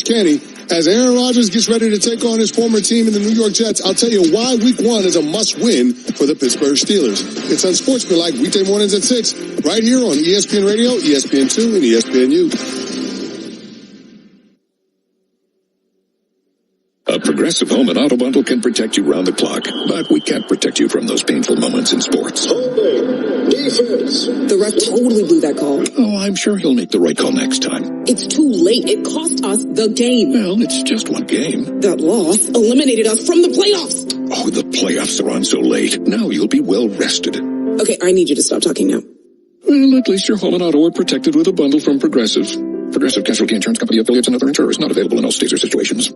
Kenny, as Aaron Rodgers gets ready to take on his former team in the New York Jets, I'll tell you why Week 1 is a must-win for the Pittsburgh Steelers. It's unsportsmanlike weekday mornings at 6, right here on ESPN Radio, ESPN2, and ESPNU. A Progressive Home and Auto Bundle can protect you round the clock, but we can't protect you from those painful moments in sports. Defense. The ref totally blew that call. Oh, I'm sure he'll make the right call next time. It's too late. It cost us the game. Well, it's just one game. That loss eliminated us from the playoffs. Oh, the playoffs are on so late. Now you'll be well rested. Okay, I need you to stop talking now. Well, at least your home and auto are protected with a bundle from Progressive. Progressive Casualty Insurance Company affiliates and other insurers, not available in all states or situations.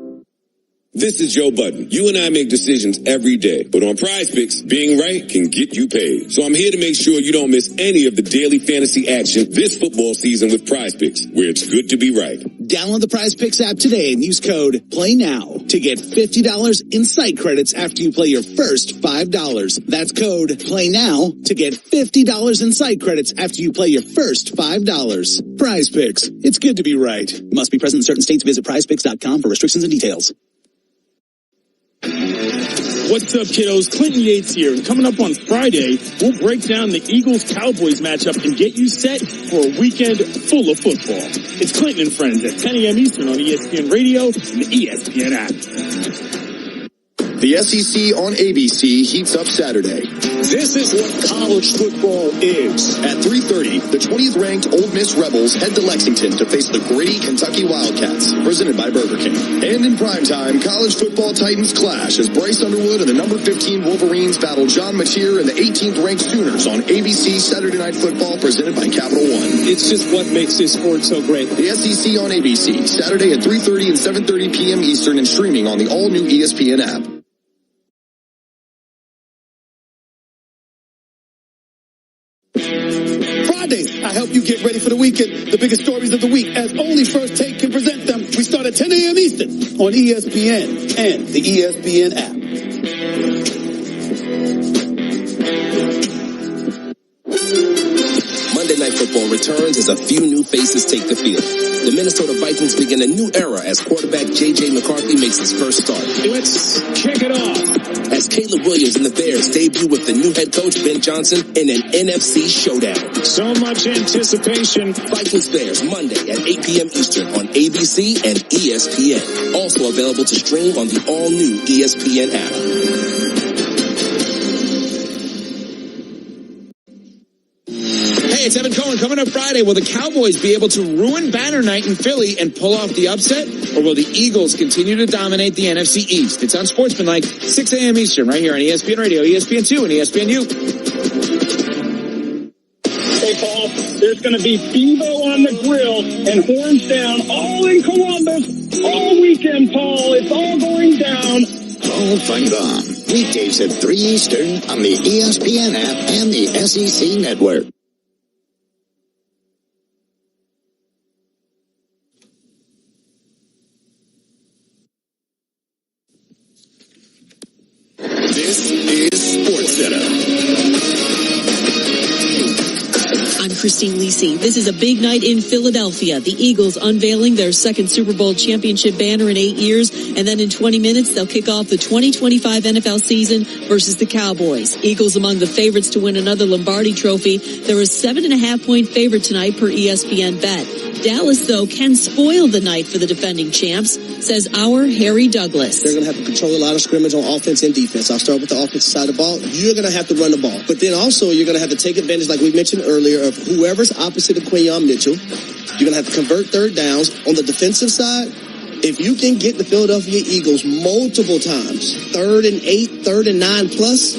This is Joe Budden. You and I make decisions every day, but on PrizePicks, being right can get you paid. So I'm here to make sure you don't miss any of the daily fantasy action this football season with PrizePicks, where it's good to be right. Download the PrizePicks app today and use code PLAYNOW to get $50 in site credits after you play your first $5. That's code PLAYNOW to get $50 in site credits after you play your first $5. PrizePicks. It's good to be right. Must be present in certain states. Visit prizepicks.com for restrictions and details. What's up, kiddos? Clinton Yates here, and coming up on Friday, we'll break down the Eagles-Cowboys matchup and get you set for a weekend full of football. It's Clinton and Friends at 10 a.m. Eastern on ESPN Radio and the ESPN app. The SEC on ABC heats up Saturday. This is what college football is. At 3:30, the 20th ranked Ole Miss Rebels head to Lexington to face the gritty Kentucky Wildcats, presented by Burger King. And in primetime, college football titans clash as Bryce Underwood and the number 15 Wolverines battle John Mateer and the 18th ranked Sooners on ABC Saturday Night Football, presented by Capital One. It's just what makes this sport so great. The SEC on ABC, Saturday at 3:30 and 7:30 p.m. Eastern, and streaming on the all-new ESPN app. I help you get ready for the weekend. The biggest stories of the week, as only First Take can present them. We start at 10 a.m. Eastern on ESPN and the ESPN app. Monday Night Football returns as a few new faces take the field. The Minnesota Vikings begin a new era as quarterback J.J. McCarthy makes his first start. Let's kick it off. As Caleb Williams and the Bears debut with the new head coach Ben Johnson in an NFC showdown. So much anticipation. Vikings-Bears Monday at 8 p.m. Eastern on ABC and ESPN. Also available to stream on the all-new ESPN app. Hey, it's Evan Cohen. Coming up Friday, will the Cowboys be able to ruin Banner Night in Philly and pull off the upset? Or will the Eagles continue to dominate the NFC East? It's unsportsmanlike, 6 a.m. Eastern, right here on ESPN Radio, ESPN2, and ESPNU. Hey, Paul, there's going to be Bevo on the grill and horns down all in Columbus all weekend, Paul. It's all going down. Paul Feinbaum, weekdays at 3 Eastern on the ESPN app and the SEC Network. This is SportsCenter. I'm Christine Lisi. This is a big night in Philadelphia. The Eagles unveiling their second Super Bowl championship banner in 8 years. And then in 20 minutes, they'll kick off the 2025 NFL season versus the Cowboys. Eagles among the favorites to win another Lombardi trophy. They're a 7.5-point favorite tonight per ESPN bet. Dallas, though, can spoil the night for the defending champs, says our Harry Douglas. They're going to have to control a lot of scrimmage on offense and defense. I'll start with the offensive side of the ball. You're going to have to run the ball. But then also you're going to have to take advantage, like we mentioned earlier, of whoever's opposite of Quinyon Mitchell. You're going to have to convert third downs. On the defensive side, if you can get the Philadelphia Eagles multiple times, 3rd and 8, 3rd and 9 plus,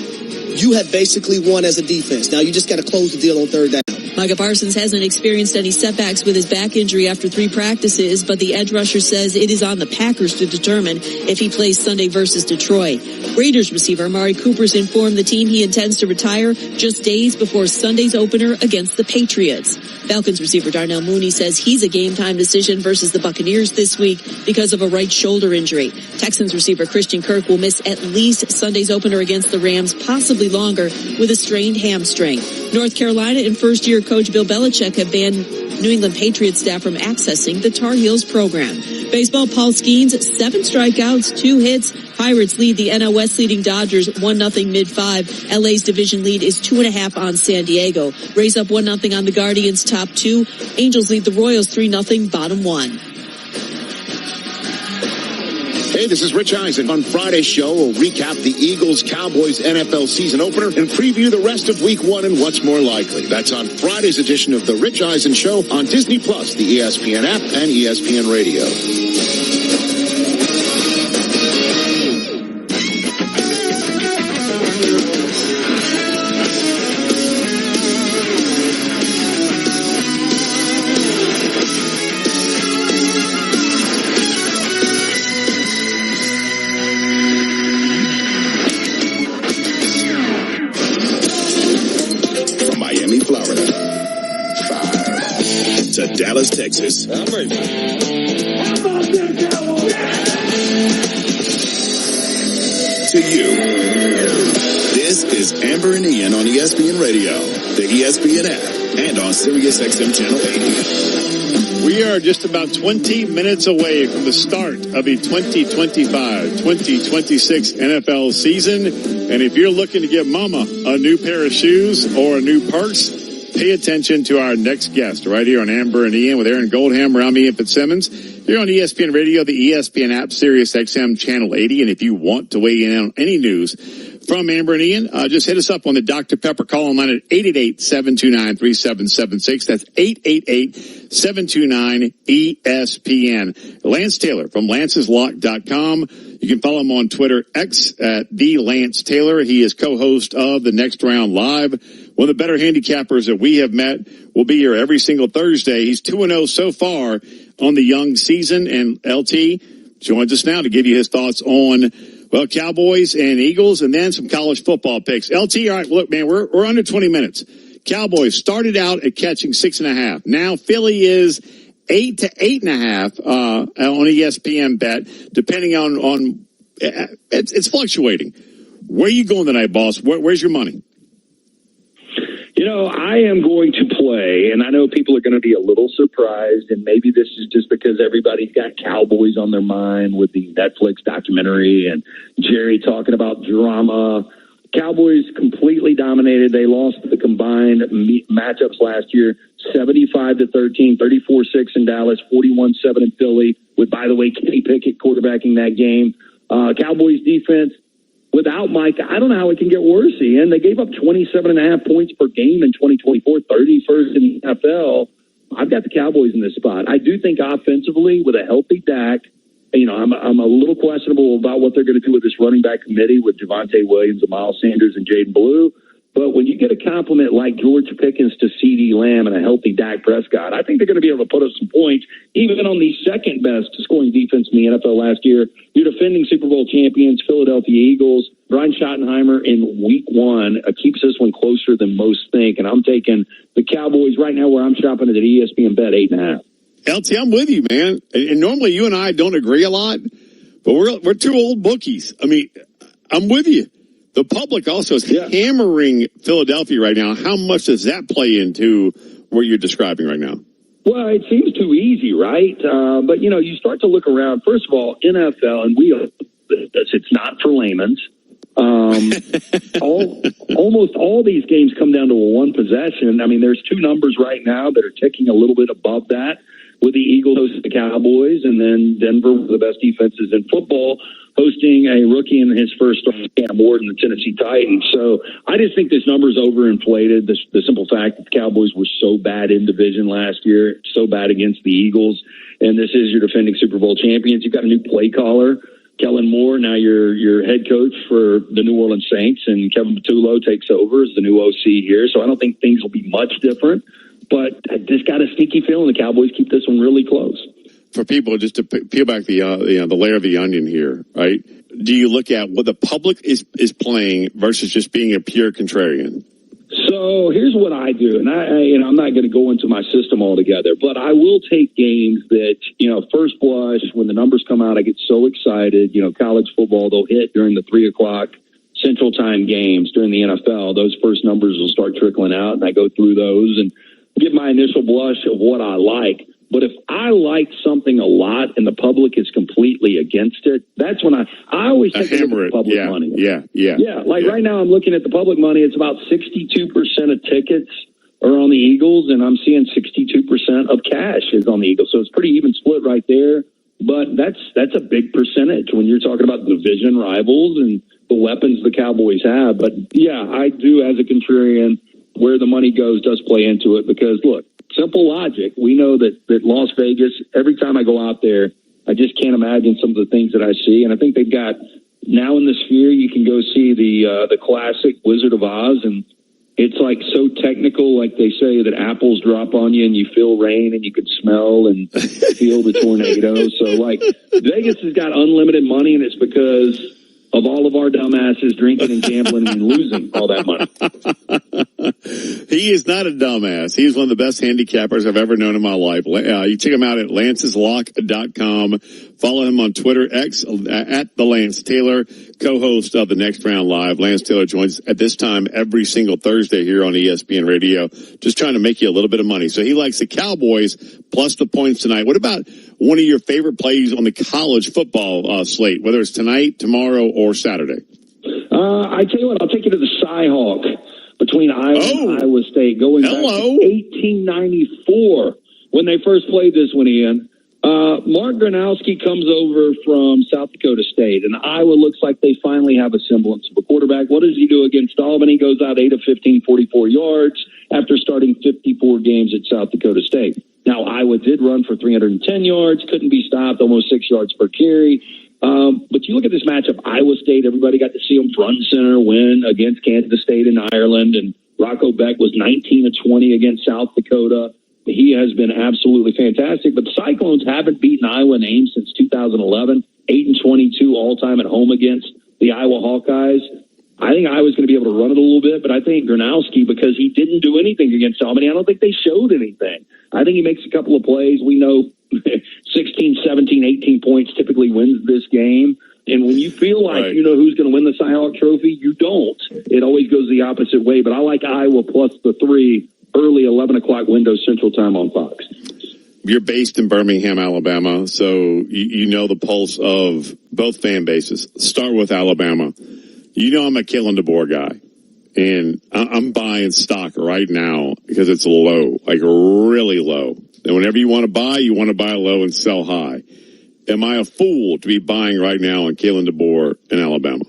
you have basically won as a defense. Now you just got to close the deal on third down. Micah Parsons hasn't experienced any setbacks with his back injury after 3 practices, but the edge rusher says it is on the Packers to determine if he plays Sunday versus Detroit. Raiders receiver Amari Cooper's informed the team he intends to retire just days before Sunday's opener against the Patriots. Falcons receiver Darnell Mooney says he's a game-time decision versus the Buccaneers this week because of a right shoulder injury. Texans receiver Christian Kirk will miss at least Sunday's opener against the Rams, possibly longer, with a strained hamstring. North Carolina and first-year coach Bill Belichick have banned New England Patriots staff from accessing the Tar Heels program. Baseball, Paul Skeens, 7 strikeouts, 2 hits. Pirates lead the NL West, leading Dodgers 1-0 mid-5. LA's division lead is 2.5 on San Diego. Rays up 1-0 on the Guardians, top 2. Angels lead the Royals 3-0, bottom 1. Hey, this is Rich Eisen. On Friday's show, we'll recap the Eagles-Cowboys NFL season opener and preview the rest of Week 1 and what's more likely. That's on Friday's edition of The Rich Eisen Show on Disney+, the ESPN app, and ESPN Radio. Dallas, Texas. I'm ready. To you, this is Amber and Ian on ESPN Radio, the ESPN app, and on SiriusXM Channel 80. We are just about 20 minutes away from the start of the 2025-2026 NFL season. And if you're looking to give mama a new pair of shoes or a new purse, pay attention to our next guest right here on Amber and Ian with Aaron Goldhammer. I'm Ian Fitzsimmons. You're on ESPN Radio, the ESPN app, SiriusXM Channel 80. And if you want to weigh in on any news from Amber and Ian, just hit us up on the Dr. Pepper call line at 888-729-3776. That's 888-729-ESPN. Lance Taylor from lanceslock.com. You can follow him on Twitter, X, at the Lance Taylor. He is co-host of the Next Round Live. One of the better handicappers that we have met. Will be here every single Thursday. He's 2-0 so far on the young season. And LT joins us now to give you his thoughts on, well, Cowboys and Eagles and then some college football picks. LT, all right, look, man, we're under 20 minutes. Cowboys started out at catching 6.5. Now Philly is 8 to 8.5 on ESPN bet, depending on it's fluctuating. Where are you going tonight, boss? Where's your money? You know, I am going to play, and I know people are going to be a little surprised, and maybe this is just because everybody's got Cowboys on their mind with the Netflix documentary and Jerry talking about drama. Cowboys completely dominated. They lost the combined matchups last year, 75-13, 34-6 in Dallas, 41-7 in Philly, with, by the way, Kenny Pickett quarterbacking that game. Cowboys defense, without Mike, I don't know how it can get worse, Ian. They gave up 27.5 points per game in 2024, 31st in the NFL. I've got the Cowboys in this spot. I do think offensively, with a healthy Dak, you know, I'm a little questionable about what they're going to do with this running back committee with Javonte Williams and Miles Sanders and Jaden Blue. But when you get a compliment like George Pickens to CeeDee Lamb and a healthy Dak Prescott, I think they're going to be able to put up some points, even on the second best scoring defense in the NFL last year. Your defending Super Bowl champions, Philadelphia Eagles, Brian Schottenheimer in Week 1 keeps this one closer than most think. And I'm taking the Cowboys right now where I'm shopping at ESPN bet 8.5. LT, I'm with you, man. And normally you and I don't agree a lot, but we're two old bookies. I mean, I'm with you. The public also is hammering Philadelphia right now. How much does that play into what you're describing right now? Well, it seems too easy, right? But, you know, you start to look around. First of all, NFL, and it's not for layman's. Almost all these games come down to one possession. I mean, there's two numbers right now that are ticking a little bit above that, with the Eagles hosting the Cowboys, and then Denver, one of the best defenses in football, hosting a rookie in his first start, Cam Ward, and the Tennessee Titans. So I just think this number is overinflated. The simple fact that the Cowboys were so bad in division last year, so bad against the Eagles, and this is your defending Super Bowl champions. You've got a new play caller, Kellen Moore, now your head coach for the New Orleans Saints, and Kevin Patullo takes over as the new OC here. So I don't think things will be much different. But I just got a sneaky feeling the Cowboys keep this one really close. For people, just to peel back the layer of the onion here, right? Do you look at what the public is playing versus just being a pure contrarian? So here's what I do, and I'm not going to go into my system altogether, but I will take games that, first blush, when the numbers come out, I get so excited. College football, they'll hit during the 3:00 Central Time games during the NFL. Those first numbers will start trickling out, and I go through those and get my initial blush of what I like. But if I like something a lot and the public is completely against it, that's when I always take a look at the public money. Yeah. Right now I'm looking at the public money. It's about 62% of tickets are on the Eagles, and I'm seeing 62% of cash is on the Eagles. So it's pretty even split right there. But that's a big percentage when you're talking about division rivals and the weapons the Cowboys have. But, yeah, I do, as a contrarian, where the money goes does play into it because, look, simple logic. We know that Las Vegas, every time I go out there, I just can't imagine some of the things that I see. And I think they've got now in the Sphere, you can go see the classic Wizard of Oz. And it's like so technical, like they say that apples drop on you and you feel rain and you can smell and feel the tornado. So like Vegas has got unlimited money, and it's because of all of our dumbasses drinking and gambling and losing all that money. He is not a dumbass. He is one of the best handicappers I've ever known in my life. You check him out at lanceslock.com. Follow him on Twitter, X, at the Lance Taylor, co-host of the Next Round Live. Lance Taylor joins at this time every single Thursday here on ESPN Radio, just trying to make you a little bit of money. So he likes the Cowboys plus the points tonight. What about one of your favorite plays on the college football slate, whether it's tonight, tomorrow, or Saturday? I tell you what, I'll take you to the Cy-Hawk between Iowa and Iowa State, going back to 1894 when they first played this one, Ian. Mark Gronowski comes over from South Dakota State, and Iowa looks like they finally have a semblance of a quarterback. What does he do against Albany? He goes out 8 of 15, 44 yards after starting 54 games at South Dakota State. Now, Iowa did run for 310 yards, couldn't be stopped, almost 6 yards per carry. But you look at this matchup, Iowa State, everybody got to see them front and center win against Kansas State in Ireland, and Rocco Beck was 19 of 20 against South Dakota. He has been absolutely fantastic, but the Cyclones haven't beaten Iowa in Ames since 2011, 8 and 22 all-time at home against the Iowa Hawkeyes. I think Iowa's going to be able to run it a little bit, but I think Gronowski, because he didn't do anything against Albany, I don't think they showed anything. I think he makes a couple of plays. We know 16, 17, 18 points typically wins this game. And when you feel like you know who's going to win the Cy-Hawk Trophy, you don't. It always goes the opposite way. But I like Iowa plus the 3, early 11 o'clock window Central Time on Fox. You're based in Birmingham, Alabama, so you know the pulse of both fan bases. Start with Alabama. You know I'm a Kalen DeBoer guy, and I'm buying stock right now because it's low, like really low. And whenever you want to buy low and sell high. Am I a fool to be buying right now on Kalen DeBoer in Alabama?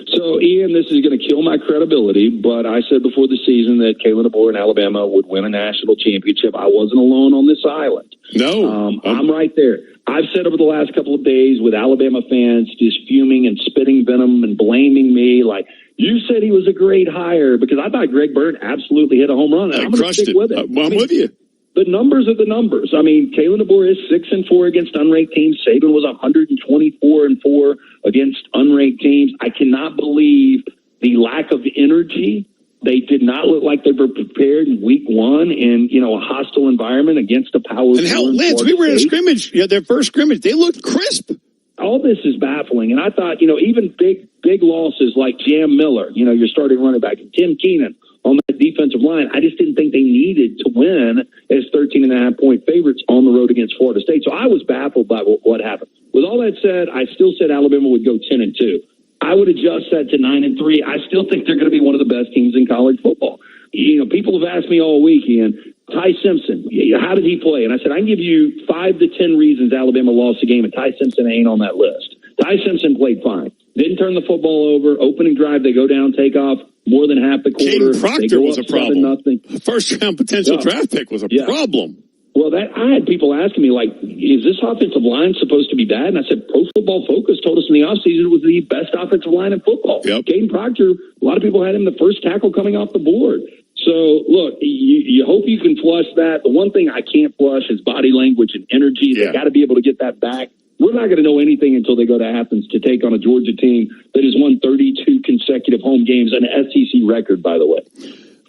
So, Ian, this is going to kill my credibility, but I said before the season that Kalen DeBoer in Alabama would win a national championship. I wasn't alone on this island. No. I'm right there. I've said over the last couple of days with Alabama fans just fuming and spitting venom and blaming me like, you said he was a great hire, because I thought Greg Bird absolutely hit a home run. And I'm going to stick with it. I'm with you. The numbers are the numbers. I mean, Kalen DeBoer is 6-4 against unranked teams. Saban was 124-4 against unranked teams. I cannot believe the lack of energy. They did not look like they were prepared in week one in, a hostile environment against a power. And hell, Lance, we were in a scrimmage, their first scrimmage. They looked crisp. All this is baffling. And I thought, even big losses like Jam Miller, your starting running back, and Tim Keenan on that defensive line, I just didn't think they needed to win as 13.5-point favorites on the road against Florida State. So I was baffled by what happened. With all that said, I still said Alabama would go 10-2. I would adjust that to 9-3. I still think they're going to be one of the best teams in college football. People have asked me all week, Ian, Ty Simpson, how did he play? And I said, I can give you 5 to 10 reasons Alabama lost the game, and Ty Simpson ain't on that list. Ty Simpson played fine. Didn't turn the football over. Opening drive, they go down, take off more than half the quarter. Caden Proctor was a problem. First-round potential draft pick was a problem. Well, I had people asking me, like, is this offensive line supposed to be bad? And I said, Pro Football Focus told us in the offseason it was the best offensive line in football. Yep. Caden Proctor, a lot of people had him the first tackle coming off the board. So, look, you hope you can flush that. The one thing I can't flush is body language and energy. They got to be able to get that back. We're not going to know anything until they go to Athens to take on a Georgia team that has won 32 consecutive home games, an SEC record, by the way.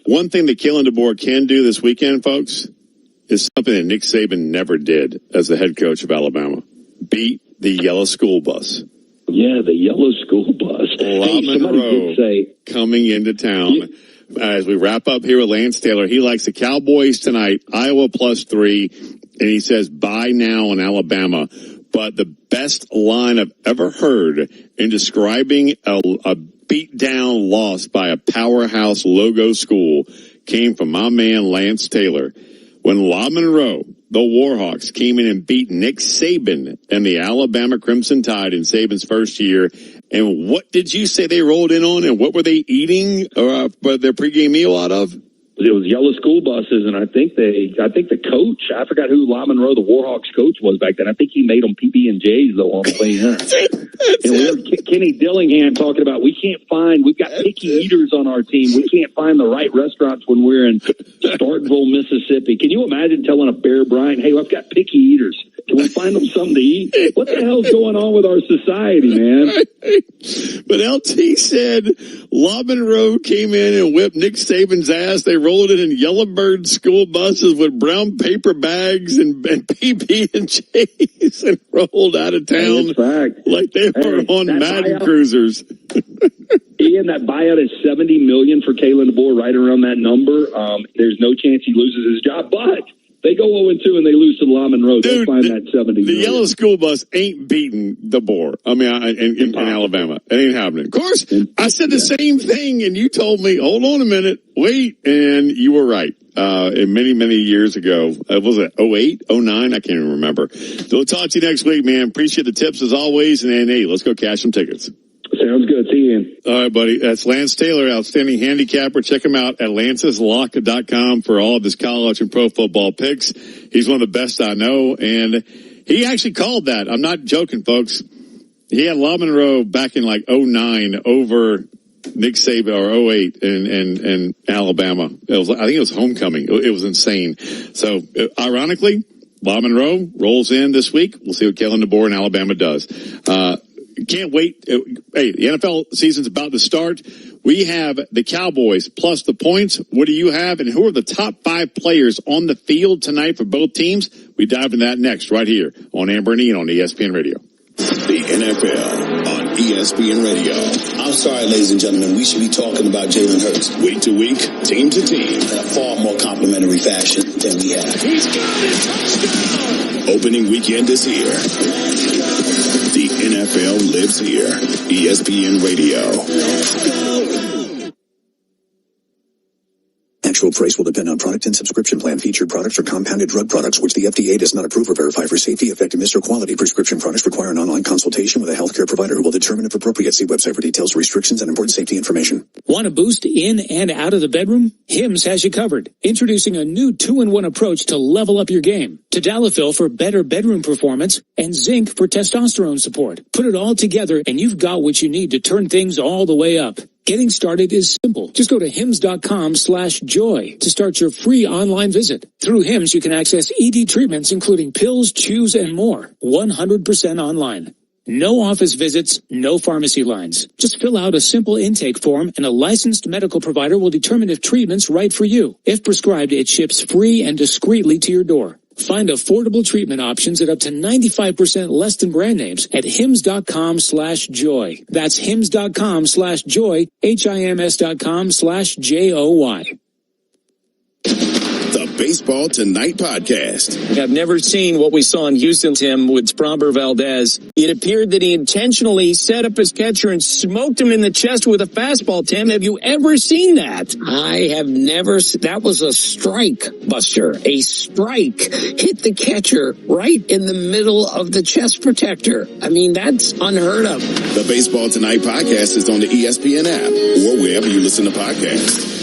One thing that Kalen DeBoer can do this weekend, folks, is something that Nick Saban never did as the head coach of Alabama. Beat the yellow school bus. Yeah, the yellow school bus. Monroe coming into town. As we wrap up here with Lance Taylor, he likes the Cowboys tonight, Iowa +3, and he says buy now in Alabama. But the best line I've ever heard in describing a beat-down loss by a powerhouse logo school came from my man Lance Taylor. When La Monroe, the Warhawks, came in and beat Nick Saban and the Alabama Crimson Tide in Saban's first year. And what did you say they rolled in on, and what were they eating their pregame meal out of? It was yellow school buses, and I think the coach, I forgot who La Monroe, the Warhawks coach, was back then. I think he made them PB&Js, though, on the way in. And we heard Kenny Dillingham talking about, we've got picky eaters on our team. We can't find the right restaurants when we're in Starkville, Mississippi. Can you imagine telling a Bear Bryant, hey, I've got picky eaters. Can we find them something to eat? What the hell's going on with our society, man? But LT said La Monroe came in and whipped Nick Saban's ass. They rolled it in Yellowbird school buses with brown paper bags and PB&Js and rolled out of town like they were on Madden cruisers. Ian, that buyout is $70 million for Kalen DeBoer, right around that number. There's no chance he loses his job, but they go 0-2 and they lose to La Monroe. They find that $70 million. The yellow school bus ain't beating DeBoer. I mean, in Alabama. It ain't happening. Of course, I said the same thing, and you told me, hold on a minute, wait, and you were right. Many, many years ago. Was it 08, 09? I can't even remember. So we'll talk to you next week, man. Appreciate the tips as always, and hey, let's go cash some tickets. Sounds good. See you, Ian. All right, buddy. That's Lance Taylor, outstanding handicapper. Check him out at lanceslock.com for all of his college and pro football picks. He's one of the best I know, and he actually called that. I'm not joking, folks. He had La Monroe back in like 09 over Nick Saban, or 08 in Alabama. I think it was homecoming. It was insane. So, ironically, La Monroe rolls in this week. We'll see what Kalen DeBoer in Alabama does. Can't wait. Hey, the NFL season's about to start. We have the Cowboys plus the points. What do you have? And who are the top 5 players on the field tonight for both teams? We dive into that next right here on Amber and Ian on ESPN Radio. The NFL on ESPN Radio. I'm sorry, ladies and gentlemen. We should be talking about Jalen Hurts. Week to week, team to team. In a far more complimentary fashion than we have. He's got it. Touchdown. Opening weekend is here. The NFL lives here. ESPN Radio. Actual price will depend on product and subscription plan. Featured products are compounded drug products, which the FDA does not approve or verify for safety, effectiveness, or quality. Prescription products require an online consultation with a healthcare provider who will determine if appropriate. See website for details, restrictions, and important safety information. Want a boost in and out of the bedroom? Hims has you covered. Introducing a new 2-in-1 approach to level up your game. Tadalafil for better bedroom performance and zinc for testosterone support. Put it all together and you've got what you need to turn things all the way up. Getting started is simple. Just go to hims.com/joy to start your free online visit. Through Hims, you can access ED treatments, including pills, chews, and more. 100% online. No office visits, no pharmacy lines. Just fill out a simple intake form and a licensed medical provider will determine if treatment's right for you. If prescribed, it ships free and discreetly to your door. Find affordable treatment options at up to 95% less than brand names at hims.com/joy. That's hims.com/joy, HIMS.com/JOY. The Baseball Tonight podcast. I've never seen what we saw in Houston, Tim, with Spromber Valdez. It appeared that he intentionally set up his catcher and smoked him in the chest with a fastball, Tim. Have you ever seen that? I have never. That was a strike, Buster. A strike hit the catcher right in the middle of the chest protector. I mean, that's unheard of. The Baseball Tonight podcast is on the ESPN app or wherever you listen to podcasts.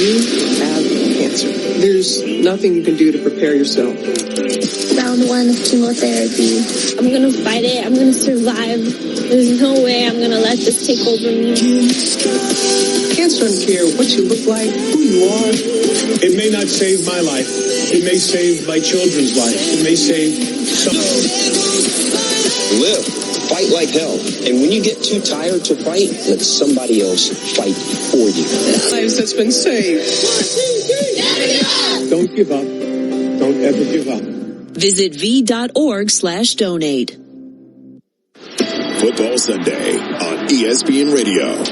You have cancer. There's nothing you can do to prepare yourself. Round 1 of chemotherapy. I'm going to fight it. I'm going to survive. There's no way I'm going to let this take over me. Cancer doesn't care what you look like, who you are. It may not save my life. It may save my children's life. It may save some. Live fight like hell. And when you get too tired to fight, let somebody else fight for you. Lives that's been saved. 1, 2, 3, don't give up. Don't ever give up. Visit v.org/donate. Football Sunday on ESPN Radio.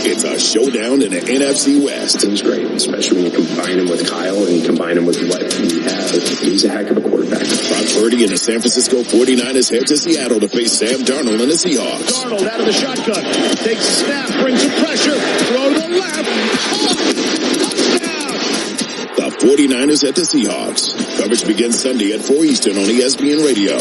It's a showdown in the NFC West. It was great, especially when you combine him with Kyle and you combine him with what we have. He's a heck of a quarterback. Brock Purdy and the San Francisco 49ers head to Seattle to face Sam Darnold and the Seahawks. Darnold out of the shotgun. Takes a snap, brings some pressure. Throw to the left. Touchdown! The 49ers at the Seahawks. Coverage begins Sunday at 4 Eastern on ESPN Radio.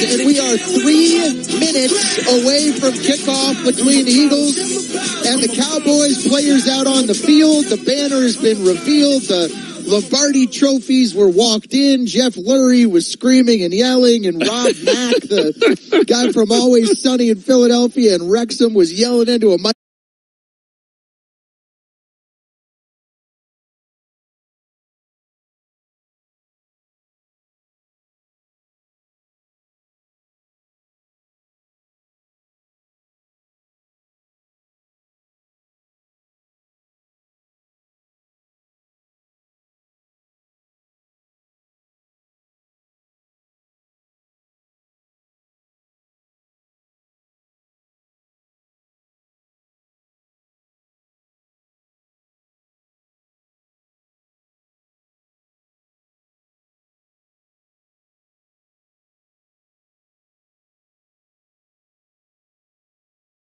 And we are 3 minutes away from kickoff between the Eagles and the Cowboys. Players out on the field. The banner has been revealed. The Lombardi trophies were walked in. Jeff Lurie was screaming and yelling. And Rob Mack, the guy from Always Sunny in Philadelphia and Wrexham, was yelling into a mic.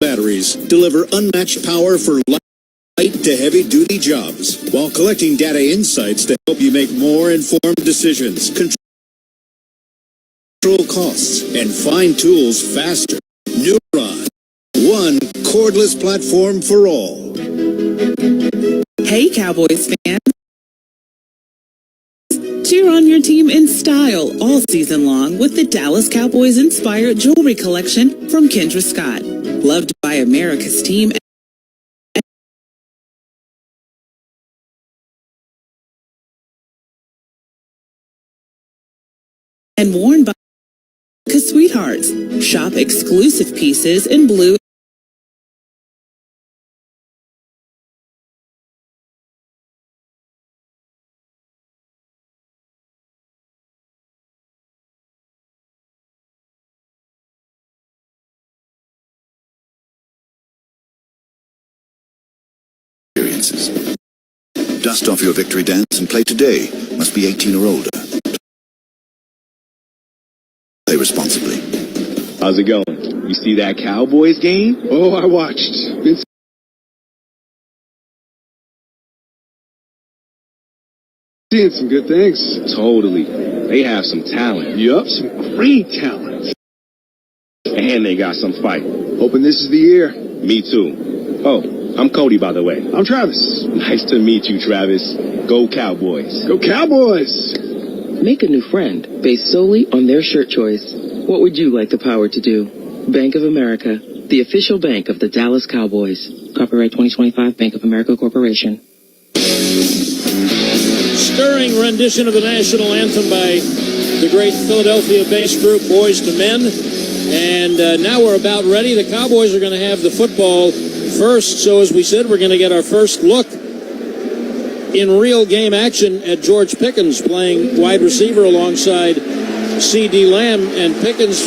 Batteries deliver unmatched power for light to heavy-duty jobs while collecting data insights to help you make more informed decisions, control costs, and find tools faster. Neuron, one cordless platform for all. Hey, Cowboys fans. Cheer on your team in style all season long with the Dallas Cowboys-inspired jewelry collection from Kendra Scott. Loved by America's team and worn by America's sweethearts. Shop exclusive pieces in blue experiences. Dust off your victory dance and play today. Must be 18 or older. Play responsibly. How's it going? You see that Cowboys game? Oh, I watched. Been seeing some good things. Totally. They have some talent. Yup, some great talent. And they got some fight. Hoping this is the year. Me too. Oh, I'm Cody, by the way. I'm Travis. Nice to meet you, Travis. Go Cowboys. Go Cowboys! Make a new friend based solely on their shirt choice. What would you like the power to do? Bank of America, the official bank of the Dallas Cowboys. Copyright 2025, Bank of America Corporation. Stirring rendition of the national anthem by the great Philadelphia-based group Boys to Men. And now we're about ready. The Cowboys are going to have the football first. So as we said, we're going to get our first look in real game action at George Pickens playing wide receiver alongside CeeDee Lamb. And Pickens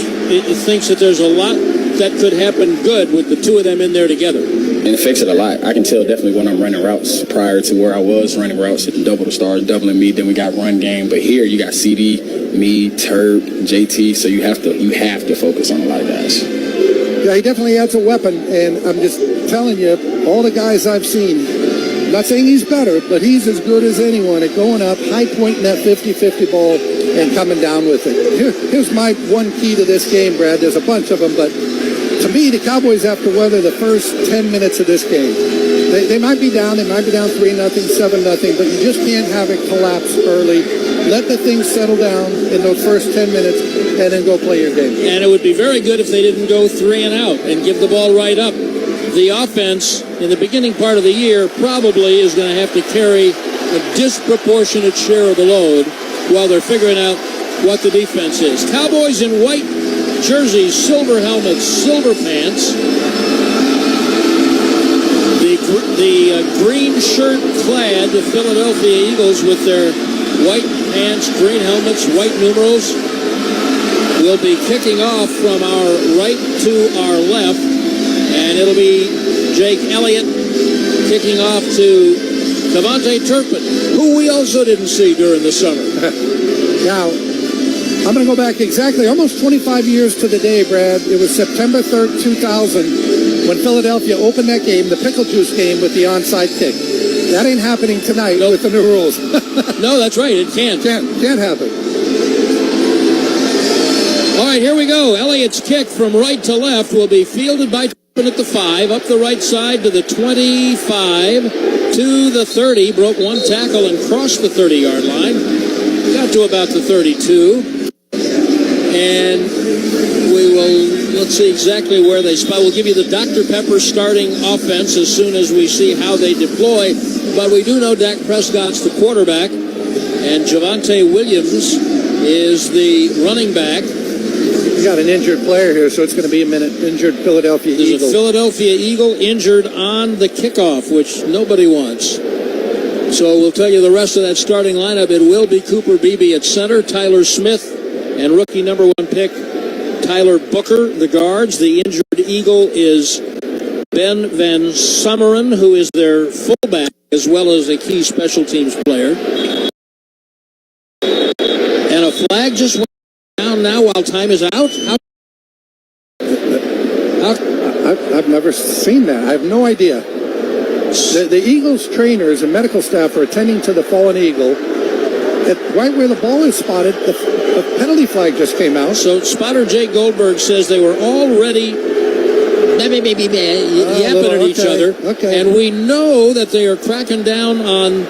thinks that there's a lot that could happen good with the two of them in there together. And it affects it a lot. I can tell definitely when I'm running routes prior to where I was running routes, hitting double the stars, doubling me. Then we got run game. But here you got CD, me, Turb, JT. So you have to focus on a lot of guys. Yeah, he definitely adds a weapon. And I'm just telling you, all the guys I've seen, I'm not saying he's better, but he's as good as anyone at going up, high pointing that 50-50 ball and coming down with it. Here's my one key to this game, Brad. There's a bunch of them, but to me, the Cowboys have to weather the first 10 minutes of this game. They might be down. They might be down 3-0, 7-0, but you just can't have it collapse early. Let the thing settle down in those first 10 minutes and then go play your game. And it would be very good if they didn't go 3 and out and give the ball right up. The offense in the beginning part of the year probably is going to have to carry a disproportionate share of the load while they're figuring out what the defense is. Cowboys in white jerseys, silver helmets, silver pants. The green shirt clad the Philadelphia Eagles with their white pants, green helmets, white numerals will be kicking off from our right to our left, and it'll be Jake Elliott kicking off to Devonta Turpin, who we also didn't see during the summer. Now, I'm going to go back exactly almost 25 years to the day, Brad. It was September 3rd, 2000, when Philadelphia opened that game, the pickle juice game with the onside kick. That ain't happening tonight with the new rules. No, that's right. It can't. Can't happen. All right, here we go. Elliott's kick from right to left will be fielded by Turpin at the 5, up the right side to the 25, to the 30, broke one tackle and crossed the 30-yard line. Got to about the 32. And we will, let's see exactly where they spot. We'll give you the Dr. Pepper starting offense as soon as we see how they deploy. But we do know Dak Prescott's the quarterback, and Javonte Williams is the running back. You got an injured player here, so it's going to be injured Philadelphia Eagle. There's a Philadelphia Eagle injured on the kickoff, which nobody wants. So we'll tell you the rest of that starting lineup. It will be Cooper Beebe at center, Tyler Smith, and rookie number 1 pick, Tyler Booker, the guards. The injured Eagle is Ben Van Summeren, who is their fullback, as well as a key special teams player. And a flag just went down now while time is out. I've never seen that. I have no idea. The Eagles trainers and medical staff are attending to the fallen Eagle. Right where the ball is spotted, the penalty flag just came out. So spotter Jay Goldberg says they were already yapping at each other. Okay. And we know that they are cracking down on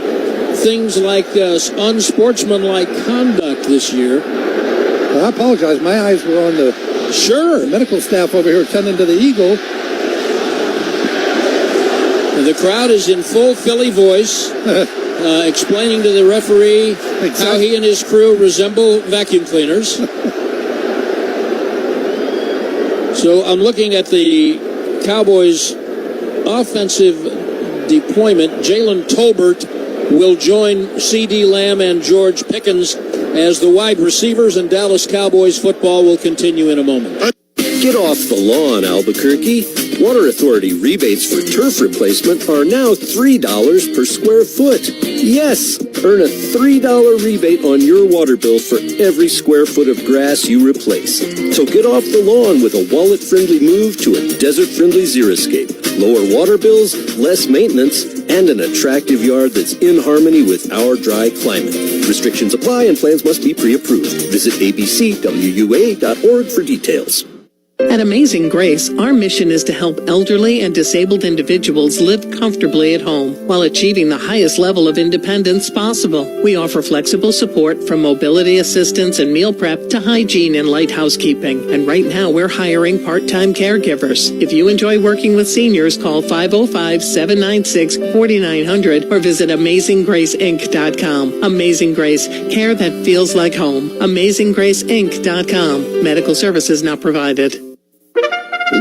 things like unsportsmanlike conduct this year. Well, I apologize. My eyes were on the medical staff over here attending to the Eagle. And the crowd is in full Philly voice. Explaining to the referee how he and his crew resemble vacuum cleaners. So I'm looking at the Cowboys' offensive deployment. Jalen Tolbert will join CeeDee Lamb and George Pickens as the wide receivers, and Dallas Cowboys football will continue in a moment. Get off the lawn, Albuquerque. Water Authority rebates for turf replacement are now $3 per square foot. Yes, earn a $3 rebate on your water bill for every square foot of grass you replace. So get off the lawn with a wallet-friendly move to a desert-friendly Xeriscape. Lower water bills, less maintenance, and an attractive yard that's in harmony with our dry climate. Restrictions apply and plans must be pre-approved. Visit abcwua.org for details. At Amazing Grace, our mission is to help elderly and disabled individuals live comfortably at home while achieving the highest level of independence possible. We offer flexible support from mobility assistance and meal prep to hygiene and light housekeeping. And right now, we're hiring part-time caregivers. If you enjoy working with seniors, call 505-796-4900 or visit AmazingGraceInc.com. Amazing Grace, care that feels like home. AmazingGraceInc.com. Medical services not provided.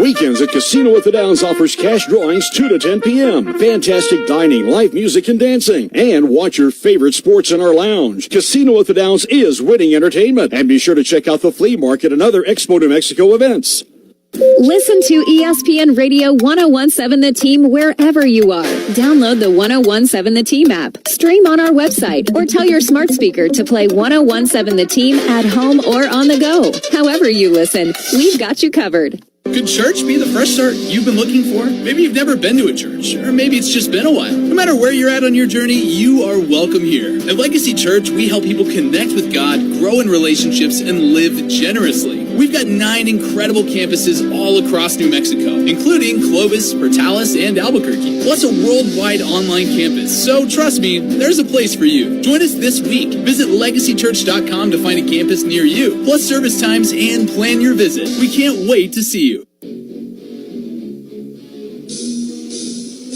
Weekends at Casino at the Downs offers cash drawings 2 to 10 p.m. Fantastic dining, live music, and dancing. And watch your favorite sports in our lounge. Casino at the Downs is winning entertainment. And be sure to check out the flea market and other Expo New Mexico events. Listen to ESPN Radio 1017 The Team wherever you are. Download the 1017 The Team app. Stream on our website or tell your smart speaker to play 1017 The Team at home or on the go. However you listen, we've got you covered. Could church be the fresh start you've been looking for? Maybe you've never been to a church, or maybe it's just been a while. No matter where you're at on your journey, you are welcome here. At Legacy Church, we help people connect with God, grow in relationships, and live generously. We've got 9 incredible campuses all across New Mexico, including Clovis, Portales, and Albuquerque, plus a worldwide online campus. So trust me, there's a place for you. Join us this week. Visit legacychurch.com to find a campus near you, plus service times and plan your visit. We can't wait to see you.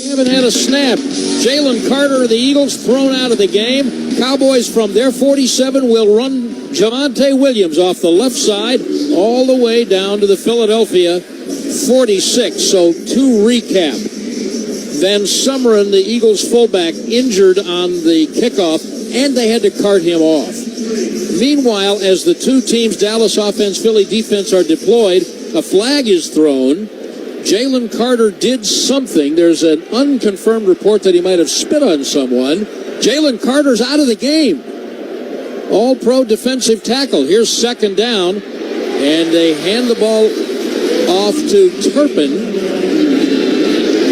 Haven't had a snap. Jalen Carter of the Eagles thrown out of the game. Cowboys from their 47 will run Javonte Williams off the left side all the way down to the Philadelphia 46. So to recap, Van Sumeren, the Eagles fullback, injured on the kickoff, and they had to cart him off. Meanwhile, as the two teams, Dallas offense, Philly defense, are deployed, a flag is thrown. Jalen Carter did something. There's an unconfirmed report that he might have spit on someone. Jalen Carter's out of the game. All-pro defensive tackle. Here's second down, and they hand the ball off to Turpin,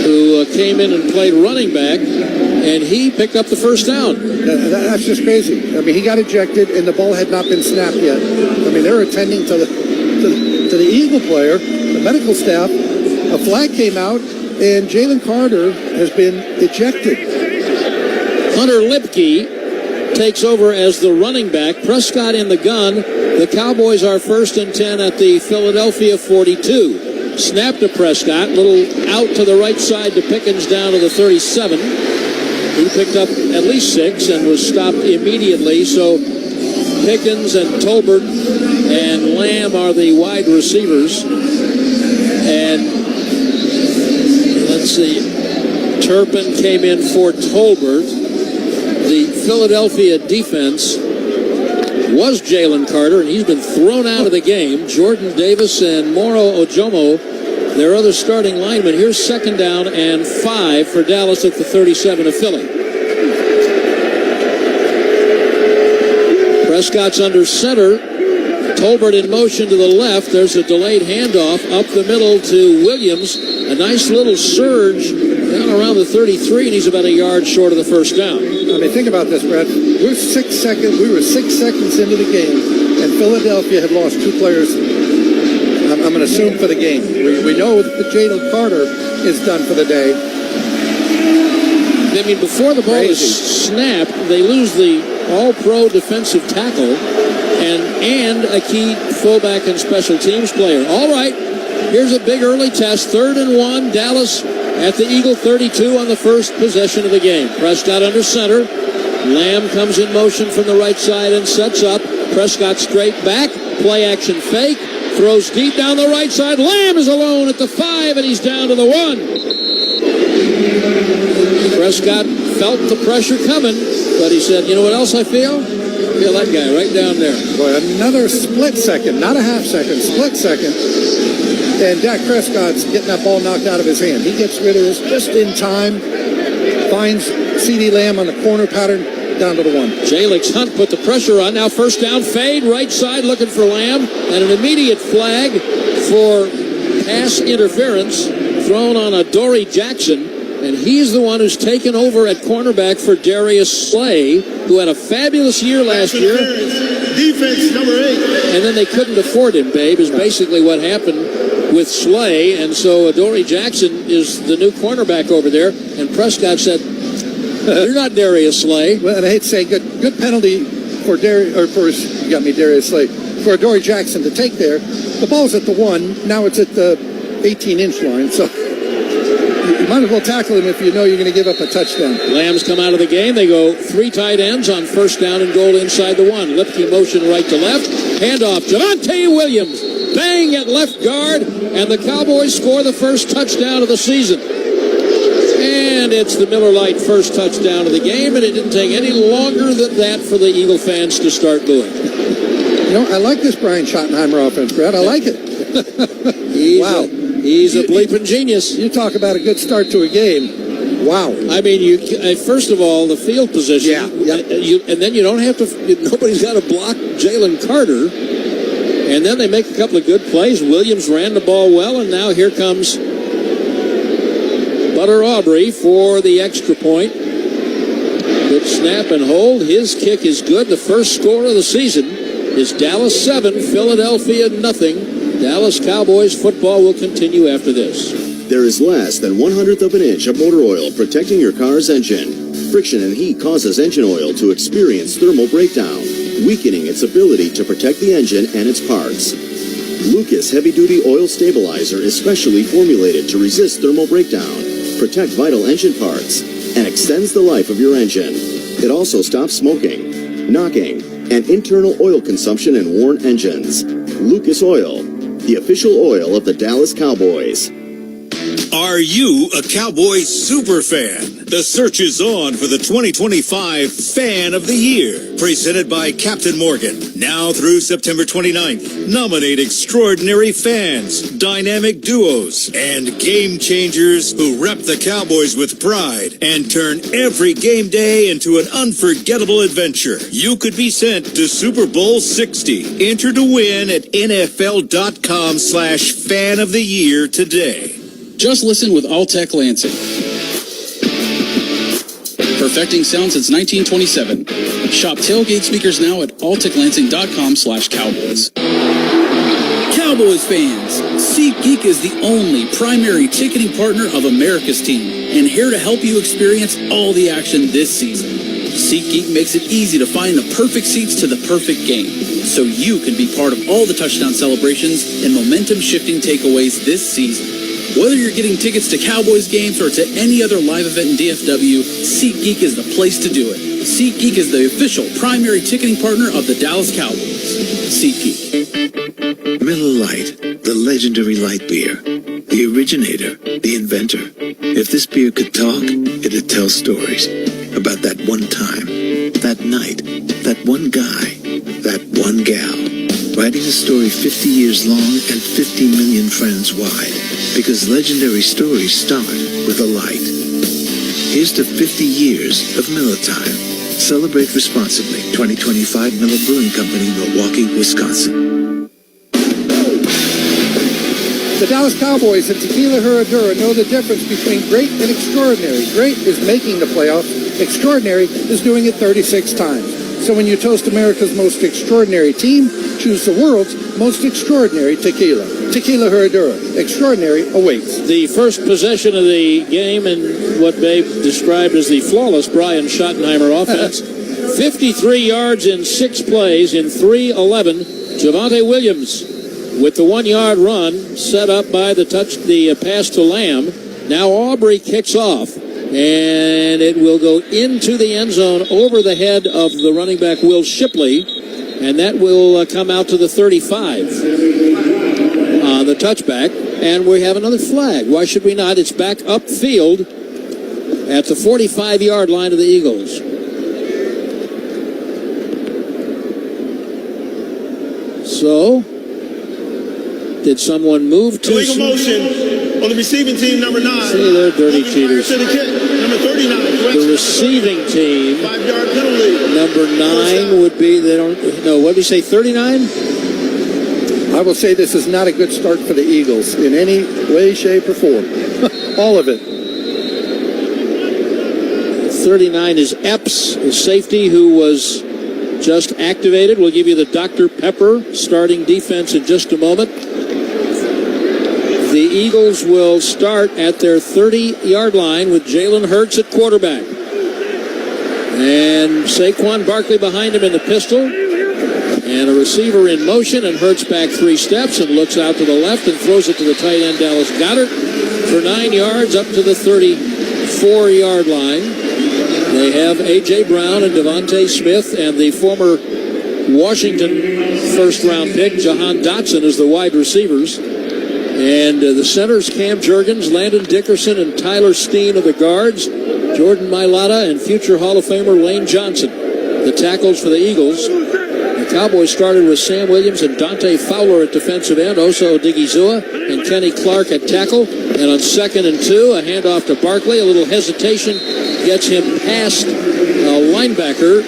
who came in and played running back, and he picked up the first down. That's just crazy. I mean, he got ejected, and the ball had not been snapped yet. I mean, they're attending to the Eagle player, the medical staff. A flag came out, and Jalen Carter has been ejected. Hunter Lipke takes over as the running back. Prescott in the gun. The Cowboys are 1st and 10 at the Philadelphia 42. Snap to Prescott. Little out to the right side to Pickens down to the 37. He picked up at least 6 and was stopped immediately. So Pickens and Tolbert and Lamb are the wide receivers. And let's see, Turpin came in for Tolbert. The Philadelphia defense was Jalen Carter, and he's been thrown out of the game. Jordan Davis and Moro Ojomo, their other starting linemen. Here's second down and 5 for Dallas at the 37 of Philly. Prescott's under center. Tolbert in motion to the left. There's a delayed handoff up the middle to Williams. A nice little surge down around the 33, and he's about a yard short of the first down. I mean, think about this, Brad. We were 6 seconds into the game, and Philadelphia had lost 2 players. I'm going to assume for the game. We know that Jalen Carter is done for the day. I mean, before the ball is snapped, they lose the all-pro defensive tackle and a key fullback and special teams player. All right, here's a big early test. 3rd and 1, Dallas at the Eagle 32 on the first possession of the game. Prescott under center. Lamb comes in motion from the right side and sets up. Prescott straight back. Play action fake. Throws deep down the right side. Lamb is alone at the 5, and he's down to the 1. Prescott felt the pressure coming, but he said, you know what else I feel? I feel that guy right down there. Boy, another split second, not a half second, split second. And Dak Prescott's getting that ball knocked out of his hand. He gets rid of this just in time, finds CeeDee Lamb on the corner pattern, down to the 1. Jalix Hunt put the pressure on. Now first down, fade, right side, looking for Lamb. And an immediate flag for pass interference thrown on Adoree Jackson. And he's the one who's taken over at cornerback for Darius Slay, who had a fabulous year last year. Defense number 8. And then they couldn't afford him, Babe, is basically what happened with Slay. And so Adoree Jackson is the new cornerback over there. And Prescott said, you're not Darius Slay. Well, and I hate to say, good penalty for you got me, Darius Slay, for Adoree Jackson to take there. The ball's at the 1. Now it's at the 18-inch line. So you might as well tackle him if you know you're going to give up a touchdown. Lambs come out of the game. They go 3 tight ends on first down and goal inside the 1. Lipke motion right to left. Handoff. Javonte Williams. Bang at left guard. And the Cowboys score the first touchdown of the season. And it's the Miller Lite first touchdown of the game. And it didn't take any longer than that for the Eagle fans to start booing. You know, I like this Brian Schottenheimer offense, Brad. I like it. Wow. He's a bleeping genius. You talk about a good start to a game. Wow. I mean, first of all, the field position. Yeah. And then you don't have to, nobody's got to block Jalen Carter. And then they make a couple of good plays. Williams ran the ball well, and now here comes Butter Aubrey for the extra point. Good snap and hold. His kick is good. The first score of the season. is Dallas 7, Philadelphia nothing. Dallas Cowboys football will continue after this. There is less than 1/100th of an inch of motor oil protecting your car's engine. Friction and heat causes engine oil to experience thermal breakdown, weakening its ability to protect the engine and its parts. Lucas Heavy-Duty Oil Stabilizer is specially formulated to resist thermal breakdown, protect vital engine parts, and extends the life of your engine. It also stops smoking, knocking, and internal oil consumption in worn engines. Lucas Oil, the official oil of the Dallas Cowboys. Are you a Cowboys super fan? The search is on for the 2025 Fan of the Year, presented by Captain Morgan. Now through September 29th, nominate extraordinary fans, dynamic duos, and game changers who rep the Cowboys with pride and turn every game day into an unforgettable adventure. You could be sent to Super Bowl 60. Enter to win at NFL.com/Fan of the Year today. Just listen with Alltech Lansing. Perfecting sound since 1927. Shop tailgate speakers now at alltechlansing.com/Cowboys. Cowboys fans, SeatGeek is the only primary ticketing partner of America's team and here to help you experience all the action this season. SeatGeek makes it easy to find the perfect seats to the perfect game, so you can be part of all the touchdown celebrations and momentum-shifting takeaways this season. Whether you're getting tickets to Cowboys games or to any other live event in DFW, SeatGeek is the place to do it. SeatGeek is the official primary ticketing partner of the Dallas Cowboys. SeatGeek. Miller Lite, the legendary light beer. The originator, the inventor. If this beer could talk, it'd tell stories about that one time, that night, that one guy, that one gal. Writing a story 50 years long and 50 million friends wide. Because legendary stories start with a light. Here's to 50 years of Miller Time. Celebrate responsibly. 2025 Miller Brewing Company, Milwaukee, Wisconsin. The Dallas Cowboys and Tequila Herradura know the difference between great and extraordinary. Great is making the playoffs. Extraordinary is doing it 36 times. So when you toast America's most extraordinary team, choose the world's most extraordinary tequila. Tequila Herradura. Extraordinary awaits. The first possession of the game in what Babe described as the flawless Brian Schottenheimer offense. 53 yards in 6 plays in 3:11. Javonte Williams with the 1-yard run set up by the pass to Lamb. Now Aubrey kicks off. And it will go into the end zone over the head of the running back, Will Shipley. And that will come out to the 35 on the touchback. And we have another flag. Why should we not? It's back upfield at the 45-yard line of the Eagles. So, did someone move too illegal soon? motion on the receiving team, number 9. See, they're dirty cheaters. To the kick, number 39. The receiving team, 5-yard penalty. number 9 would be, they don't, no, what did he say, 39? I will say this is not a good start for the Eagles in any way, shape, or form. All of it. 39 is Epps, the safety who was just activated. We'll give you the Dr. Pepper starting defense in just a moment. The Eagles will start at their 30-yard line with Jalen Hurts at quarterback. And Saquon Barkley behind him in the pistol. And a receiver in motion, and Hurts back 3 steps and looks out to the left and throws it to the tight end, Dallas Goedert, for 9 yards up to the 34-yard line. They have A.J. Brown and Devonta Smith and the former Washington first-round pick, Jahan Dotson, as the wide receivers. And the centers, Cam Jurgens, Landon Dickerson, and Tyler Steen are the guards. Jordan Mailata and future Hall of Famer Lane Johnson, the tackles for the Eagles. The Cowboys started with Sam Williams and Dante Fowler at defensive end, Osa Odigizua and Kenny Clark at tackle. And on 2nd and 2, a handoff to Barkley. A little hesitation gets him past linebacker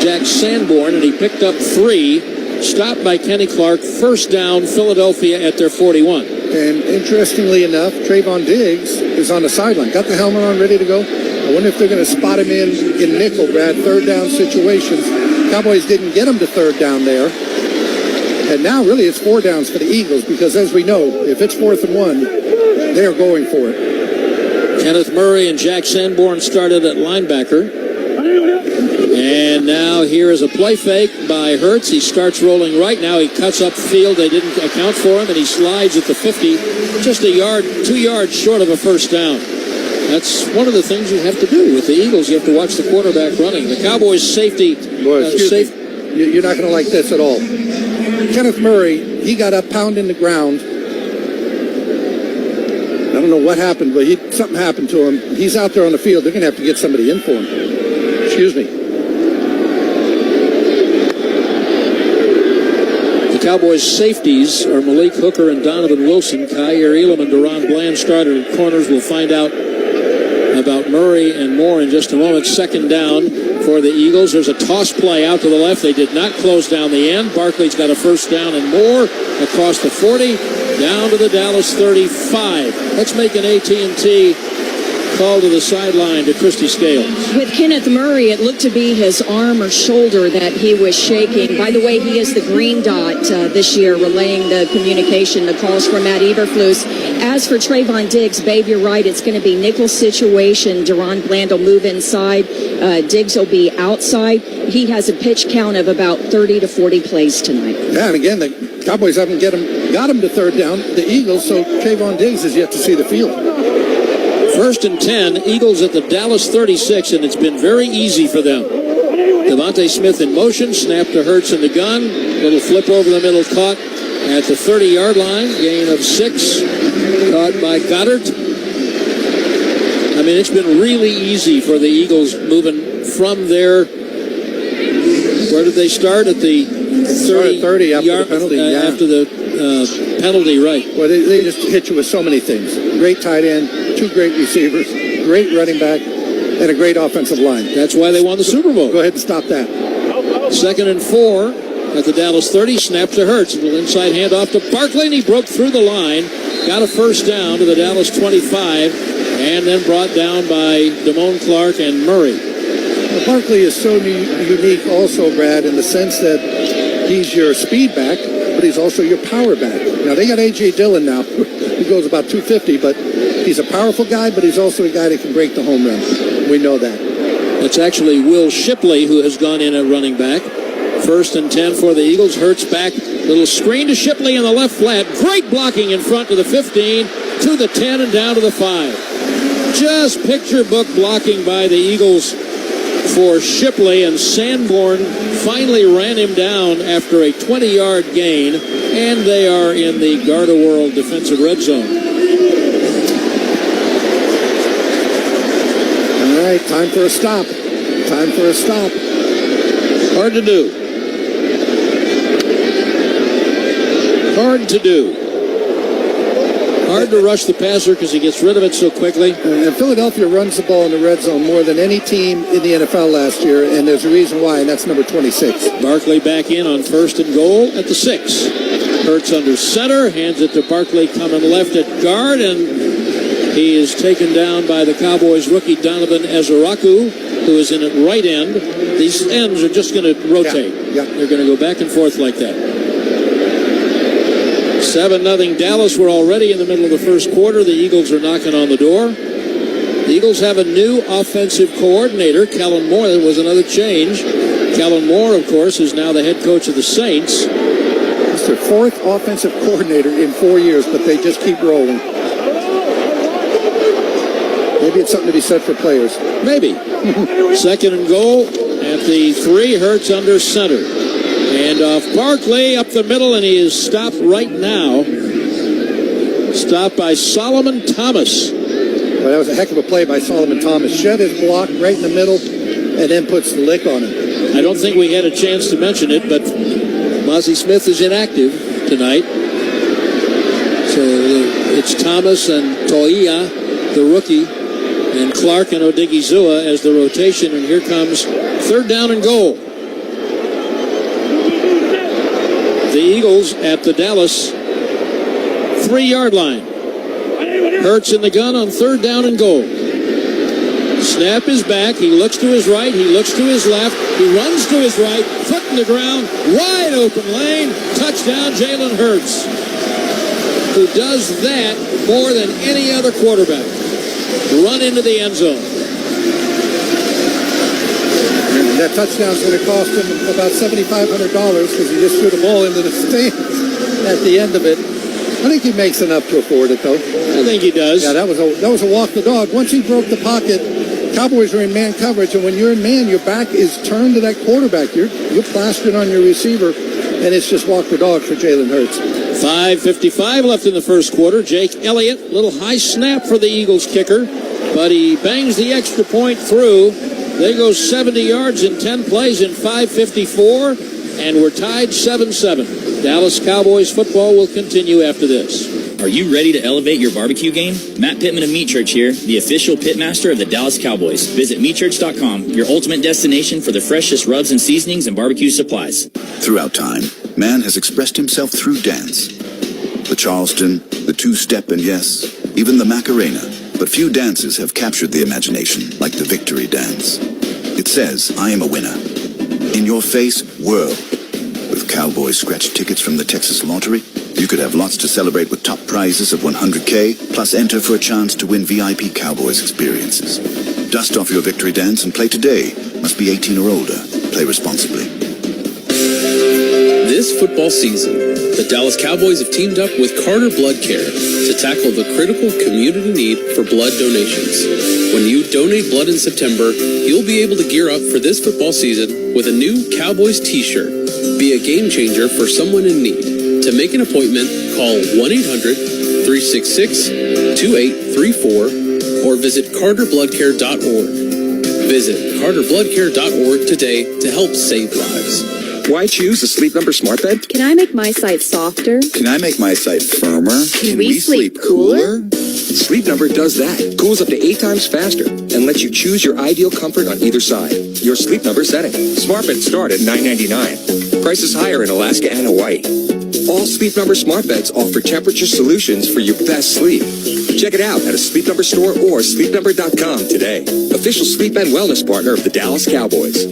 Jack Sanborn, and he picked up 3. Stopped by Kenny Clark. First down, Philadelphia at their 41. And interestingly enough, Trayvon Diggs is on the sideline. Got the helmet on, ready to go. I wonder if they're going to spot him in nickel, Brad, third down situations. Cowboys didn't get them to third down there. And now really it's 4 downs for the Eagles because, as we know, if it's 4th and 1, they're going for it. Kenneth Murray and Jack Sanborn started at linebacker. And now here is a play fake by Hurts. He starts rolling right now. He cuts up field. They didn't account for him, and he slides at the 50, just 2 yards short of a first down. That's one of the things you have to do with the Eagles. You have to watch the quarterback running. The Cowboys safety. You're not going to like this at all. Kenneth Murray, he got up pounding the ground. I don't know what happened, but something happened to him. He's out there on the field. They're going to have to get somebody in for him. Excuse me. The Cowboys safeties are Malik Hooker and Donovan Wilson. Kyer Elam and Deron Bland started at corners. We'll find out about Murray and more in just a moment. Second down for the Eagles. There's a toss play out to the left. They did not close down the end. Barkley's got a first down and more across the 40, down to the Dallas 35. Let's make an AT&T call to the sideline to Christy Scales. With Kenneth Murray, it looked to be his arm or shoulder that he was shaking. By the way, he is the green dot this year, relaying the communication, the calls from Matt Eberflus. As for Trayvon Diggs, babe, you're right. It's going to be nickel situation. Deron Bland will move inside. Diggs will be outside. He has a pitch count of about 30 to 40 plays tonight. Yeah, and again, the Cowboys haven't got him to third down. The Eagles, so Trayvon Diggs is yet to see the field. First and 10, Eagles at the Dallas 36, and it's been very easy for them. Devonta Smith in motion, snap to Hurts in the gun, little flip over the middle, caught at the 30-yard line, gain of 6, caught by Goddard. I mean, it's been really easy for the Eagles moving from their, where did they start? At the 30 after the penalty. After the penalty, right. Well, they just hit you with so many things. Great tight end, 2 great receivers, great running back, and a great offensive line. That's why they won the Super Bowl. Go ahead and stop that. Second and 4 at the Dallas 30. Snap to Hurts. A little inside handoff to Barkley, and he broke through the line. Got a first down to the Dallas 25, and then brought down by Damone Clark and Murray. Well, Barkley is so unique also, Brad, in the sense that he's your speed back, but he's also your power back. Now, they got A.J. Dillon now, who goes about 250, but he's a powerful guy, but he's also a guy that can break the home run. We know that. It's actually Will Shipley who has gone in at running back. First and 10 for the Eagles. Hurts back. Little screen to Shipley in the left flat. Great blocking in front to the 15, to the 10, and down to the 5. Just picture book blocking by the Eagles for Shipley, and Sanborn finally ran him down after a 20-yard gain, and they are in the Garda-World defensive red zone. All right, time for a stop. Time for a stop. Hard to do. Hard to do. Hard to rush the passer because he gets rid of it so quickly. And Philadelphia runs the ball in the red zone more than any team in the NFL last year, and there's a reason why, and that's number 26. Barkley back in on first and goal at the 6. Hurts under center, hands it to Barkley coming left at guard, and he is taken down by the Cowboys rookie Donovan Ezeraku, who is in at right end. These ends are just going to rotate. Yeah. They're going to go back and forth like that. 7-0 Dallas. We're already in the middle of the first quarter. The Eagles are knocking on the door. The Eagles have a new offensive coordinator, Kellen Moore. There was another change. Kellen Moore, of course, is now the head coach of the Saints. It's their 4th offensive coordinator in 4 years, but they just keep rolling. Maybe it's something to be said for players. Maybe. Second and goal at the 3. Hurts under center. And off Barkley up the middle, and he is stopped right now. Stopped by Solomon Thomas. Well, that was a heck of a play by Solomon Thomas. Shed his block right in the middle, and then puts the lick on him. I don't think we had a chance to mention it, but Mozzie Smith is inactive tonight. So it's Thomas and Toia, the rookie, and Clark and Odigizua as the rotation, and here comes third down and goal. The Eagles at the Dallas 3-yard line. Hurts in the gun on third down and goal. Snap is back. He looks to his right. He looks to his left. He runs to his right. Foot in the ground. Wide open lane. Touchdown, Jalen Hurts, who does that more than any other quarterback. Run into the end zone. And that touchdown's going to cost him about $7,500 because he just threw the ball into the stands at the end of it. I think he makes enough to afford it, though. I think he does. Yeah, that was a walk the dog. Once he broke the pocket, Cowboys are in man coverage, and when you're in man, your back is turned to that quarterback. You're plastered on your receiver, and it's just walk the dog for Jalen Hurts. 5:55 left in the first quarter. Jake Elliott, little high snap for the Eagles kicker, but he bangs the extra point through. They go 70 yards in 10 plays in 5:54, and we're tied 7-7. Dallas Cowboys football will continue after this. Are you ready to elevate your barbecue game? Matt Pittman of Meat Church here, the official pitmaster of the Dallas Cowboys. Visit meatchurch.com, your ultimate destination for the freshest rubs and seasonings and barbecue supplies. Throughout time, man has expressed himself through dance. The Charleston, the two-step, and yes, even the Macarena. But few dances have captured the imagination like the victory dance. It says, I am a winner. In your face, whirl. With Cowboys scratch tickets from the Texas Lottery, you could have lots to celebrate with top prizes of $100K, plus enter for a chance to win VIP Cowboys experiences. Dust off your victory dance and play today. Must be 18 or older. Play responsibly. This football season, the Dallas Cowboys have teamed up with Carter Blood Care to tackle the critical community need for blood donations. When you donate blood in September, you'll be able to gear up for this football season with a new Cowboys t-shirt. Be a game changer for someone in need. To make an appointment, call 1-800-366-2834 or visit carterbloodcare.org. Visit carterbloodcare.org today to help save lives. Why choose a Sleep Number smart bed? Can I make my site softer? Can I make my site firmer? Can we sleep cooler? Sleep Number does that. Cools up to 8 times faster and lets you choose your ideal comfort on either side. Your Sleep Number setting. Smart beds start at $9.99. Prices higher in Alaska and Hawaii. All Sleep Number smart beds offer temperature solutions for your best sleep. Check it out at a Sleep Number store or sleepnumber.com today. Official sleep and wellness partner of the Dallas Cowboys.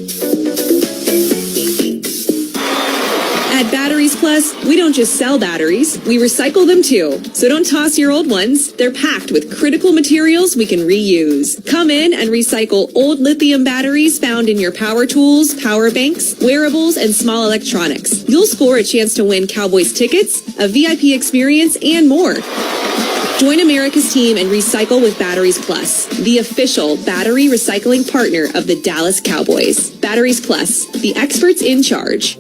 At Batteries Plus, we don't just sell batteries, we recycle them too. So don't toss your old ones. They're packed with critical materials we can reuse. Come in and recycle old lithium batteries found in your power tools, power banks, wearables, and small electronics. You'll score a chance to win Cowboys tickets, a VIP experience, and more. Join America's team and recycle with Batteries Plus, the official battery recycling partner of the Dallas Cowboys. Batteries Plus, the experts in charge.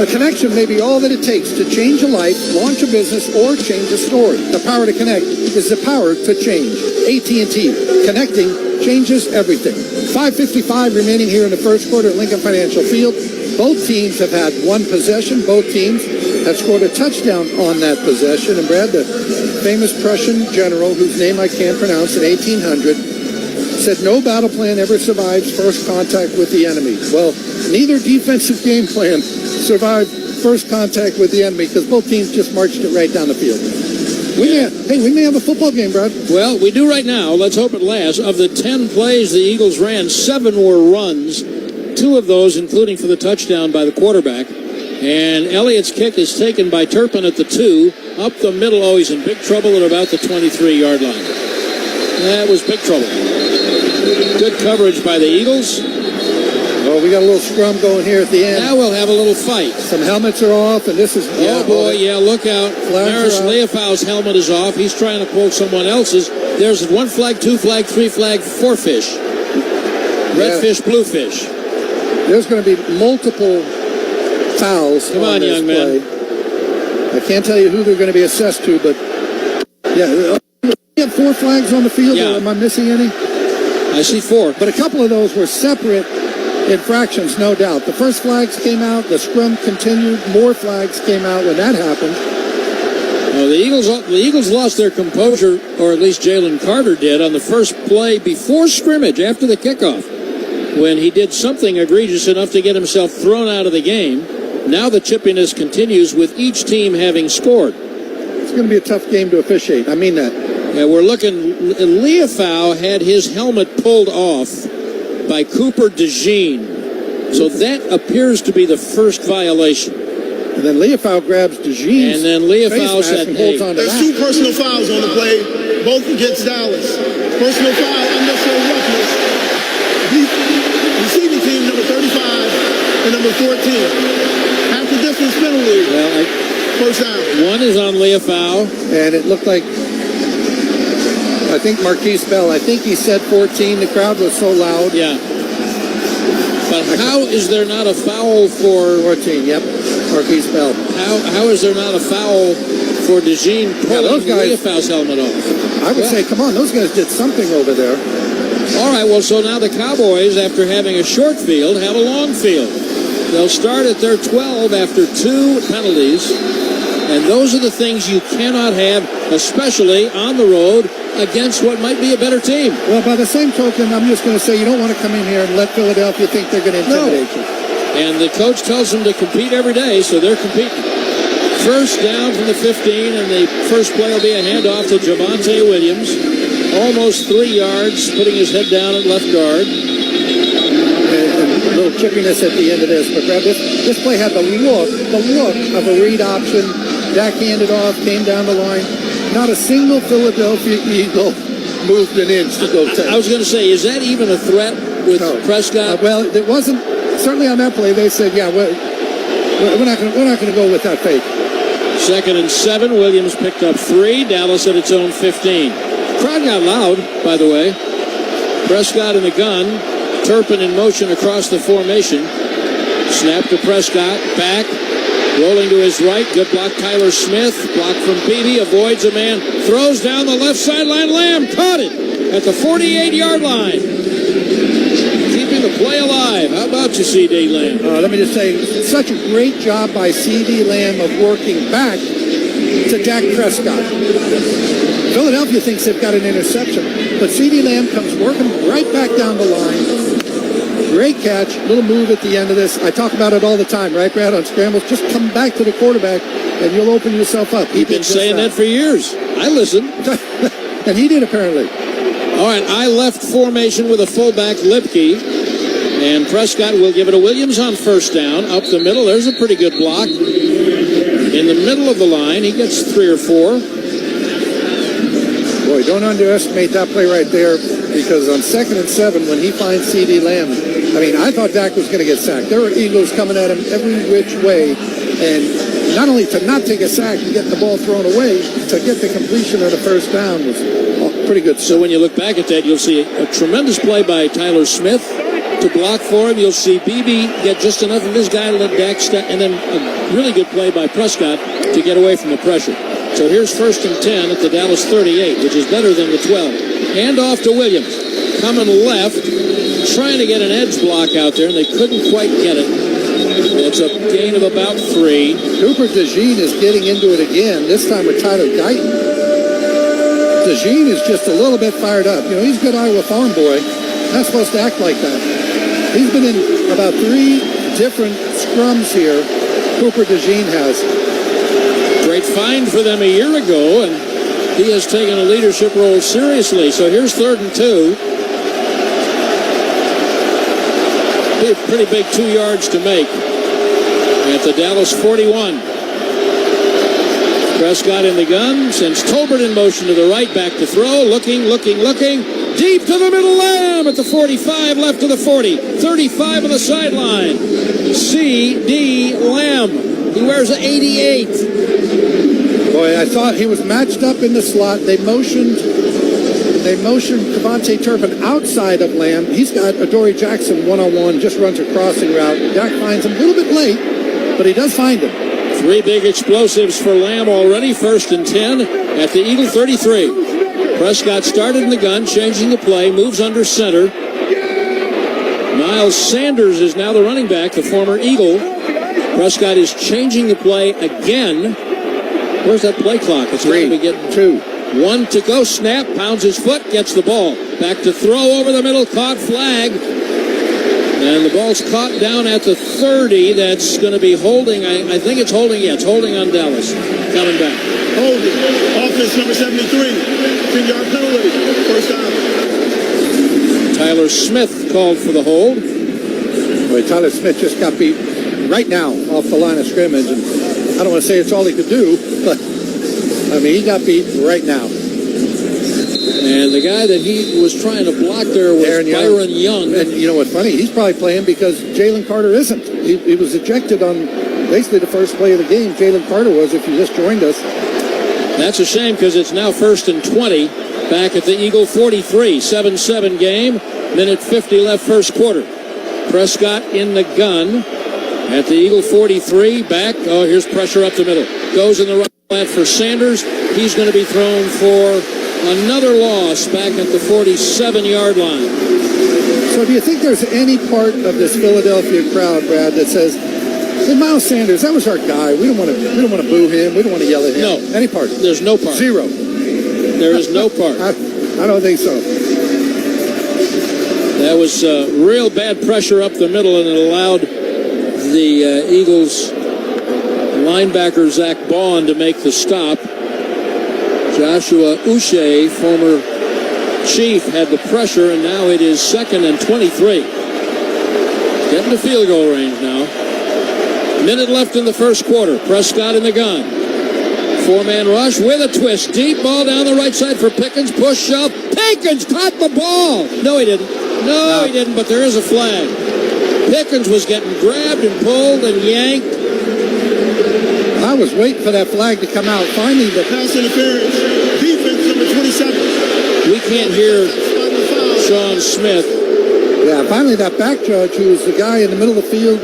A connection may be all that it takes to change a life, launch a business, or change a story. The power to connect is the power to change. AT&T. Connecting changes everything. 5:55 remaining here in the first quarter at Lincoln Financial Field. Both teams have had one possession. Both teams have scored a touchdown on that possession. And Brad, the famous Prussian general, whose name I can't pronounce, in 1800, said no battle plan ever survives first contact with the enemy. Well, neither defensive game plan survived first contact with the enemy because both teams just marched it right down the field. We may have a football game, Brad. Well, we do right now. Let's hope it lasts. Of the 10 plays the Eagles ran, 7 were runs. 2 of those, including for the touchdown by the quarterback. And Elliott's kick is taken by Turpin at the 2. Up the middle. Oh, he's in big trouble at about the 23-yard line. That was big trouble. Good coverage by the Eagles. Oh, we got a little scrum going here at the end. Now we'll have a little fight. Some helmets are off, and this is... Oh, boy, yeah, look out. Maris Leofau's helmet is off. He's trying to pull someone else's. There's 1 flag, 2 flag, 3 flag, 4 fish. Red fish, blue fish. There's going to be multiple fouls. Come on, young man. I can't tell you who they're going to be assessed to, but... Yeah, we have 4 flags on the field, or am I missing any? I see 4. But a couple of those were separate infractions, no doubt. The first flags came out, the scrum continued, more flags came out when that happened. Well, the Eagles lost their composure, or at least Jalen Carter did, on the first play before scrimmage, after the kickoff, when he did something egregious enough to get himself thrown out of the game. Now the chippiness continues with each team having scored. It's going to be a tough game to officiate. I mean that. Yeah, we're looking. Leofau had his helmet pulled off by Cooper DeJean. So that appears to be the first violation. And then Leofau grabs DeJean. And then Leofau said, hey. There's two personal fouls on the play, both against Dallas. Personal foul, unnecessary roughness. Receiving team, number 35 and number 14. Half the distance penalty. Well, first down. One is on Leofau. And it looked like, I think Marquise Bell, I think he said 14. The crowd was so loud. Yeah. But how is there not a foul for 14? Yep, Marquise Bell. How is there not a foul for DeJean pulling Leofau's helmet off? I would say, come on, those guys did something over there. All right, well, so now the Cowboys, after having a short field, have a long field. They'll start at their 12 after 2 penalties, and those are the things you cannot have, especially on the road against what might be a better team. Well, by the same token, I'm just going to say you don't want to come in here and let Philadelphia think they're going to intimidate you. And the coach tells them to compete every day, so they're competing. First down from the 15, and the first play will be a handoff to Javonte Williams. Almost 3 yards, putting his head down at left guard. And a little chippiness at the end of this. But Brad, this play had the look of a read option. Dak handed off, came down the line. Not a single Philadelphia Eagle moved an inch to go 10. I was going to say, is that even a threat with Prescott? Well, it wasn't. Certainly on that play, they said, yeah, we're not going to go with that fake. 2nd and 7. Williams picked up 3. Dallas at its own 15. Crowd got loud, by the way. Prescott in the gun. Turpin in motion across the formation. Snap to Prescott. Back. Rolling to his right. Good block, Tyler Smith. Block from Peavy. Avoids a man. Throws down the left sideline. Lamb caught it at the 48-yard line. Keeping the play alive. How about you, CeeDee Lamb? Let me just say, such a great job by CeeDee Lamb of working back to Dak Prescott. Philadelphia thinks they've got an interception, but CeeDee Lamb comes working right back down the line. Great catch, little move at the end of this. I talk about it all the time, right, Brad, on scrambles. Just come back to the quarterback, and you'll open yourself up. You've been saying that for years. I listened. And he did, apparently. All right, I left formation with a fullback, Lipke, and Prescott will give it to Williams on first down. Up the middle, there's a pretty good block. In the middle of the line, he gets 3 or 4. Boy, don't underestimate that play right there, because on 2nd and 7, when he finds CeeDee Lamb, I mean, I thought Dak was going to get sacked. There were Eagles coming at him every which way, and not only to not take a sack and get the ball thrown away, to get the completion of the first down was pretty good. So when you look back at that, you'll see a tremendous play by Tyler Smith to block for him. You'll see BB get just enough of his guy to let Dak step, and then a really good play by Prescott to get away from the pressure. So here's 1st and 10 at the Dallas 38, which is better than the 12. Handoff to Williams. Coming left, trying to get an edge block out there, and they couldn't quite get it. It's a gain of about 3. Cooper DeJean is getting into it again, this time with Tyler Guyton. DeJean is just a little bit fired up. You know, he's a good Iowa farm boy. Not supposed to act like that. He's been in about 3 different scrums here. Cooper DeJean has. Great find for them a year ago, and he has taken a leadership role seriously. So here's 3rd and 2. Be a pretty big 2 yards to make at the Dallas 41. Prescott in the gun, sends Tolbert in motion to the right, back to throw, looking. Deep to the middle, Lamb at the 45, left to the 40, 35 on the sideline. CeeDee Lamb. He wears an 88. Boy, I thought he was matched up in the slot. They motioned Devonta Turpin outside of Lamb. He's got Adoree Jackson one-on-one, just runs a crossing route. Dak finds him a little bit late, but he does find him. 3 big explosives for Lamb already. 1st and 10 at the Eagle 33. Prescott started in the gun, changing the play, moves under center. Miles Sanders is now the running back, the former Eagle. Prescott is changing the play again. Where's that play clock? It's 3, 2. 1 to go. Snap, pounds his foot, gets the ball. Back to throw over the middle, caught, flag. And the ball's caught down at the 30. That's going to be holding. I think it's holding. Yeah, it's holding on Dallas. Coming back. Holding. Offense number 73. 10-yard penalty. First down. Tyler Smith called for the hold. Boy, Tyler Smith just got beat right now off the line of scrimmage. And I don't want to say it's all he could do, but, I mean, he got beat right now. And the guy that he was trying to block there was Byron Young. And you know what's funny? He's probably playing because Jalen Carter isn't. He was ejected on basically the first play of the game. Jalen Carter was, if you just joined us. That's a shame because it's now 1st and 20 back at the Eagle 43. 7-7 game. Minute 50 left first quarter. Prescott in the gun at the Eagle 43. Back. Oh, here's pressure up the middle. Goes in the right flat for Sanders. He's going to be thrown for another loss back at the 47-yard line. So do you think there's any part of this Philadelphia crowd, Brad, that says, hey, Miles Sanders, that was our guy. We don't want to boo him. We don't want to yell at him. No. Any part? There's no part. Zero. There is no part. I don't think so. That was real bad pressure up the middle, and it allowed the Eagles linebacker Zach Bond to make the stop. Joshua Uche, former Chief, had the pressure, and now it is 2nd and 23. Getting to field goal range now. Minute left in the first quarter. Prescott in the gun. 4-man rush with a twist. Deep ball down the right side for Pickens. Push shove. Pickens caught the ball. No, he didn't. No, he didn't, but there is a flag. Pickens was getting grabbed and pulled and yanked. I was waiting for that flag to come out. Finally, the pass interference. Defense number 27. We can't hear Sean Smith. Yeah, finally that back judge, who was the guy in the middle of the field,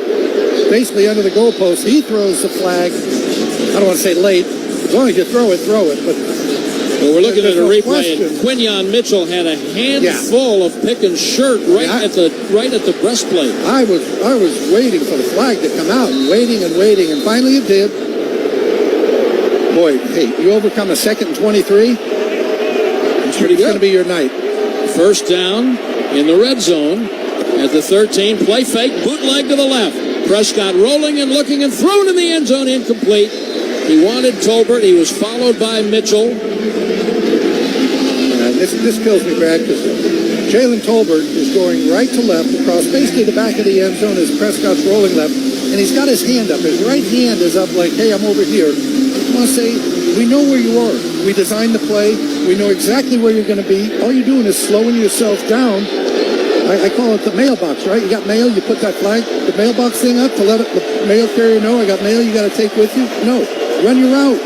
basically under the goalpost, he throws the flag. I don't want to say late. As long as you throw it, But we're looking at a replay, and Quinyon Mitchell had a handful of Pickens' shirt right at the breastplate. I was waiting for the flag to come out, and waiting, and finally it did. Boy, hey, you overcome a 2nd and 23. It's going to be your night. First down in the red zone at the 13. Play fake, bootleg to the left. Prescott rolling and looking and thrown in the end zone, incomplete. He wanted Tolbert. He was followed by Mitchell. This kills me, Brad, because Jalen Tolbert is going right to left across basically the back of the end zone as Prescott's rolling left, and he's got his hand up. His right hand is up like, hey, I'm over here. I want to say, we know where you are. We designed the play. We know exactly where you're going to be. All you're doing is slowing yourself down. I call it the mailbox, right? You got mail, you put that flag, the mailbox thing up to let the mail carrier know I got mail you got to take with you. No, run your route.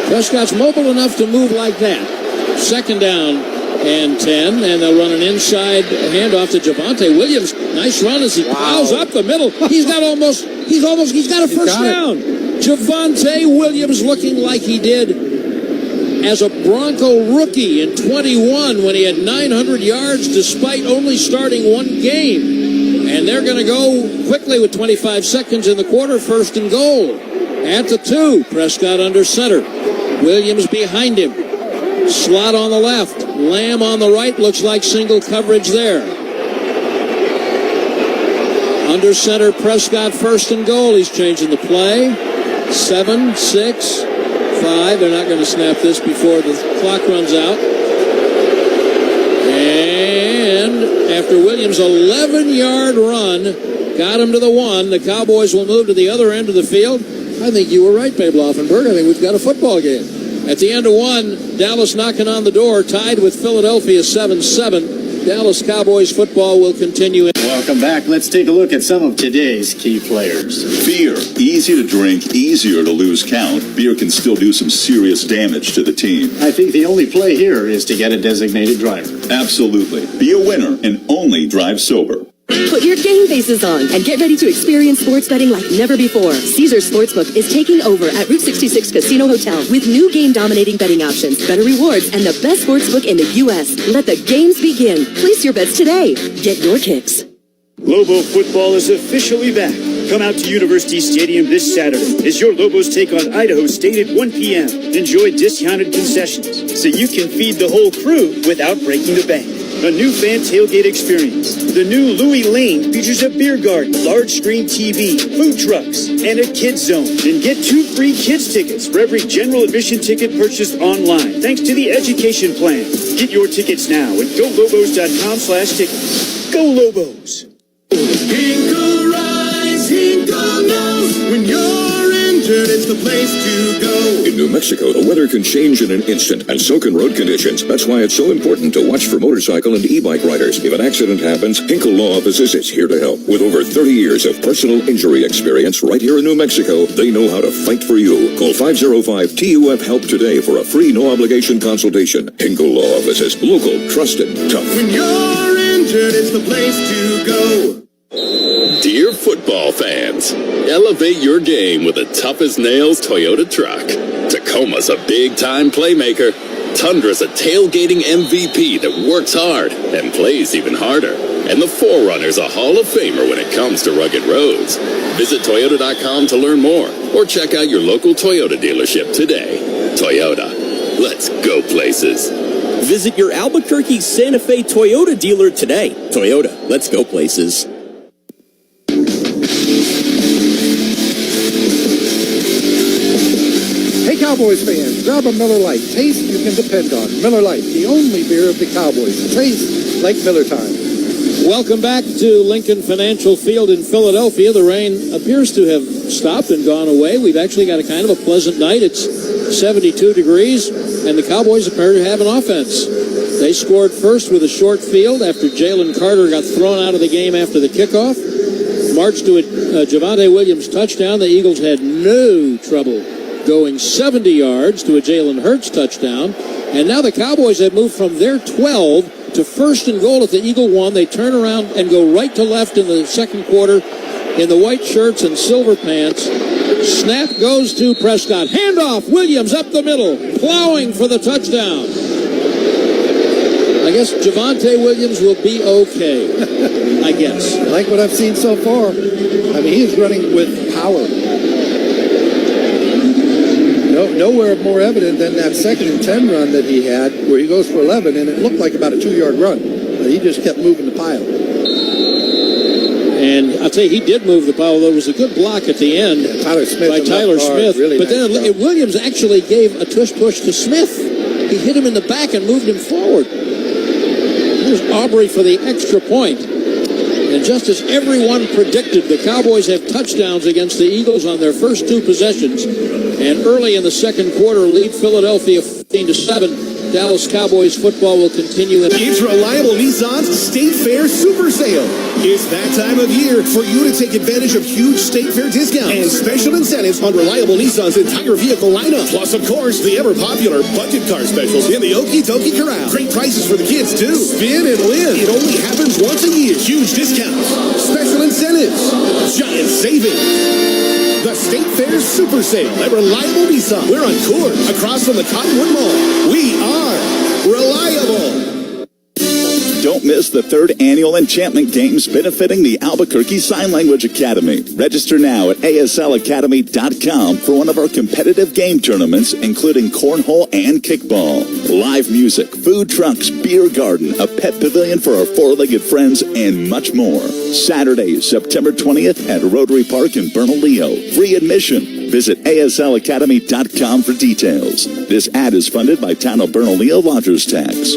Prescott's mobile enough to move like that. 2nd down and 10, and they'll run an inside handoff to Javonte Williams. Nice run as he plows up the middle. He's got a first down. Javonte Williams looking like he did as a Bronco rookie in 21 when he had 900 yards despite only starting one game. And they're going to go quickly with 25 seconds in the quarter, 1st and goal. At the 2, Prescott under center. Williams behind him. Slot on the left. Lamb on the right. Looks like single coverage there. Under center, Prescott 1st and goal. He's changing the play. 7, 6, 5. They're not going to snap this before the clock runs out. And after Williams' 11-yard run got him to the 1, the Cowboys will move to the other end of the field. I think you were right, Babe Laufenberg. I think we've got a football game. At the end of 1, Dallas knocking on the door, tied with Philadelphia 7-7. Dallas Cowboys football will continue. Welcome back. Let's take a look at some of today's key players. Beer. Easy to drink, easier to lose count. Beer can still do some serious damage to the team. I think the only play here is to get a designated driver. Absolutely. Be a winner and only drive sober. Put your game faces on and get ready to experience sports betting like never before. Caesars Sportsbook is taking over at Route 66 Casino Hotel with new game-dominating betting options, better rewards, and the best sportsbook in the U.S. Let the games begin. Place your bets today. Get your kicks. Lobo football is officially back. Come out to University Stadium this Saturday as your Lobos take on Idaho State at 1 p.m. Enjoy discounted concessions so you can feed the whole crew without breaking the bank. a new fan tailgate experience. The new Louis Lane features a beer garden, large screen TV, food trucks, and a kids zone. And get 2 free kids tickets for every general admission ticket purchased online, thanks to the education plan. Get your tickets now at golobos.com/tickets. Go Lobos! Hinkle Rise, Hinkle knows when you're injured, it's the place to go. In New Mexico, the weather can change in an instant, and so can road conditions. That's why it's so important to watch for motorcycle and e-bike riders. If an accident happens, Hinkle Law Offices is here to help. With over 30 years of personal injury experience right here in New Mexico, they know how to fight for you. Call 505-TUF-HELP today for a free, no-obligation consultation. Hinkle Law Offices. Local, trusted, tough. When you're injured, it's the place to go. Dear football fans, elevate your game with a tough-as-nails Toyota truck. Tacoma's a big-time playmaker. Tundra's a tailgating MVP that works hard and plays even harder. And the 4Runner's a Hall of Famer when it comes to rugged roads. Visit Toyota.com to learn more, or check out your local Toyota dealership today. Toyota, let's go places. Visit your Albuquerque Santa Fe Toyota dealer today. Toyota, let's go places. Hey, Cowboys fans, grab a Miller Lite. Taste you can depend on. Miller Lite, the only beer of the Cowboys. Taste like Miller time. Welcome back to Lincoln Financial Field in Philadelphia. The rain appears to have stopped and gone away. We've actually got a kind of a pleasant night. It's 72 degrees, and the Cowboys appear to have an offense. They scored first with a short field after Jalen Carter got thrown out of the game after the kickoff. Marched to a Javonte Williams touchdown. The Eagles had no trouble going 70 yards to a Jalen Hurts touchdown. And now the Cowboys have moved from their 12 to first and goal at the Eagle 1. They turn around and go right to left in the second quarter in the white shirts and silver pants. Snap goes to Prescott. Handoff. Williams up the middle, plowing for the touchdown. I guess Javonte Williams will be okay. I guess. I like what I've seen so far. I mean, he is running with power. Nowhere more evident than that 2nd and 10 run that he had, where he goes for 11, and it looked like about a 2-yard run. He just kept moving the pile. And I'll tell you, he did move the pile. There was a good block at the end by Tyler Smith. Really but nice then Williams actually gave a tush-push to Smith. He hit him in the back and moved him forward. Here's Aubrey for the extra point. And just as everyone predicted, the Cowboys have touchdowns against the Eagles on their first 2 possessions. And early in the second quarter, lead Philadelphia 15-7. Dallas Cowboys football will continue. It's Reliable Nissan's State Fair Super Sale. It's that time of year for you to take advantage of huge State Fair discounts and special incentives on Reliable Nissan's entire vehicle lineup. Plus, of course, the ever-popular budget car specials in the Okie Dokie Corral. Great prices for the kids, too. Spin and win. It only happens once a year. Huge discounts, special incentives, giant savings. The State Fair Super Sale at Reliable Nissan. We're on Court, across from the Cottonwood Mall. We are reliable. Don't miss the 3rd annual Enchantment Games benefiting the Albuquerque Sign Language Academy. Register now at aslacademy.com for one of our competitive game tournaments, including cornhole and kickball. Live music, food trucks, beer garden, a pet pavilion for our 4-legged friends, and much more. Saturday, September 20th at Rotary Park in Bernalillo. Free admission. Visit aslacademy.com for details. This ad is funded by Town of Bernalillo Lodgers Tax.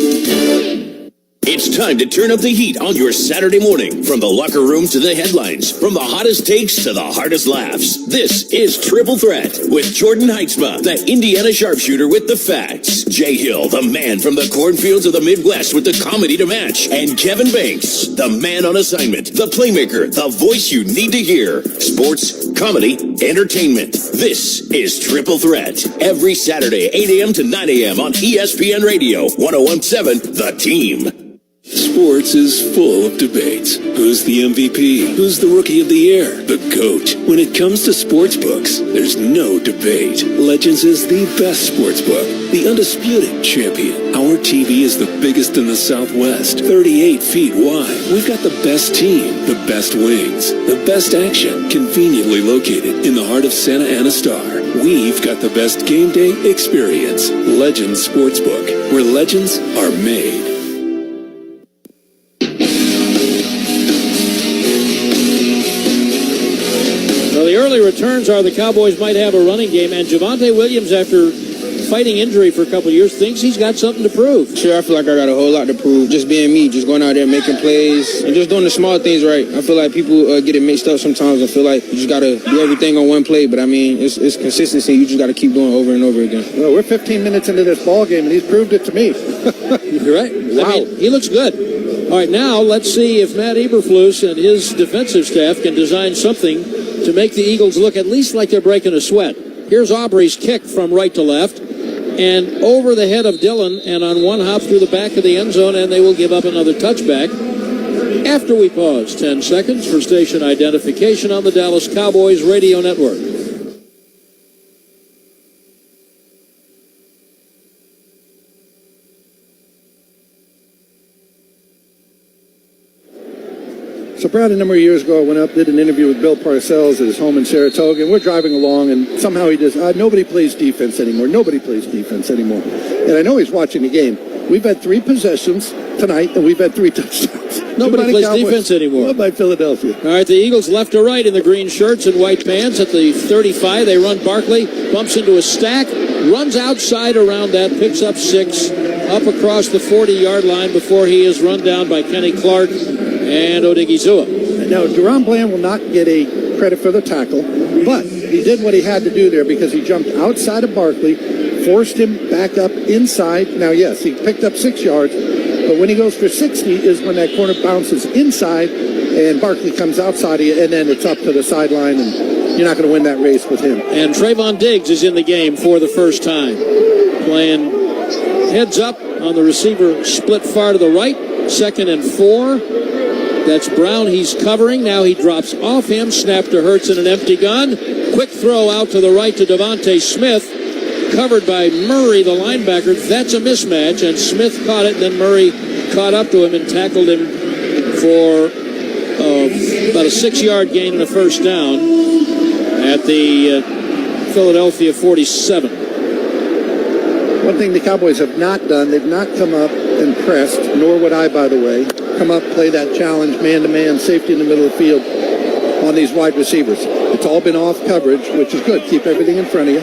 It's time to turn up the heat on your Saturday morning. From the locker room to the headlines, from the hottest takes to the hardest laughs. This is Triple Threat with Jordan Heitzma, the Indiana sharpshooter with the facts. Jay Hill, the man from the cornfields of the Midwest with the comedy to match. And Kevin Banks, the man on assignment, the playmaker, the voice you need to hear. Sports, comedy, entertainment. This is Triple Threat. Every Saturday, 8 a.m. to 9 a.m. on ESPN Radio, 101.7 The Team. Sports is full of debates. Who's the MVP? Who's the Rookie of the Year? The GOAT. When it comes to sports books, there's no debate. Legends is the best sports book, the undisputed champion. Our TV is the biggest in the Southwest, 38 feet wide. We've got the best team, the best wings, the best action, conveniently located in the heart of Santa Ana Star. We've got the best game day experience. Legends Sportsbook, where legends are made. returns are the Cowboys might have a running game, and Javonte Williams, after fighting injury for a couple of years, thinks he's got something to prove. Sure, I feel like I got a whole lot to prove. Just being me, just going out there making plays, and just doing the small things right. I feel like people get it mixed up sometimes. I feel like you just got to do everything on one play, but I mean, it's consistency. You just got to keep doing it over and over again. Well, we're 15 minutes into this ball game, and he's proved it to me. You're right. Wow. I mean, he looks good. All right, now let's see if Matt Eberflus and his defensive staff can design something to make the Eagles look at least like they're breaking a sweat. Here's Aubrey's kick from right to left, and over the head of Dillon, and on one hop through the back of the end zone, and they will give up another touchback. After we pause 10 seconds for station identification on the Dallas Cowboys radio network. So, Brad, a number of years ago, I went up, did an interview with Bill Parcells at his home in Saratoga, and we're driving along, and somehow he just, nobody plays defense anymore. Nobody plays defense anymore. And I know he's watching the game. We've had 3 possessions tonight, and we've had 3 touchdowns. Nobody plays defense anymore. What by Philadelphia? All right, the Eagles left to right in the green shirts and white pants at the 35. They run Barkley, bumps into a stack, runs outside around that, picks up 6, up across the 40-yard line before he is run down by Kenny Clark and Odigizua. Now, Duran Bland will not get a credit for the tackle, but he did what he had to do there because he jumped outside of Barkley, forced him back up inside. Now, yes, he picked up 6 yards, but when he goes for 60 is when that corner bounces inside and Barkley comes outside of you, and then it's up to the sideline, and you're not going to win that race with him. And Trayvon Diggs is in the game for the first time, playing heads up on the receiver split far to the right, 2nd and 4. That's Brown. He's covering. Now he drops off him. Snap to Hurts in an empty gun. Quick throw out to the right to Devonta Smith. Covered by Murray, the linebacker. That's a mismatch, and Smith caught it. Then Murray caught up to him and tackled him for about a 6-yard gain and a first down at the Philadelphia 47. One thing the Cowboys have not done, they've not come up and pressed, nor would I, by the way, come up, play that challenge, man-to-man, safety in the middle of the field on these wide receivers. It's all been off coverage, which is good. Keep everything in front of you.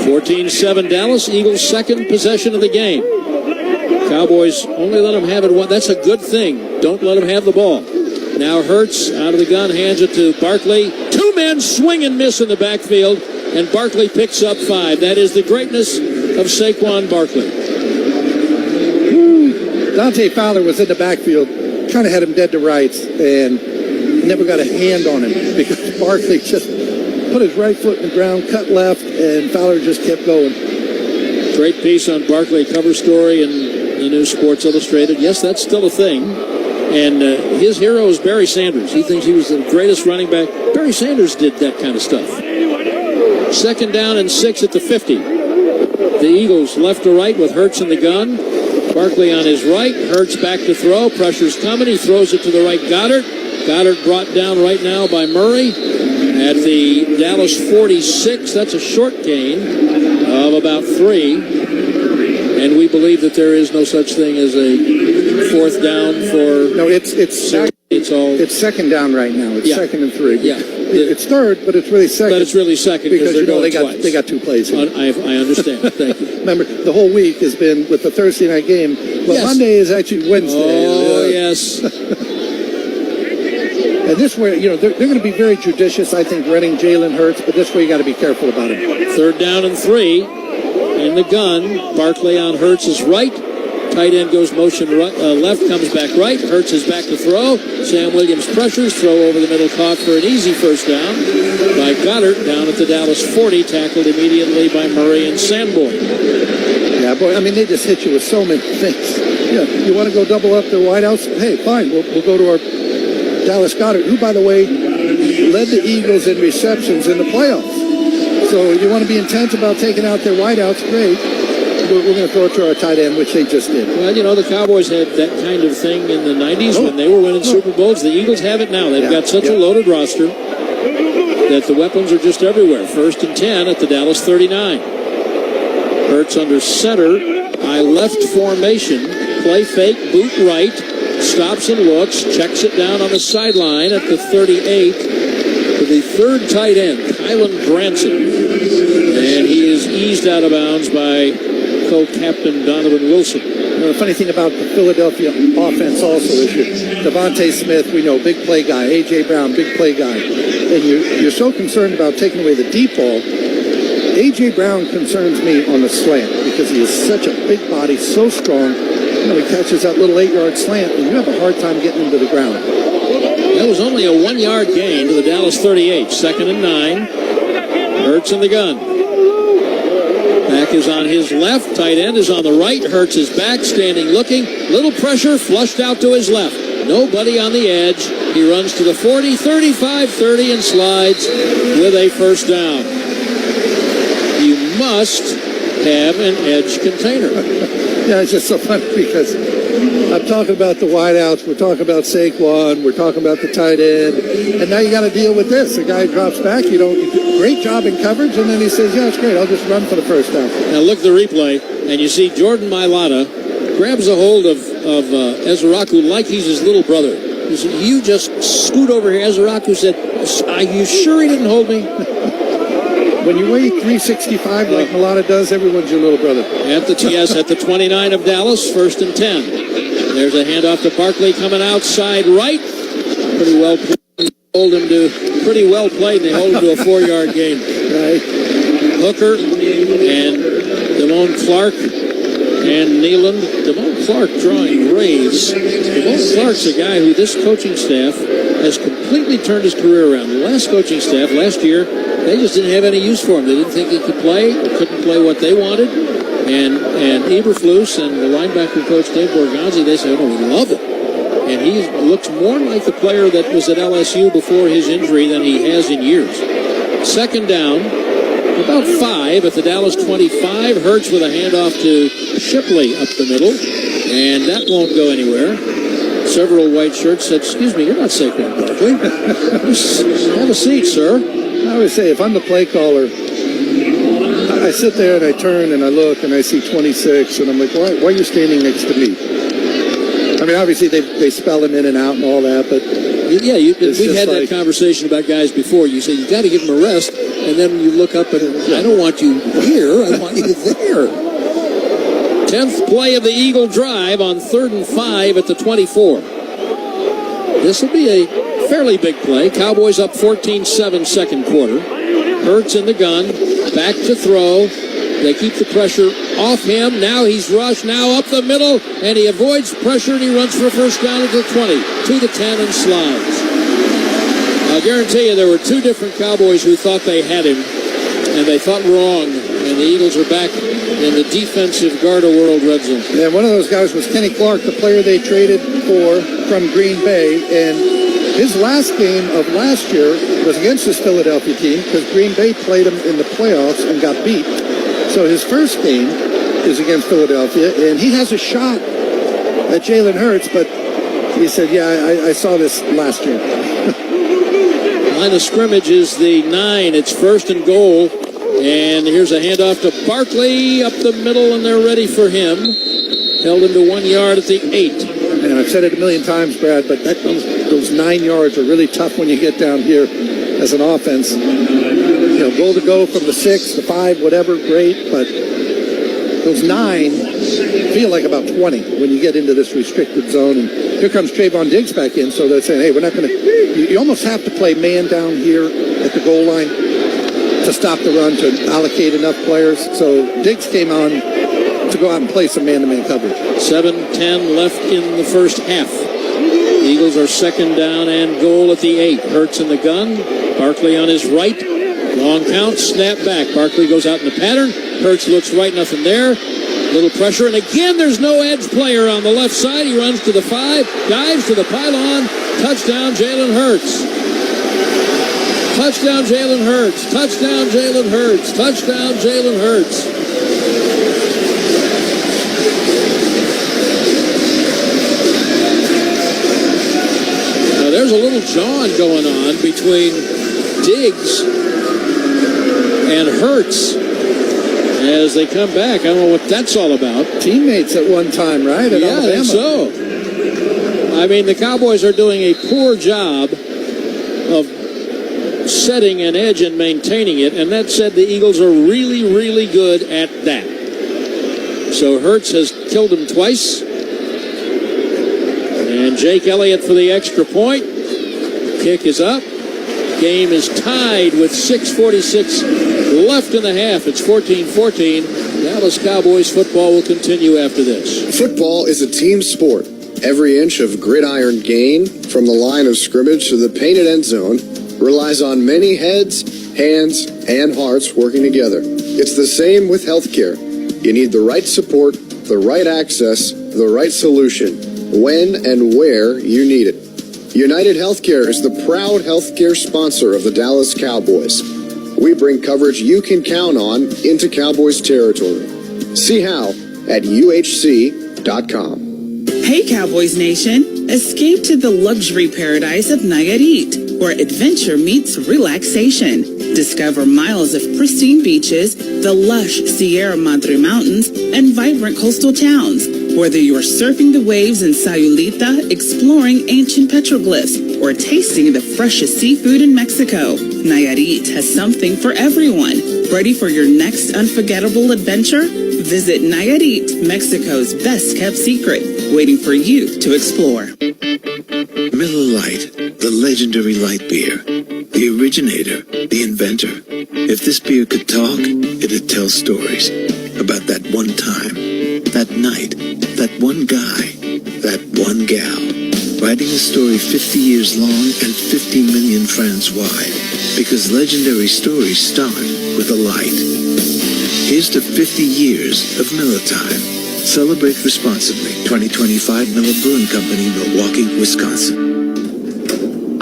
14-7 Dallas. Eagles' second possession of the game. Cowboys only let them have it one. That's a good thing. Don't let them have the ball. Now Hurts out of the gun, hands it to Barkley. 2 men swing and miss in the backfield, and Barkley picks up 5. That is the greatness of Saquon Barkley. Dante Fowler was in the backfield, kind of had him dead to rights, and never got a hand on him because Barkley just put his right foot in the ground, cut left, and Fowler just kept going. Great piece on Barkley, cover story in the new Sports Illustrated. Yes, that's still a thing. And his hero is Barry Sanders. He thinks he was the greatest running back. Barry Sanders did that kind of stuff. 2nd down and 6 at the 50. The Eagles left to right with Hurts in the gun. Barkley on his right. Hurts back to throw. Pressure's coming. He throws it to the right Goddard. Goddard brought down right now by Murray at the Dallas 46. That's a short gain of about 3. And we believe that there is no such thing as a 4th down for... No, it's 2nd down right now. It's 2nd and 3. Yeah. It's 3rd, but it's really 2nd. But it's really 2nd because they're going twice. They got 2 plays here. I understand. Thank you. Remember, the whole week has been with the Thursday night game, but Yes. Monday is actually Wednesday. Oh, yes. And this way, they're going to be very judicious, I think, running Jalen Hurts, but this way you got to be careful about him. 3rd down and 3 in the gun. Barkley on Hurts' right. Tight end goes motion right, left, comes back right. Hurts is back to throw. Sam Williams pressures. Throw over the middle, caught for an easy first down by Goddard down at the Dallas 40. Tackled immediately by Murray and Sanborn. Yeah, boy, I mean, they just hit you with so many things. Yeah, you want to go double up their wideouts? Hey, fine, we'll go to our Dallas Goddard, who, by the way, led the Eagles in receptions in the playoffs. So you want to be intense about taking out their wideouts? Great. We're going to throw it to our tight end, which they just did. Well, the Cowboys had that kind of thing in the 90s when they were winning Super Bowls. The Eagles have it now. They've got such a loaded roster that the weapons are just everywhere. 1st and 10 at the Dallas 39. Hurts under center. I left formation. Play fake, boot right. Stops and looks. Checks it down on the sideline at the 38 to the third tight end, Kylan Branson. And he is eased out of bounds by co-captain Donovan Wilson. The funny thing about the Philadelphia offense also is Devonta Smith, we know, big play guy. A.J. Brown, big play guy. And you're so concerned about taking away the deep ball. A.J. Brown concerns me on the slant because he is such a big body, so strong. He catches that little 8-yard slant, and you have a hard time getting him to the ground. That was only a 1-yard gain to the Dallas 38. 2nd and 9. Hurts in the gun. Back is on his left. Tight end is on the right. Hurts is back, standing, looking. Little pressure, flushed out to his left. Nobody on the edge. He runs to the 40, 35, 30, and slides with a first down. You must have an edge container. Yeah, it's just so funny because I'm talking about the wideouts, we're talking about Saquon, we're talking about the tight end, and now you got to deal with this. The guy drops back, you do great job in coverage, and then he says, yeah, it's great, I'll just run for the first down. Now look at the replay, and you see Jordan Mailata grabs a hold of Ezraku like he's his little brother. He said, you just scoot over here. Ezraku said, are you sure he didn't hold me? When you weigh 365 like Mailata does, everyone's your little brother. At the 29 of Dallas, 1st and 10. There's a handoff to Barkley coming outside right. Pretty well played. Pretty well played. They hold him to a 4-yard gain. Right. Hooker and Damone Clark and Nealon. Damone Clark drawing rays. Damone Clark's a guy who this coaching staff has completely turned his career around. The last coaching staff last year, they just didn't have any use for him. They didn't think he could play or couldn't play what they wanted. And Eberflus and the linebacker coach Dave Borgonzi, they said, oh, we love him. And he looks more like the player that was at LSU before his injury than he has in years. 2nd down, about 5 at the Dallas 25. Hurts with a handoff to Shipley up the middle. And that won't go anywhere. Several white shirts said, excuse me, you're not Saquon Barkley. Have a seat, sir. I always say, if I'm the play caller, I sit there and I turn and I look and I see 26, and I'm like, why are you standing next to me? I mean, obviously they spell him in and out and all that, but yeah, we've had that conversation about guys before. You say you got to give him a rest, and then you look up and I don't want you here, I want you there. 10th play of the Eagle drive on 3rd and 5 at the 24. This will be a fairly big play. Cowboys up 14-7 second quarter. Hurts in the gun, back to throw. They keep the pressure off him. Now he's rushed, now up the middle, and he avoids pressure, and he runs for a first down at the 20, to the 10, and slides. I'll guarantee you there were 2 different Cowboys who thought they had him, and they thought wrong, and the Eagles are back in the defensive Garda World red zone. Yeah, one of those guys was Kenny Clark, the player they traded for from Green Bay, and his last game of last year was against this Philadelphia team because Green Bay played him in the playoffs and got beat. So his first game is against Philadelphia, and he has a shot at Jalen Hurts, but he said, yeah, I saw this last year. Line of scrimmage is the 9. It's 1st and goal, and here's a handoff to Barkley up the middle, and they're ready for him. Held him to 1 yard at the 8. And I've said it a million times, Brad, but those 9 yards are really tough when you get down here as an offense. You know, goal to go from the 6, the 5, whatever, great, but those 9 feel like about 20 when you get into this restricted zone. And here comes Trayvon Diggs back in, so they're saying, hey, we're not going to... You almost have to play man down here at the goal line to stop the run, to allocate enough players. So Diggs came on to go out and play some man-to-man coverage. 7:10 left in the first half. The Eagles are 2nd down and goal at the 8. Hurts in the gun. Barkley on his right. Long count, snap back. Barkley goes out in the pattern. Hurts looks right, nothing there. Little pressure, and again there's no edge player on the left side. He runs to the 5, dives to the pylon. Touchdown, Jalen Hurts. Touchdown, Jalen Hurts. Touchdown, Jalen Hurts. Touchdown, Jalen Hurts. Now there's a little jawing going on between Diggs and Hurts as they come back. I don't know what that's all about. Teammates at one time, right? At Alabama. I think so. I mean, the Cowboys are doing a poor job of setting an edge and maintaining it, and that said the Eagles are really, really good at that. So Hurts has killed him twice. And Jake Elliott for the extra point. Kick is up. Game is tied with 6:46 left in the half. It's 14-14. Dallas Cowboys football will continue after this. Football is a team sport. Every inch of gridiron gain from the line of scrimmage to the painted end zone relies on many heads, hands, and hearts working together. It's the same with healthcare. You need the right support, the right access, the right solution, when and where you need it. United Healthcare is the proud healthcare sponsor of the Dallas Cowboys. We bring coverage you can count on into Cowboys territory. See how at uhc.com. Hey Cowboys Nation, escape to the luxury paradise of Nayarit, where adventure meets relaxation. Discover miles of pristine beaches, the lush Sierra Madre Mountains, and vibrant coastal towns. Whether you're surfing the waves in Sayulita, exploring ancient petroglyphs, or tasting the freshest seafood in Mexico, Nayarit has something for everyone. Ready for your next unforgettable adventure? Visit Nayarit, Mexico's best-kept secret, waiting for you to explore. Miller Lite, the legendary light beer. The originator, the inventor. If this beer could talk, it'd tell stories about that one time, that night, that one guy, that one gal. Writing a story 50 years long and 50 million friends wide. Because legendary stories start with a light. Here's to 50 years of Miller Time. Celebrate responsibly. 2025 Miller Brewing Company, Milwaukee, Wisconsin.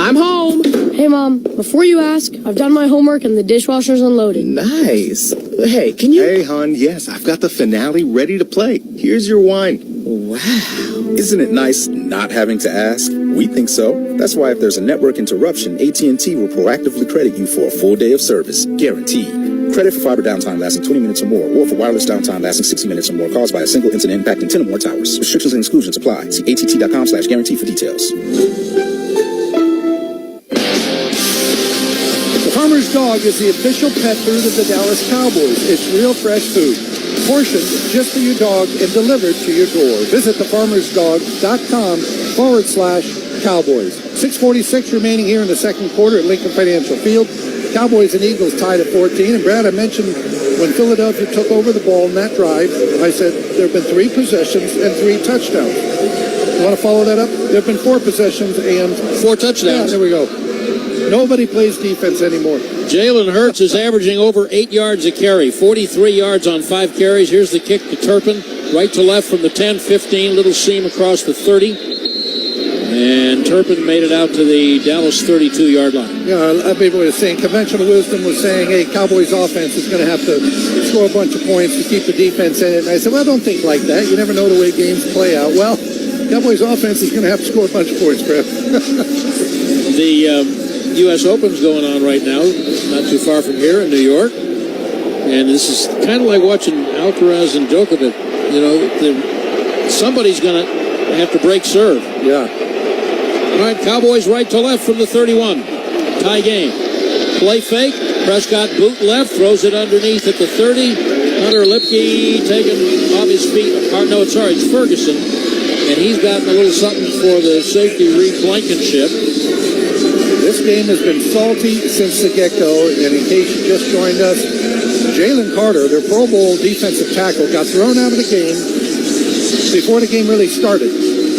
I'm home. Hey, Mom, before you ask, I've done my homework and the dishwasher's unloaded. Nice. Hey, can you... Hey, hon, yes, I've got the finale ready to play. Here's your wine. Wow. Isn't it nice not having to ask? We think so. That's why if there's a network interruption, AT&T will proactively credit you for a full day of service. Guaranteed. Credit for fiber downtime lasting 20 minutes or more, or for wireless downtime lasting 60 minutes or more caused by a single incident impacting 10 or more towers. Restrictions and exclusions apply. See att.com/guarantee for details. The Farmer's Dog is the official pet food of the Dallas Cowboys. It's real fresh food, portioned just for your dog and delivered to your door. Visit thefarmersdog.com/Cowboys. 6:46 remaining here in the second quarter at Lincoln Financial Field. Cowboys and Eagles tied at 14. And Brad, I mentioned when Philadelphia took over the ball in that drive, I said there have been 3 possessions and 3 touchdowns. You want to follow that up? There have been 4 possessions and 4 touchdowns. Yeah, there we go. Nobody plays defense anymore. Jalen Hurts is averaging over 8 yards a carry, 43 yards on 5 carries. Here's the kick to Turpin, right to left from the 10, 15, little seam across the 30. And Turpin made it out to the Dallas 32-yard line. Yeah, people were saying, conventional wisdom was saying, hey, Cowboys offense is going to have to score a bunch of points to keep the defense in it. And I said, well, don't think like that. You never know the way games play out. Well, Cowboys offense is going to have to score a bunch of points, Brad. The U.S. Open's going on right now, not too far from here in New York. And this is kind of like watching Alcaraz and Djokovic. You know, somebody's going to have to break serve. Yeah. All right, Cowboys right to left from the 31. Tie game. Play fake. Prescott boot left, throws it underneath at the 30. Hunter Lipke taken off his feet. No, sorry, it's Ferguson. And he's gotten a little something for the safety Reed Blankenship. This game has been salty since the get-go, and in case you just joined us, Jalen Carter, their Pro Bowl defensive tackle, got thrown out of the game before the game really started.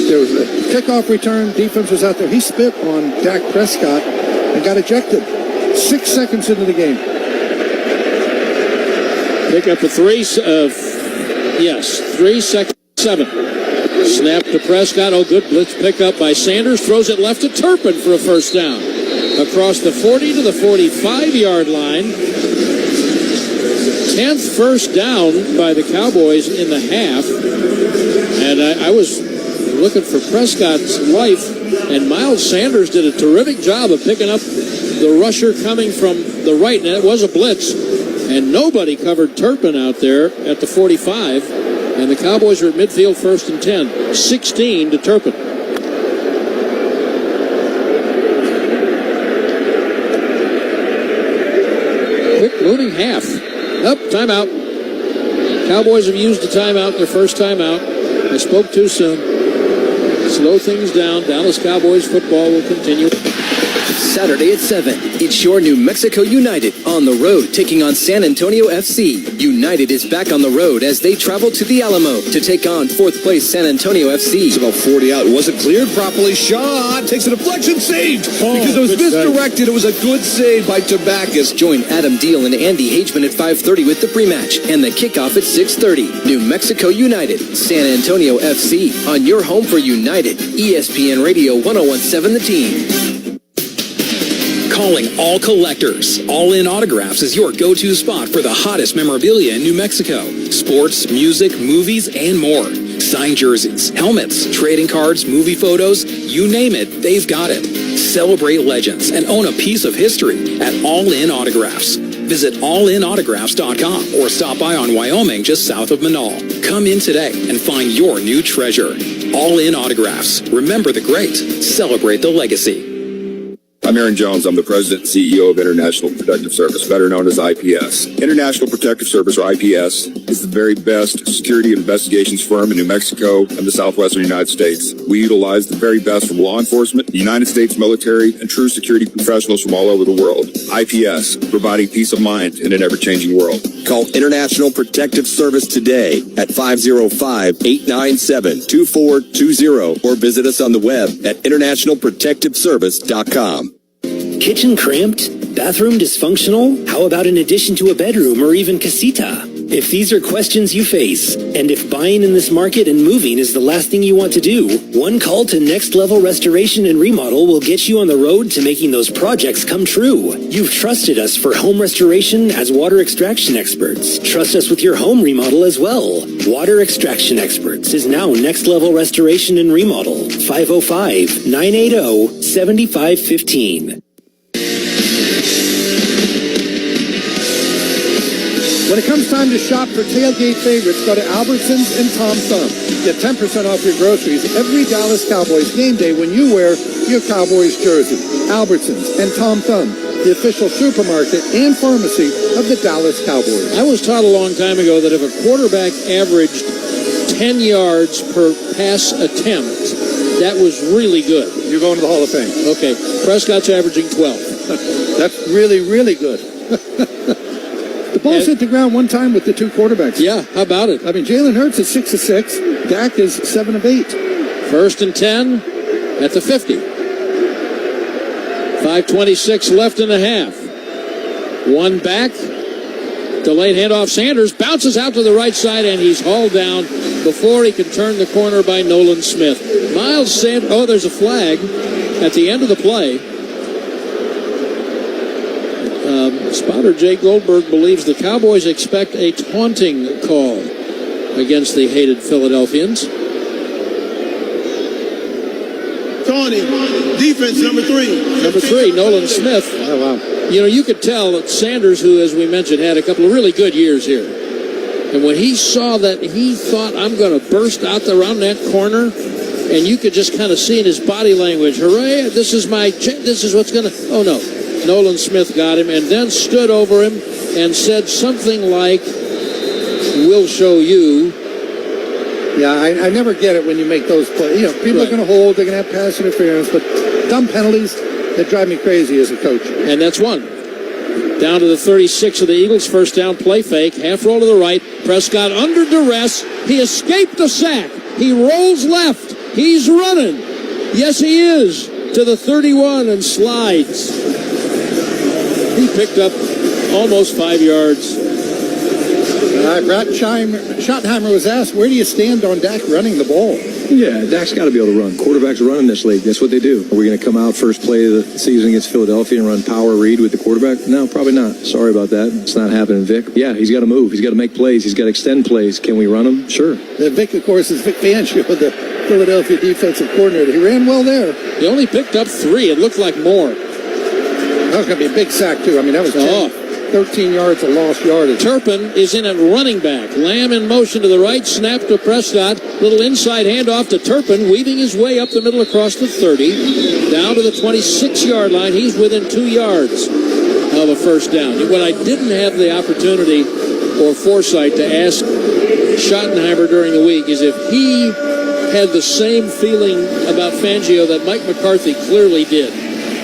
There was a kickoff return, defense was out there. He spit on Dak Prescott and got ejected 6 seconds into the game. Pick up a 3 seconds, 7. Snap to Prescott. Oh, good blitz pickup by Sanders. Throws it left to Turpin for a first down. Across the 40 to the 45-yard line. 10th first down by the Cowboys in the half. And I was looking for Prescott's life, and Miles Sanders did a terrific job of picking up the rusher coming from the right. And it was a blitz. And nobody covered Turpin out there at the 45. And the Cowboys are at midfield, 1st and 10. 16 to Turpin. moving half. Up, timeout. Cowboys have used a timeout, their first timeout. I spoke too soon. Slow things down. Dallas Cowboys football will continue. Saturday at 7, it's your New Mexico United on the road taking on San Antonio FC. United is back on the road as they travel to the Alamo to take on 4th place San Antonio FC. It's about 40 out. Wasn't cleared properly. Shot. Takes a deflection. Saved. Because it was misdirected. It was a good save by Tabakis. Join Adam Deal and Andy Hageman at 5:30 with the pre-match and the kickoff at 6:30. New Mexico United, San Antonio FC on your home for United. ESPN Radio 101.7 The Team. Calling all collectors. All In Autographs is your go-to spot for the hottest memorabilia in New Mexico. Sports, music, movies, and more. Signed jerseys, helmets, trading cards, movie photos, you name it, they've got it. Celebrate legends and own a piece of history at All In Autographs. Visit allinautographs.com or stop by on Wyoming just south of Manal. Come in today and find your new treasure. All In Autographs. Remember the great. Celebrate the legacy. I'm Aaron Jones. I'm the president and CEO of International Protective Service, better known as IPS. International Protective Service, or IPS, is the very best security investigations firm in New Mexico and the southwestern United States. We utilize the very best from law enforcement, the United States military, and true security professionals from all over the world. IPS, providing peace of mind in an ever-changing world. Call International Protective Service today at 505-897-2420 or visit us on the web at internationalprotectiveservice.com. Kitchen cramped? Bathroom dysfunctional? How about an addition to a bedroom or even casita? If these are questions you face, and if buying in this market and moving is the last thing you want to do, one call to Next Level Restoration and Remodel will get you on the road to making those projects come true. You've trusted us for home restoration as water extraction experts. Trust us with your home remodel as well. Water Extraction Experts is now Next Level Restoration and Remodel. 505-980-7515. When it comes time to shop for tailgate favorites, go to Albertsons and Tom Thumb. Get 10% off your groceries every Dallas Cowboys game day when you wear your Cowboys jersey. Albertsons and Tom Thumb, the official supermarket and pharmacy of the Dallas Cowboys. I was taught a long time ago that if a quarterback averaged 10 yards per pass attempt, that was really good. You're going to the Hall of Fame. Okay. Prescott's averaging 12. That's really, really good. The ball's hit the ground one time with the two quarterbacks. Yeah, how about it? I mean, Jalen Hurts is 6 of 6. Dak is 7 of 8. 1st and 10 at the 50. 5:26 left in the half. One back. Delayed handoff. Sanders bounces out to the right side, and he's hauled down before he can turn the corner by Nolan Smith. Miles Sanders. Oh, there's a flag at the end of the play. Spotter Jay Goldberg believes the Cowboys expect a taunting call against the hated Philadelphians. Taunting. Defense number 3. Number 3, Nolan Smith. Oh, wow. You know, you could tell that Sanders, who, as we mentioned, had a couple of really good years here. And when he saw that, he thought, I'm going to burst out around that corner. And you could just kind of see in his body language, hooray, this is what's going to, oh no. Nolan Smith got him and then stood over him and said something like, we'll show you. Yeah, I never get it when you make those plays. You know, people are going to hold, they're going to have pass interference, but dumb penalties, that drive me crazy as a coach. And that's one. Down to the 36 of the Eagles, first down, play fake, half roll to the right. Prescott under duress. He escaped the sack. He rolls left. He's running. Yes, he is. To the 31 and slides. He picked up almost 5 yards. Brad Schottenheimer was asked, where do you stand on Dak running the ball? Yeah, Dak's got to be able to run. Quarterbacks run in this league. That's what they do. Are we going to come out first play of the season against Philadelphia and run power read with the quarterback? No, probably not. Sorry about that. It's not happening, Vic. Yeah, he's got to move. He's got to make plays. He's got to extend plays. Can we run them? Sure. Vic, of course, is Vic Fangio, the Philadelphia defensive coordinator. He ran well there. He only picked up 3. It looked like more. That was going to be a big sack, too. I mean, that was 13 yards of lost yardage. Turpin is in at running back. Lamb in motion to the right. Snap to Prescott. Little inside handoff to Turpin. Weaving his way up the middle across the 30. Down to the 26-yard line. He's within 2 yards. of a first down. What I didn't have the opportunity or foresight to ask Schottenheimer during the week is if he had the same feeling about Fangio that Mike McCarthy clearly did.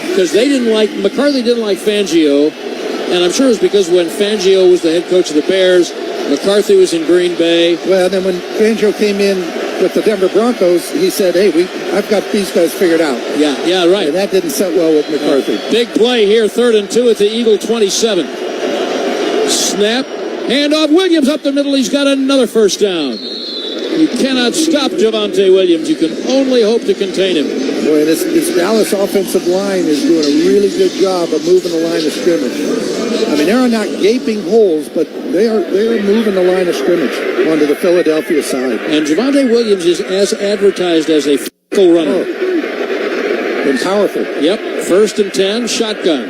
Because McCarthy didn't like Fangio, and I'm sure it's because when Fangio was the head coach of the Bears, McCarthy was in Green Bay. Well, then when Fangio came in with the Denver Broncos, he said, hey, I've got these guys figured out. Yeah, right. And that didn't set well with McCarthy. Big play here, 3rd and 2 at the Eagle 27. Snap, handoff, Williams up the middle, he's got another first down. You cannot stop Javonte Williams. You can only hope to contain him. Boy, this Dallas offensive line is doing a really good job of moving the line of scrimmage. I mean, there are not gaping holes, but they are moving the line of scrimmage onto the Philadelphia side. And Javonte Williams is as advertised as a physical runner. And powerful. Yep, 1st and 10, shotgun.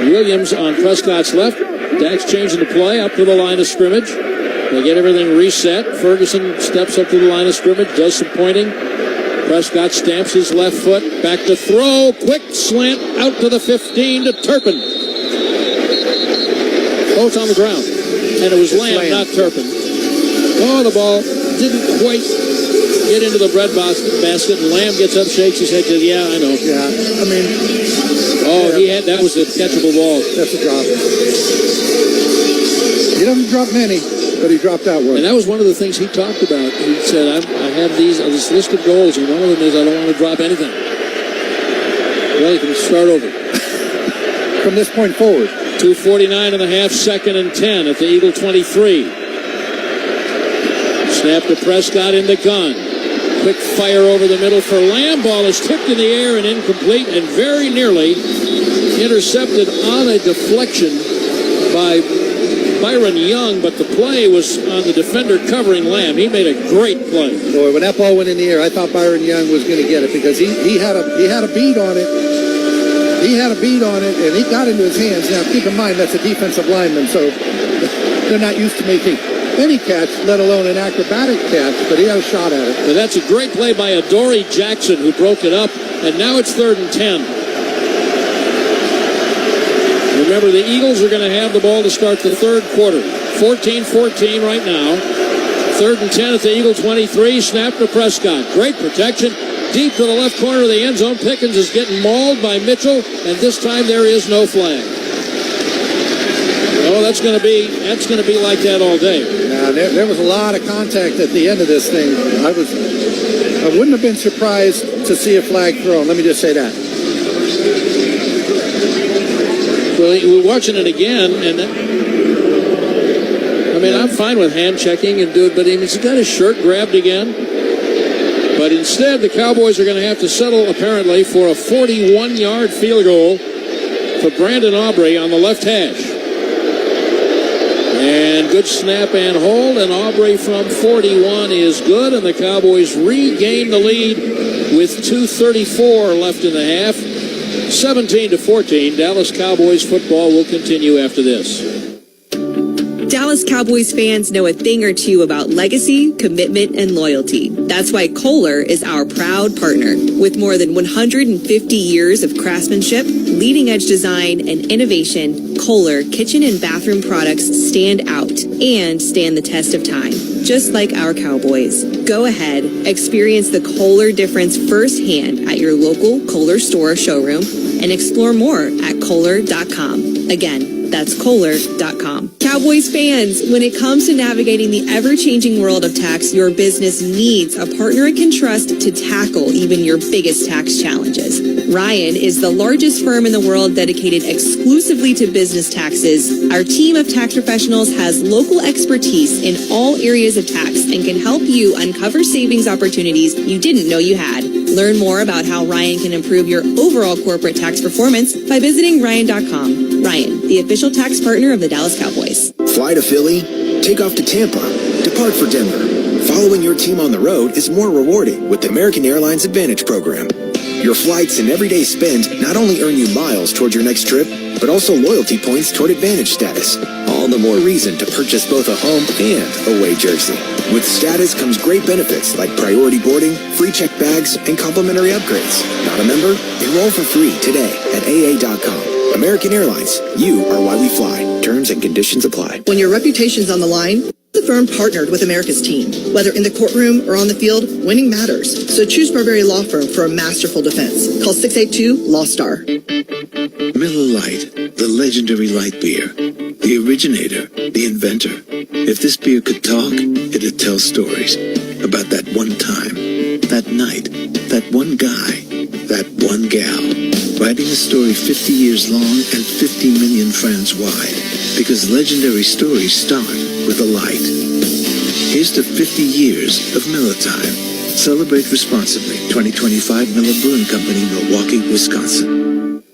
Williams on Prescott's left. Dak's changing the play up to the line of scrimmage. They get everything reset. Ferguson steps up to the line of scrimmage, does some pointing. Prescott stamps his left foot. Back to throw. Quick slant out to the 15 to Turpin. Both on the ground. And it was Lamb, not Turpin. Oh, the ball didn't quite get into the bread basket. And Lamb gets up, shakes his head, says, yeah, I know. Yeah, I mean... that was a catchable ball. That's a drop. He doesn't drop many, but he dropped that one. And that was one of the things he talked about. He said, I have this list of goals, and one of them is I don't want to drop anything. Well, you can start over. From this point forward. 2:49 and a half, 2nd and 10 at the Eagle 23. Snap to Prescott in the gun. Quick fire over the middle for Lamb. Ball is tipped in the air and incomplete and very nearly intercepted on a deflection by Byron Young, but the play was on the defender covering Lamb. He made a great play. Boy, when that ball went in the air, I thought Byron Young was going to get it because he had a beat on it. He had a beat on it, and he got into his hands. Now, keep in mind, that's a defensive lineman, so they're not used to making any catch, let alone an acrobatic catch, but he had a shot at it. And that's a great play by Adoree Jackson, who broke it up, and now it's 3rd and 10. Remember, the Eagles are going to have the ball to start the 3rd quarter. 14-14 right now. 3rd and 10 at the Eagle 23. Snap to Prescott. Great protection. Deep to the left corner of the end zone. Pickens is getting mauled by Mitchell, and this time there is no flag. Oh, that's going to be like that all day. Now, there was a lot of contact at the end of this thing. I wouldn't have been surprised to see a flag thrown. Let me just say that. Well, we're watching it again, and I'm fine with hand checking and do it, but he's got his shirt grabbed again. But instead, the Cowboys are going to have to settle, apparently, for a 41-yard field goal for Brandon Aubrey on the left hash. And good snap and hold, and Aubrey from 41 is good, and the Cowboys regain the lead with 2:34 left in the half. 17-14, Dallas Cowboys football will continue after this. Dallas Cowboys fans know a thing or two about legacy, commitment, and loyalty. That's why Kohler is our proud partner. With more than 150 years of craftsmanship, leading-edge design, and innovation, Kohler kitchen and bathroom products stand out and stand the test of time, just like our Cowboys. Go ahead, experience the Kohler difference firsthand at your local Kohler store showroom and explore more at Kohler.com. Again, that's Kohler.com. Cowboys fans, when it comes to navigating the ever-changing world of tax, your business needs a partner it can trust to tackle even your biggest tax challenges. Ryan is the largest firm in the world dedicated exclusively to business taxes. Our team of tax professionals has local expertise in all areas of tax and can help you uncover savings opportunities you didn't know you had. Learn more about how Ryan can improve your overall corporate tax performance by visiting Ryan.com. Ryan, the official tax partner of the Dallas Cowboys. Fly to Philly, take off to Tampa, depart for Denver. Following your team on the road is more rewarding with the American Airlines Advantage program. Your flights and everyday spend not only earn you miles toward your next trip, but also loyalty points toward Advantage status. All the more reason to purchase both a home and away jersey. With status comes great benefits like priority boarding, free checked bags, and complimentary upgrades. Not a member? Enroll for free today at AA.com. American Airlines. You are why we fly. Terms and conditions apply. When your reputation's on the line, the firm partnered with America's team. Whether in the courtroom or on the field, winning matters. So choose Barberi Law Firm for a masterful defense. Call 682-LAW-STAR. Miller Lite, the legendary light beer. The originator, the inventor. If this beer could talk, it'd tell stories about that one time, that night, that one guy, that one gal. Writing a story 50 years long and 50 million friends wide. Because legendary stories start with a light. Here's to 50 years of Miller Time. Celebrate responsibly. 2025 Miller Brewing Company, Milwaukee, Wisconsin.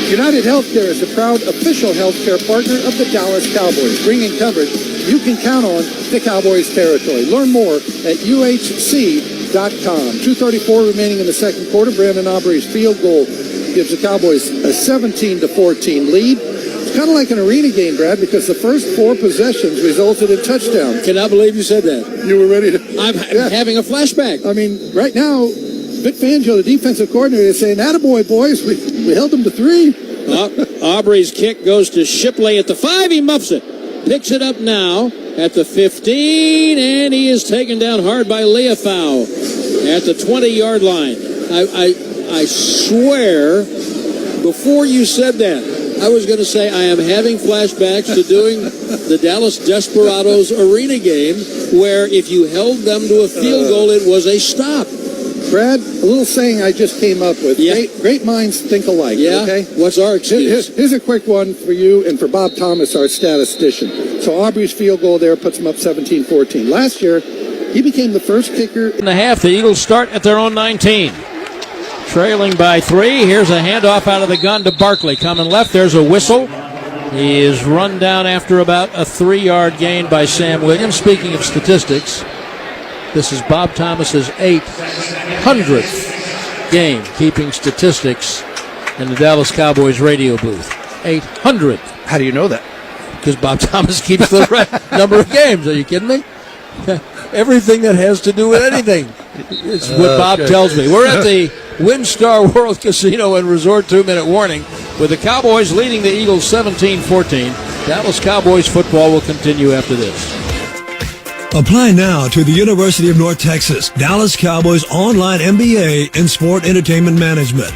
United Healthcare is the proud official healthcare partner of the Dallas Cowboys, bringing coverage you can count on to Cowboys territory. Learn more at uhc.com. 2:34 remaining in the second quarter. Brandon Aubrey's field goal gives the Cowboys a 17-14 lead. It's kind of like an arena game, Brad, because the first 4 possessions resulted in touchdowns. Cannot believe you said that. You were ready to... I'm having a flashback. I mean, right now, Vic Fangio, the defensive coordinator, is saying, attaboy, boys, we held them to 3. Aubrey's kick goes to Shipley at the 5. He muffs it. Picks it up now at the 15, and he is taken down hard by Leafau at the 20-yard line. I swear, before you said that, I was going to say I am having flashbacks to doing the Dallas Desperados arena game where if you held them to a field goal, it was a stop. Brad, a little saying I just came up with. Yeah. Great minds think alike, okay? What's our excuse? Here's a quick one for you and for Bob Thomas, our statistician. So Aubrey's field goal there puts him up 17-14. Last year, he became the first kicker. In the half, the Eagles start at their own 19. Trailing by 3. Here's a handoff out of the gun to Barkley. Coming left, there's a whistle. He is run down after about a 3-yard gain by Sam Williams. Speaking of statistics, this is Bob Thomas's 800th game keeping statistics in the Dallas Cowboys radio booth. 800. How do you know that? Because Bob Thomas keeps the right number of games. Are you kidding me? Everything that has to do with anything. It's what Bob tells me. We're at the WinStar World Casino and Resort 2-minute warning with the Cowboys leading the Eagles 17-14. Dallas Cowboys football will continue after this. Apply now to the University of North Texas Dallas Cowboys online MBA in Sport Entertainment Management.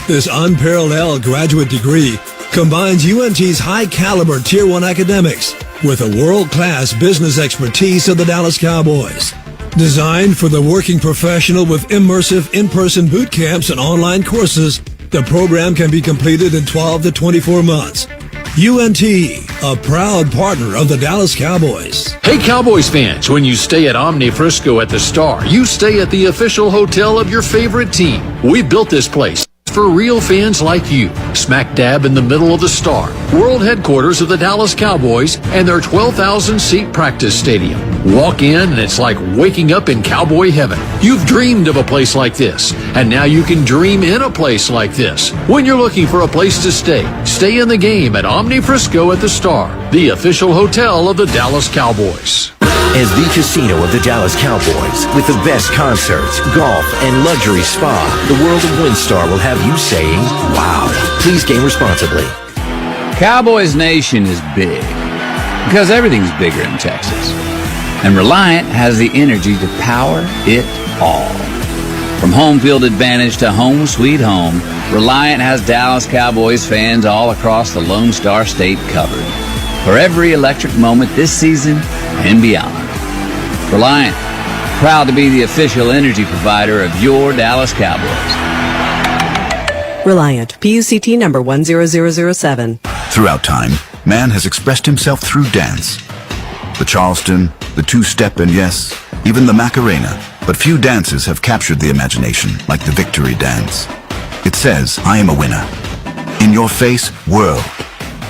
This unparalleled graduate degree combines UNT's high-caliber Tier 1 academics with a world-class business expertise of the Dallas Cowboys. Designed for the working professional with immersive in-person boot camps and online courses, the program can be completed in 12 to 24 months. UNT, a proud partner of the Dallas Cowboys. Hey Cowboys fans, when you stay at Omni Frisco at the Star, you stay at the official hotel of your favorite team. We built this place for real fans like you, smack dab in the middle of the Star, world headquarters of the Dallas Cowboys and their 12,000-seat practice stadium. Walk in and it's like waking up in cowboy heaven. You've dreamed of a place like this, and now you can dream in a place like this. When you're looking for a place to stay in the game at Omni Frisco at the Star, the official hotel of the Dallas Cowboys. As the casino of the Dallas Cowboys, with the best concerts, golf, and luxury spa, the world of WinStar will have you saying, wow. Please game responsibly. Cowboys Nation is big because everything's bigger in Texas. And Reliant has the energy to power it all. From home field advantage to home sweet home, Reliant has Dallas Cowboys fans all across the Lone Star State covered for every electric moment this season and beyond. Reliant, proud to be the official energy provider of your Dallas Cowboys. Reliant, PUCT number 10007. Throughout time, man has expressed himself through dance. The Charleston, the two-step, and yes, even the Macarena. But few dances have captured the imagination like the victory dance. It says, I am a winner. In your face, world.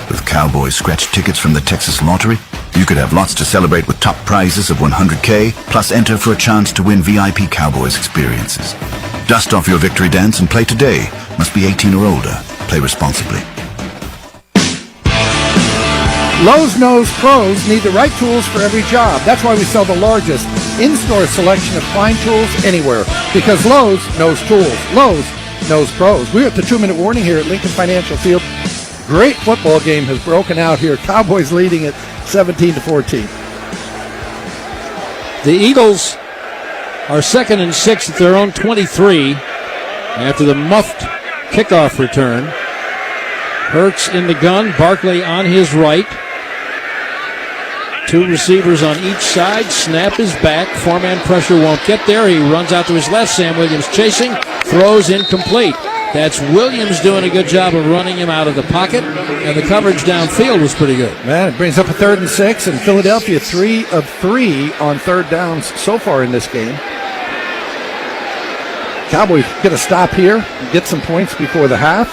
With Cowboys scratch tickets from the Texas Lottery, you could have lots to celebrate with top prizes of $100K, plus enter for a chance to win VIP Cowboys experiences. Dust off your victory dance and play today. Must be 18 or older. Play responsibly. Lowe's knows pros need the right tools for every job. That's why we sell the largest in-store selection of fine tools anywhere. Because Lowe's knows tools. Lowe's, straight-nosed pros. We're at the 2-minute warning here at Lincoln Financial Field. Great football game has broken out here. Cowboys leading it 17-14. The Eagles are 2nd and 6 at their own 23 after the muffed kickoff return. Hurts in the gun, Barkley on his right. 2 receivers on each side. Snap is back. 4-man pressure won't get there. He runs out to his left. Sam Williams chasing. Throws incomplete. That's Williams doing a good job of running him out of the pocket. And the coverage downfield was pretty good. Man, it brings up a 3rd and 6. And Philadelphia 3 of 3 on 3rd downs so far in this game. Cowboys get a stop here. Get some points before the half.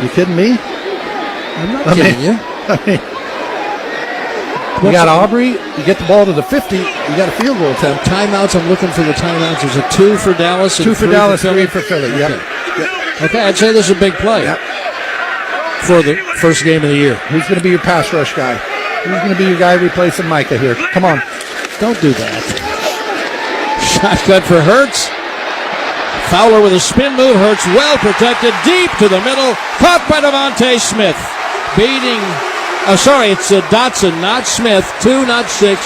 You kidding me? I'm not kidding you. You got Aubrey, you get the ball to the 50, you got a field goal attempt. Timeouts, I'm looking for the timeouts. There's a 2 for Dallas. 2 for Dallas, 3 for Philly. Okay. Yep. Okay, I'd say this is a big play for the first game of the year. Who's going to be your pass rush guy? Who's going to be your guy replacing Micah here? Come on. Don't do that. Shotgun for Hurts. Fowler with a spin move. Hurts well protected, deep to the middle. Caught by Devonta Smith. Beating... it's Dotson, not Smith. 2, not 6.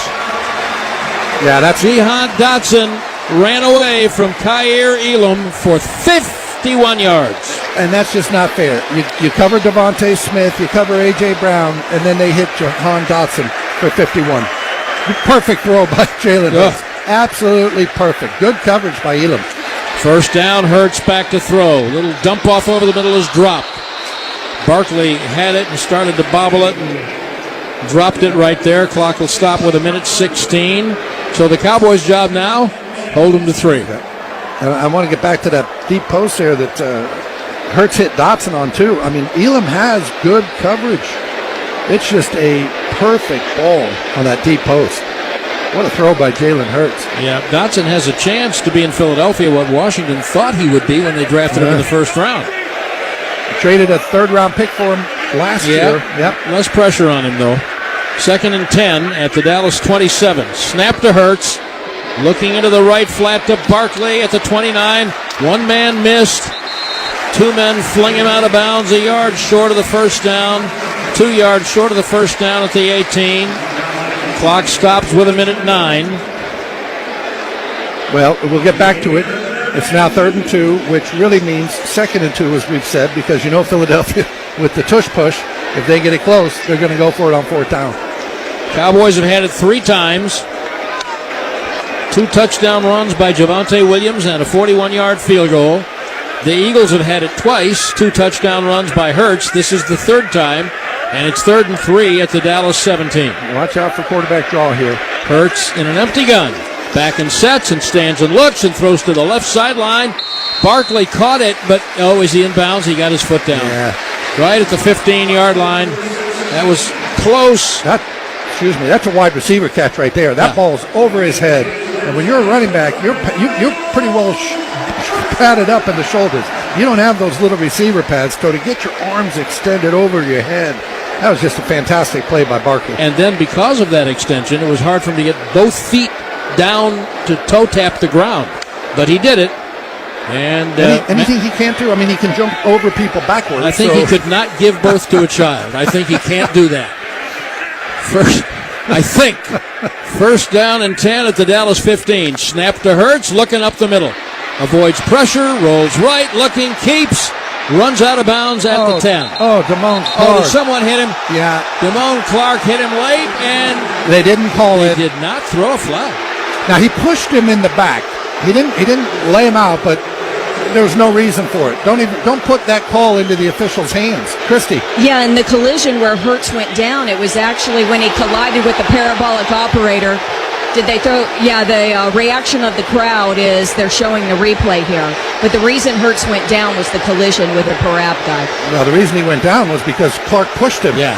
Yeah, that's... Jahan Dotson ran away from Kaiir Elam for 51 yards. And that's just not fair. You cover Devonta Smith, you cover A.J. Brown, and then they hit Jahan Dotson for 51. Perfect throw by Jalen Hurts. Absolutely perfect. Good coverage by Elam. First down, Hurts back to throw. Little dump off over the middle is dropped. Barkley had it and started to bobble it and dropped it right there. Clock will stop with 1:16. So the Cowboys' job now, hold them to 3. I want to get back to that deep post there that Hurts hit Dotson on too. I mean, Elam has good coverage. It's just a perfect ball on that deep post. What a throw by Jalen Hurts. Yeah, Dotson has a chance to be in Philadelphia, what Washington thought he would be when they drafted him in the first round. Traded a 3rd-round pick for him last year. Yep. Less pressure on him, though. 2nd and 10 at the Dallas 27. Snap to Hurts. Looking into the right flat to Barkley at the 29. 1 man missed. 2 men fling him out of bounds. A yard short of the first down. 2 yards short of the first down at the 18. Clock stops with 1:09. Well, we'll get back to it. It's now 3rd and 2, which really means 2nd and 2, as we've said, because Philadelphia, with the tush push, if they get it close, they're going to go for it on 4th down. Cowboys have had it 3 times. 2 touchdown runs by Javonte Williams and a 41-yard field goal. The Eagles have had it twice, 2 touchdown runs by Hurts. This is the 3rd time, and it's 3rd and 3 at the Dallas 17. Watch out for quarterback draw here. Hurts in an empty gun. Back and sets and stands and looks and throws to the left sideline. Barkley caught it, but, is he in bounds? He got his foot down. Yeah. Right at the 15-yard line. That was close. That's a wide receiver catch right there. That ball's over his head. And when you're a running back, you're pretty well padded up in the shoulders. You don't have those little receiver pads, so to get your arms extended over your head, that was just a fantastic play by Barkley. And then because of that extension, it was hard for him to get both feet down to toe tap the ground, but he did it. And anything he can't do, he can jump over people backwards. I think he could not give birth to a child. I think he can't do that. First down and 10 at the Dallas 15. Snap to Hurts, looking up the middle, avoids pressure, rolls right, looking, keeps, runs out of bounds at the 10. Damone Clark. Did someone hit him? Yeah. Damone Clark hit him late, and they didn't call it. They did not throw a flag. Now, he pushed him in the back. He didn't lay him out, but there was no reason for it. Don't put that call into the official's hands. Christy. Yeah, in the collision where Hurts went down, it was actually when he collided with the parabolic operator. Did they throw? Yeah, the reaction of the crowd is they're showing the replay here. But the reason Hurts went down was the collision with the parab guy. No, the reason he went down was because Clark pushed him. Yeah,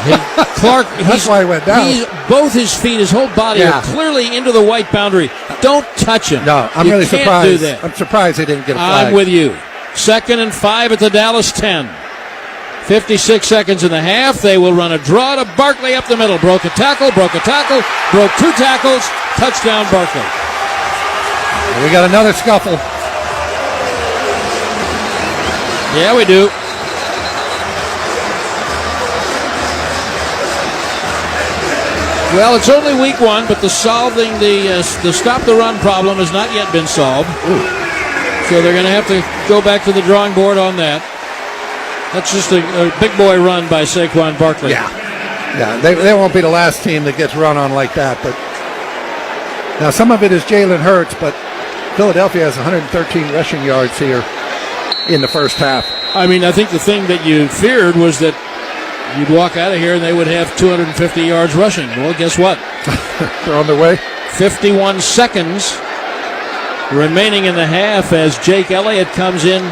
Clark. That's why he went down. Both his feet, his whole body are clearly into the white boundary. Don't touch him. No, I'm really surprised. Do that. I'm surprised they didn't get a flag. I'm with you. 2nd and 5 at the Dallas 10. 56 seconds in the half. They will run a draw to Barkley up the middle. Broke a tackle, broke 2 tackles. Touchdown, Barkley. We got another scuffle. Yeah, we do. Well, it's only week one, but the stop the run problem has not yet been solved. So they're going to have to go back to the drawing board on that. That's just a big boy run by Saquon Barkley. Yeah, they won't be the last team that gets run on like that. But now some of it is Jalen Hurts, but Philadelphia has 113 rushing yards here in the first half. I mean, I think the thing that you feared was that you'd walk out of here and they would have 250 yards rushing. Well, guess what? They're on their way. 51 seconds remaining in the half as Jake Elliott comes in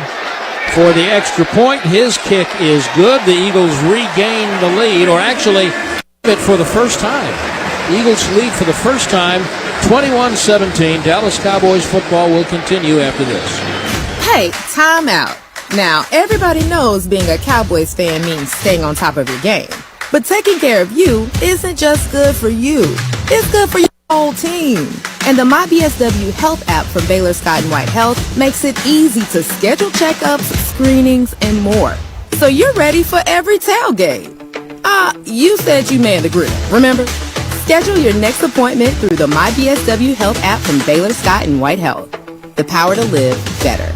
for the extra point. His kick is good. The Eagles regain the lead, or actually it for the first time. The Eagles lead for the first time, 21-17. Dallas Cowboys football will continue after this. Hey, time out. Now, everybody knows being a Cowboys fan means staying on top of your game. But taking care of you isn't just good for you. It's good for your whole team. And the MyBSW Health app from Baylor Scott & White Health makes it easy to schedule checkups, screenings, and more. So you're ready for every tailgate. You said you manned the grill, remember? Schedule your next appointment through the MyBSW Health app from Baylor Scott & White Health. The power to live better.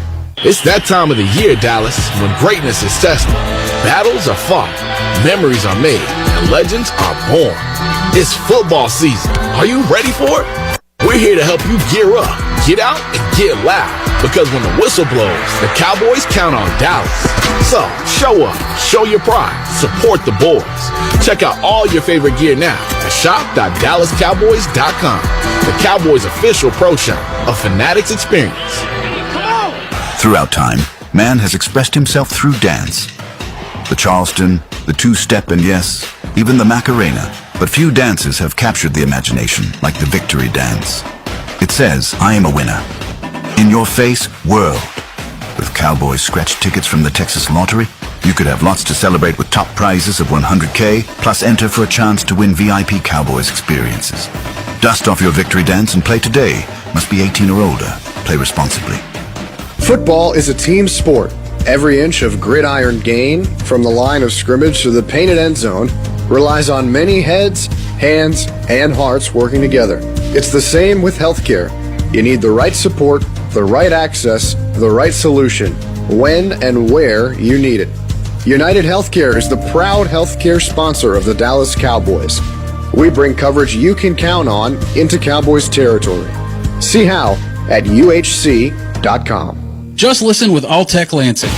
It's that time of the year, Dallas, when greatness is tested. Battles are fought, memories are made, and legends are born. It's football season. Are you ready for it? We're here to help you gear up, get out, and get loud. Because when the whistle blows, the Cowboys count on Dallas. So, show up, show your pride, support the boys. Check out all your favorite gear now at shop.dallascowboys.com. The Cowboys' official pro shop, a Fanatics experience. Throughout time, man has expressed himself through dance. The Charleston, the two-step, and yes, even the Macarena. But few dances have captured the imagination like the victory dance. It says, I am a winner. In your face, world. With Cowboys scratch tickets from the Texas Lottery, you could have lots to celebrate with top prizes of $100K, plus enter for a chance to win VIP Cowboys experiences. Dust off your victory dance and play today. Must be 18 or older. Play responsibly. Football is a team sport. Every inch of gridiron gain, from the line of scrimmage to the painted end zone, relies on many heads, hands, and hearts working together. It's the same with healthcare. You need the right support, the right access, the right solution, when and where you need it. United Healthcare is the proud healthcare sponsor of the Dallas Cowboys. We bring coverage you can count on into Cowboys territory. See how at uhc.com. Just listen with Alltech Lansing.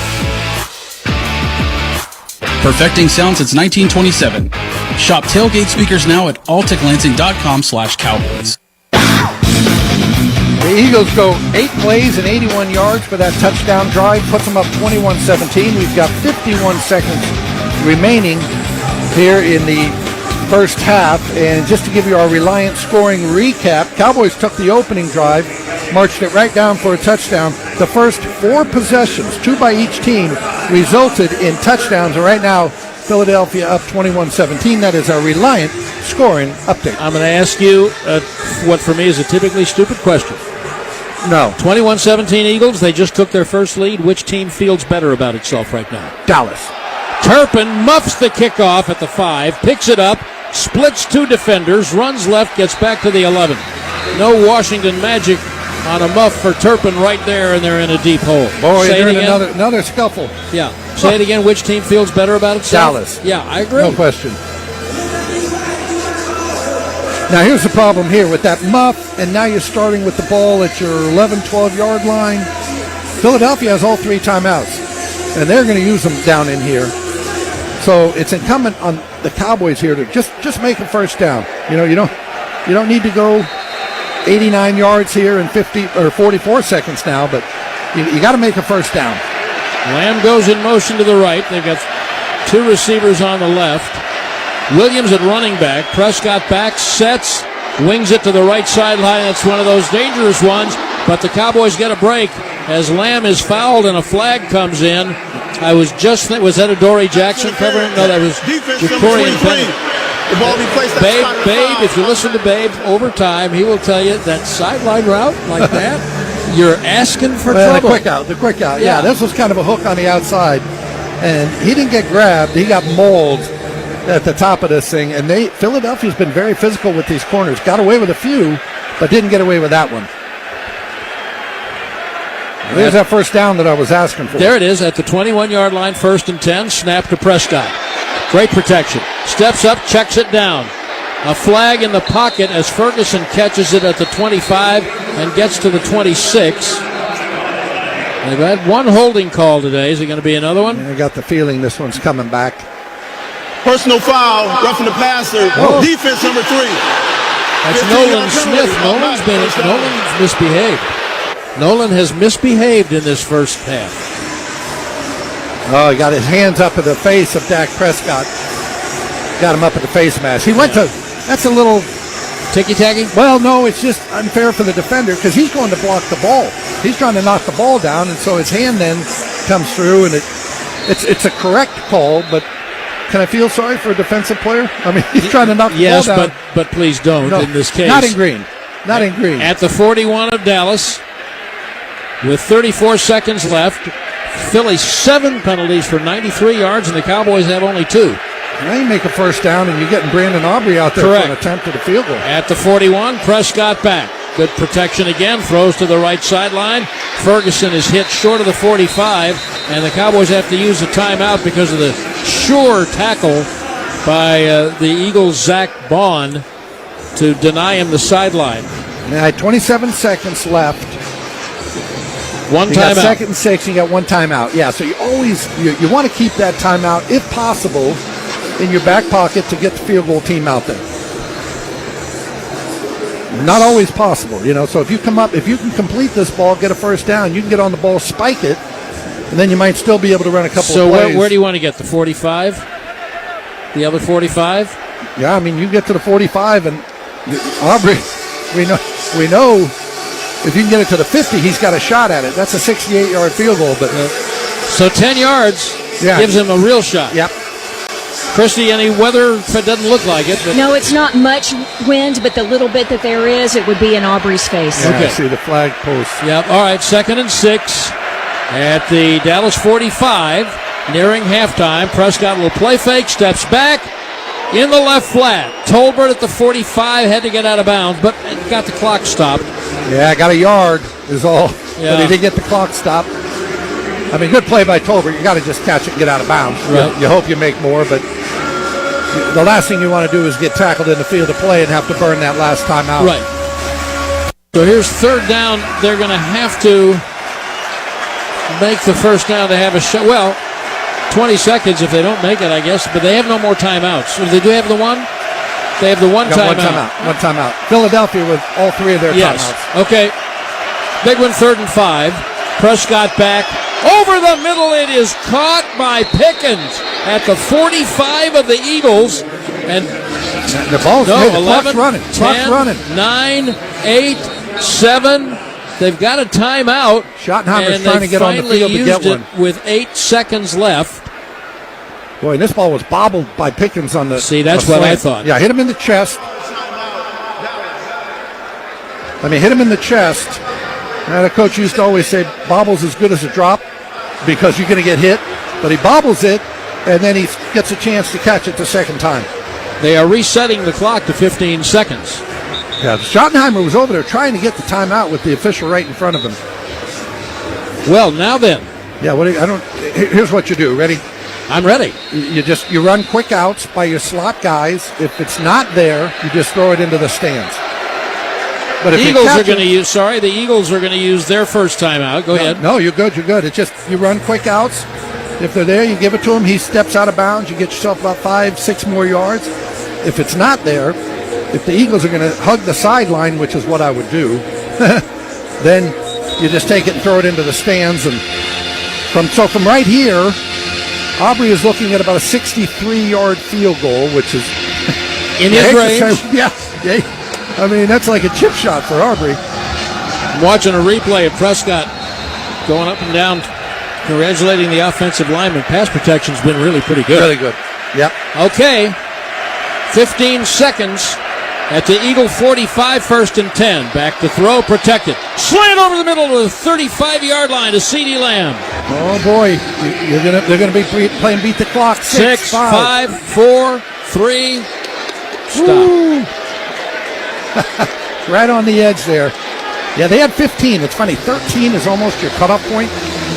Perfecting sound since 1927. Shop tailgate speakers now at alltechlansing.com/Cowboys. The Eagles go 8 plays and 81 yards for that touchdown drive, puts them up 21-17. We've got 51 seconds remaining here in the first half. And just to give you our Reliant scoring recap, Cowboys took the opening drive, marched it right down for a touchdown. The first 4 possessions, 2 by each team, resulted in touchdowns. And right now, Philadelphia up 21-17. That is our Reliant scoring update. I'm going to ask you what for me is a typically stupid question. No. 21-17 Eagles, they just took their first lead. Which team feels better about itself right now? Dallas. Turpin muffs the kickoff at the 5, picks it up, splits 2 defenders, runs left, gets back to the 11. No Washington magic on a muff for Turpin right there, and they're in a deep hole. Boy, they're in another scuffle. Yeah. Say it again. Which team feels better about itself? Dallas. Yeah, I agree. No question. Now, here's the problem here with that muff, and now you're starting with the ball at your 11, 12-yard line. Philadelphia has all 3 timeouts, and they're going to use them down in here. So it's incumbent on the Cowboys here to just make a first down. You know, you don't need to go 89 yards here in 50 or 44 seconds now, but you got to make a first down. Lamb goes in motion to the right. They've got 2 receivers on the left. Williams at running back. Prescott back, sets, wings it to the right sideline. That's one of those dangerous ones, but the Cowboys get a break as Lamb is fouled and a flag comes in. I was that Adoree Jackson covering? No, that was Jacorian Bennett. The ball be placed at Babe, if you listen to Babe over time, he will tell you that sideline route like that You're asking for trouble. The quick out. Yeah, this was kind of a hook on the outside. And he didn't get grabbed. He got mauled at the top of this thing. And Philadelphia's been very physical with these corners. Got away with a few, but didn't get away with that one. There's that first down that I was asking for. There it is at the 21-yard line, 1st and 10. Snap to Prescott. Great protection. Steps up, checks it down. A flag in the pocket as Ferguson catches it at the 25 and gets to the 26. They've had one holding call today. Is it going to be another one? I got the feeling this one's coming back. Personal foul, roughing the passer. Oh. Defense number 3. That's Nolan Smith. Nolan's misbehaved. Nolan has misbehaved in this first half. Oh, he got his hands up in the face of Dak Prescott. Got him up at the face mask. He went to, that's a little... Ticky-tacky? Well, no, it's just unfair for the defender because he's going to block the ball. He's trying to knock the ball down, and so his hand then comes through, and it's a correct call, but can I feel sorry for a defensive player? I mean, he's trying to knock the ball down. Yes, but please don't in this case. Not in green. Not in green. At the 41 of Dallas, with 34 seconds left, Philly 7 penalties for 93 yards, and the Cowboys have only 2. Now you make a first down, and you're getting Brandon Aubrey out there for an attempt at a field goal. At the 41, Prescott back. Good protection again. Throws to the right sideline. Ferguson is hit short of the 45, and the Cowboys have to use a timeout because of the sure tackle by the Eagles' Zach Bond to deny him the sideline. Now, 27 seconds left. One timeout. 2nd and 6, you got one timeout. Yeah, so you always you want to keep that timeout, if possible, in your back pocket to get the field goal team out there. Not always possible, so if you can complete this ball, get a first down, you can get on the ball, spike it, and then you might still be able to run a couple of plays. So where do you want to get, the 45? The other 45? Yeah, I mean, you get to the 45, and Aubrey, we know if you can get it to the 50, he's got a shot at it. That's a 68-yard field goal. But so 10 yards gives him a real shot. Yep. Christy, any weather? It doesn't look like it. But no, it's not much wind, but the little bit that there is, it would be in Aubrey's face. Yeah, okay. I see the flag post. Yep. All right, 2nd and 6 at the Dallas 45, nearing halftime. Prescott will play fake, steps back in the left flat. Tolbert at the 45 had to get out of bounds, but got the clock stopped. Yeah, got a yard is all, yeah. But he did get the clock stopped. I mean, good play by Tolbert. You got to just catch it and get out of bounds. Right. You hope you make more, but the last thing you want to do is get tackled in the field of play and have to burn that last time out. Right. So here's 3rd down. They're going to have to make the first down to have a shot. Well, 20 seconds if they don't make it, I guess, but they have no more timeouts. So they do have the one? They have the one timeout. One timeout. Philadelphia with all 3 of their timeouts. Okay. Big one, 3rd and 5. Prescott back. Over the middle, it is caught by Pickens at the 45 of the Eagles. And the ball's 11, running. 10, 9, 8, 7. They've got a timeout. Schottenheimer's trying to get on the field to get one. With 8 seconds left. Boy, this ball was bobbled by Pickens on the. See, that's what I thought. Yeah, hit him in the chest. Hit him in the chest. And the coach used to always say, bobble's as good as a drop because you're going to get hit. But he bobbles it, and then he gets a chance to catch it the second time. They are resetting the clock to 15 seconds. Yeah, Schottenheimer was over there trying to get the timeout with the official right in front of him. Well, now then. Yeah, here's what you do. Ready? I'm ready. You run quick outs by your slot guys. If it's not there, you just throw it into the stands. But the Eagles are going to use their first timeout. Go ahead. No, you're good. It's just you run quick outs. If they're there, you give it to him. He steps out of bounds. You get yourself about 5-6 more yards. If it's not there, if the Eagles are going to hug the sideline, which is what I would do, then you just take it and throw it into the stands. And from right here, Aubrey is looking at about a 63-yard field goal, which is in his range. Yeah. I mean, that's like a chip shot for Aubrey. I'm watching a replay of Prescott going up and down, congratulating the offensive lineman. Pass protection's been really pretty good. Really good. Yep. Okay. 15 seconds at the Eagle 45, 1st and 10. Back to throw, protected. Slant over the middle to the 35-yard line to CeeDee Lamb. Oh, boy. They're going to be playing beat the clock. 6, 5, 4, 3. Stop. Right on the edge there. Yeah, they had 15. It's funny. 13 is almost your cutoff point.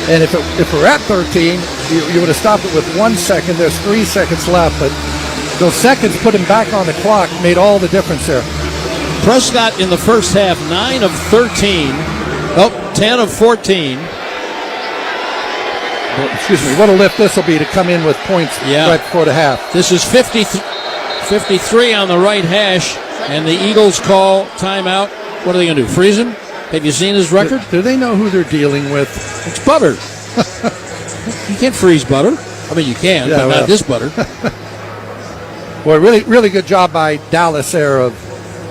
And if we're at 13, you would have stopped it with 1 second. There's 3 seconds left. But those seconds put him back on the clock made all the difference there. Prescott in the first half, 9 of 13. 10 of 14. Well, excuse me. What a lift this will be to come in with points right before the half. This is 53 on the right hash. And the Eagles call timeout. What are they going to do? Freeze him? Have you seen his record? Do they know who they're dealing with? It's Butter. You can't freeze Butter. I mean, you can, but not this Butter. Well, really good job by Dallas there.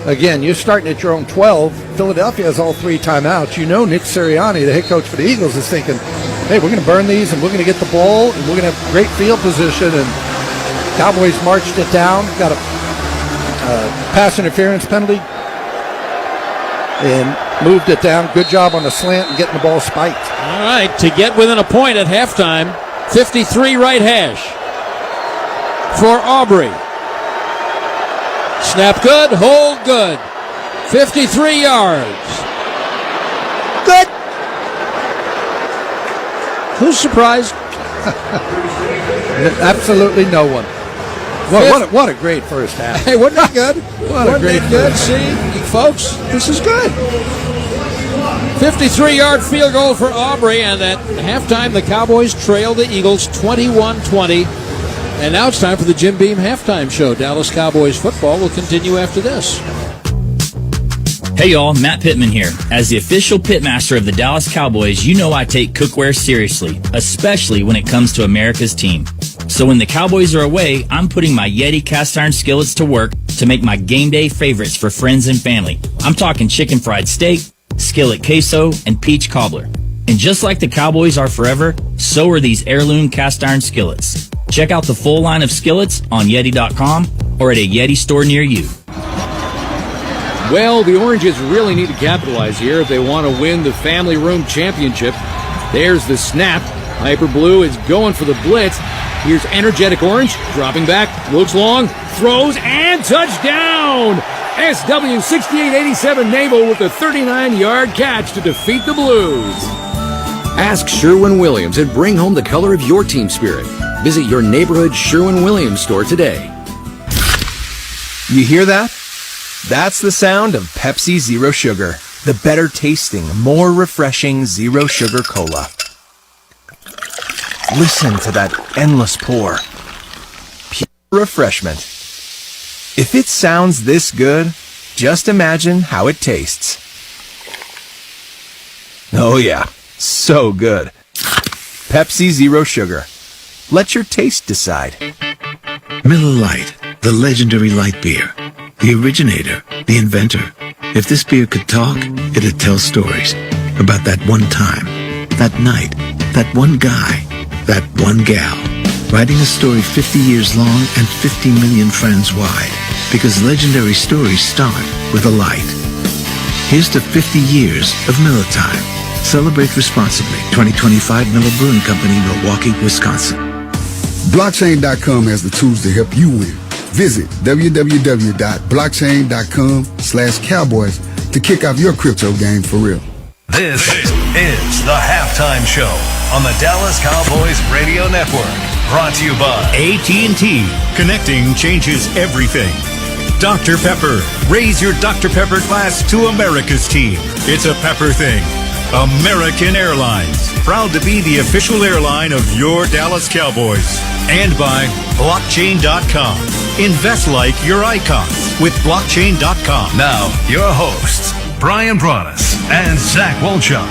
Again, you're starting at your own 12. Philadelphia has all 3 timeouts. You know Nick Sirianni, the head coach for the Eagles, is thinking, hey, we're going to burn these, and we're going to get the ball, and we're going to have great field position. And Cowboys marched it down, got a pass interference penalty, and moved it down. Good job on the slant and getting the ball spiked. All right, to get within a point at halftime, 53 right hash for Aubrey. Snap good, hold good. 53 yards. Good. Who's surprised? Absolutely no one. What a great first half. Hey, wasn't that good? What a great good. See, folks, this is good. 53-yard field goal for Aubrey, and at halftime, the Cowboys trail the Eagles 21-20. And now it's time for the Jim Beam halftime show. Dallas Cowboys football will continue after this. Hey y'all, Matt Pittman here. As the official pitmaster of the Dallas Cowboys, you know I take cookware seriously, especially when it comes to America's team. So when the Cowboys are away, I'm putting my Yeti cast iron skillets to work to make my game day favorites for friends and family. I'm talking chicken fried steak, skillet queso, and peach cobbler. And just like the Cowboys are forever, so are these heirloom cast iron skillets. Check out the full line of skillets on Yeti.com or at a Yeti store near you. Well, the Oranges really need to capitalize here if they want to win the Family Room Championship. There's the snap. Hyper Blue is going for the blitz. Here's Energetic Orange, dropping back, looks long, throws, and touchdown! SW6887 Naval with a 39-yard catch to defeat the Blues. Ask Sherwin-Williams and bring home the color of your team spirit. Visit your neighborhood Sherwin-Williams store today. You hear that? That's the sound of Pepsi Zero Sugar, the better tasting, more refreshing Zero Sugar Cola. Listen to that endless pour. Pure refreshment. If it sounds this good, just imagine how it tastes. Oh yeah, so good. Pepsi Zero Sugar. Let your taste decide. Miller Lite, the legendary light beer. The originator, the inventor. If this beer could talk, it'd tell stories about that one time, that night, that one guy, that one gal. Writing a story 50 years long and 50 million friends wide. Because legendary stories start with a light. Here's to 50 years of Miller Time. Celebrate responsibly. 2025 Miller Brewing Company, Milwaukee, Wisconsin. Blockchain.com has the tools to help you win. Visit www.blockchain.com/cowboys to kick off your crypto game for real. This is the Halftime Show on the Dallas Cowboys Radio Network. Brought to you by AT&T. Connecting changes everything. Dr. Pepper. Raise your Dr. Pepper glass to America's team. It's a Pepper thing. American Airlines. Proud to be the official airline of your Dallas Cowboys. And by Blockchain.com. Invest like your icon with Blockchain.com. Now, your hosts, Brian Broaddus and Zach Wolchuk.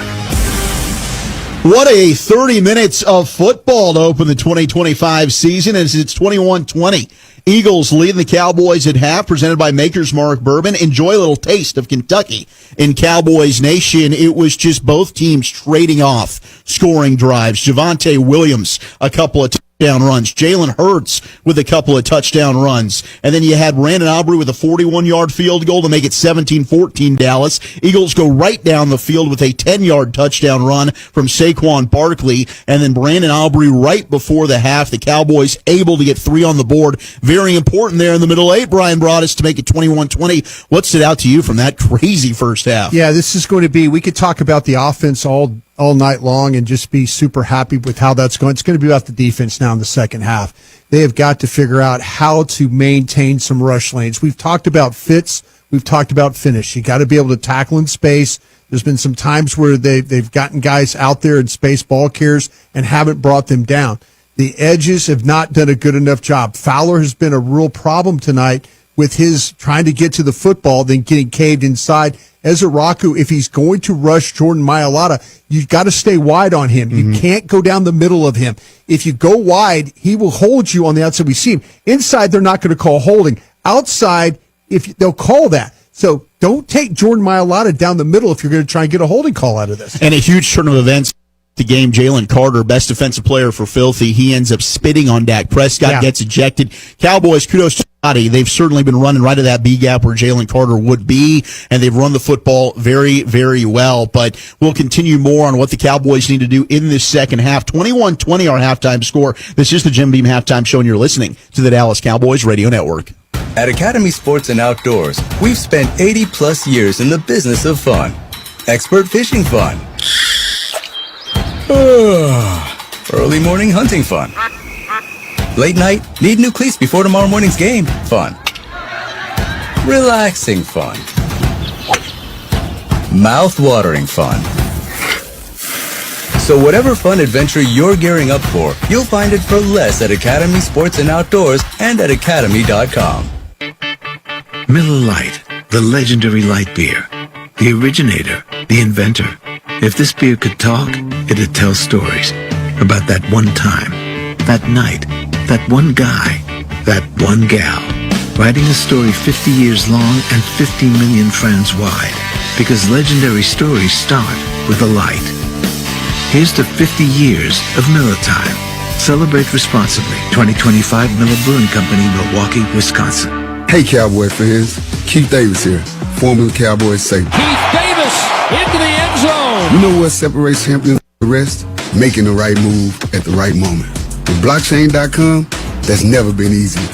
What a 30 minutes of football to open the 2025 season as it's 21-20. Eagles leading the Cowboys at half, presented by Maker's Mark Bourbon. Enjoy a little taste of Kentucky in Cowboys Nation. It was just both teams trading off scoring drives. Javonte Williams, a couple of touchdown runs. Jalen Hurts with a couple of touchdown runs. And then you had Brandon Aubrey with a 41-yard field goal to make it 17-14 Dallas. Eagles go right down the field with a 10-yard touchdown run from Saquon Barkley. And then Brandon Aubrey right before the half. The Cowboys able to get 3 on the board. Very important there in the middle 8. Brian brought us to make it 21-20. What stood out to you from that crazy first half? Yeah, this is going to be, we could talk about the offense all night long and just be super happy with how that's going. It's going to be about the defense now in the second half. They have got to figure out how to maintain some rush lanes. We've talked about fits. We've talked about finish. You got to be able to tackle in space. There's been some times where they've gotten guys out there in space ball carriers and haven't brought them down. The edges have not done a good enough job. Fowler has been a real problem tonight with his trying to get to the football, then getting caved inside. Ezra Raku, if he's going to rush Jordan Mailata, you've got to stay wide on him. You can't go down the middle of him. If you go wide, he will hold you on the outside. We see him. Inside, they're not going to call holding. Outside, they'll call that. So don't take Jordan Mailata down the middle if you're going to try and get a holding call out of this. And a huge turn of events. The game, Jalen Carter, best defensive player for Filthy. He ends up spitting on Dak Prescott, gets ejected. Cowboys, kudos to Scotty. They've certainly been running right at that B gap where Jalen Carter would be, and they've run the football very, very well. But we'll continue more on what the Cowboys need to do in this second half. 21-20 our halftime score. This is the Jim Beam Halftime Show, and you're listening to the Dallas Cowboys Radio Network. At Academy Sports and Outdoors, we've spent 80-plus years in the business of fun. Expert fishing fun. Early morning hunting fun. Late night, need new cleats before tomorrow morning's game fun. Relaxing fun. Mouth-watering fun. So whatever fun adventure you're gearing up for, you'll find it for less at Academy Sports and Outdoors and at academy.com. Miller Lite, the legendary light beer. The originator, the inventor. If this beer could talk, it'd tell stories about that one time, that night, that one guy, that one gal, writing a story 50 years long and 50 million friends wide, because legendary stories start with a light. Here's to 50 years of Miller Time. Celebrate responsibly. 2025 Miller Brewing Company, Milwaukee, Wisconsin. Hey, Cowboy fans. Keith Davis here, formerly Cowboys safety. Keith Davis into the end zone. You know what separates champions from the rest? Making the right move at the right moment. With blockchain.com, that's never been easier.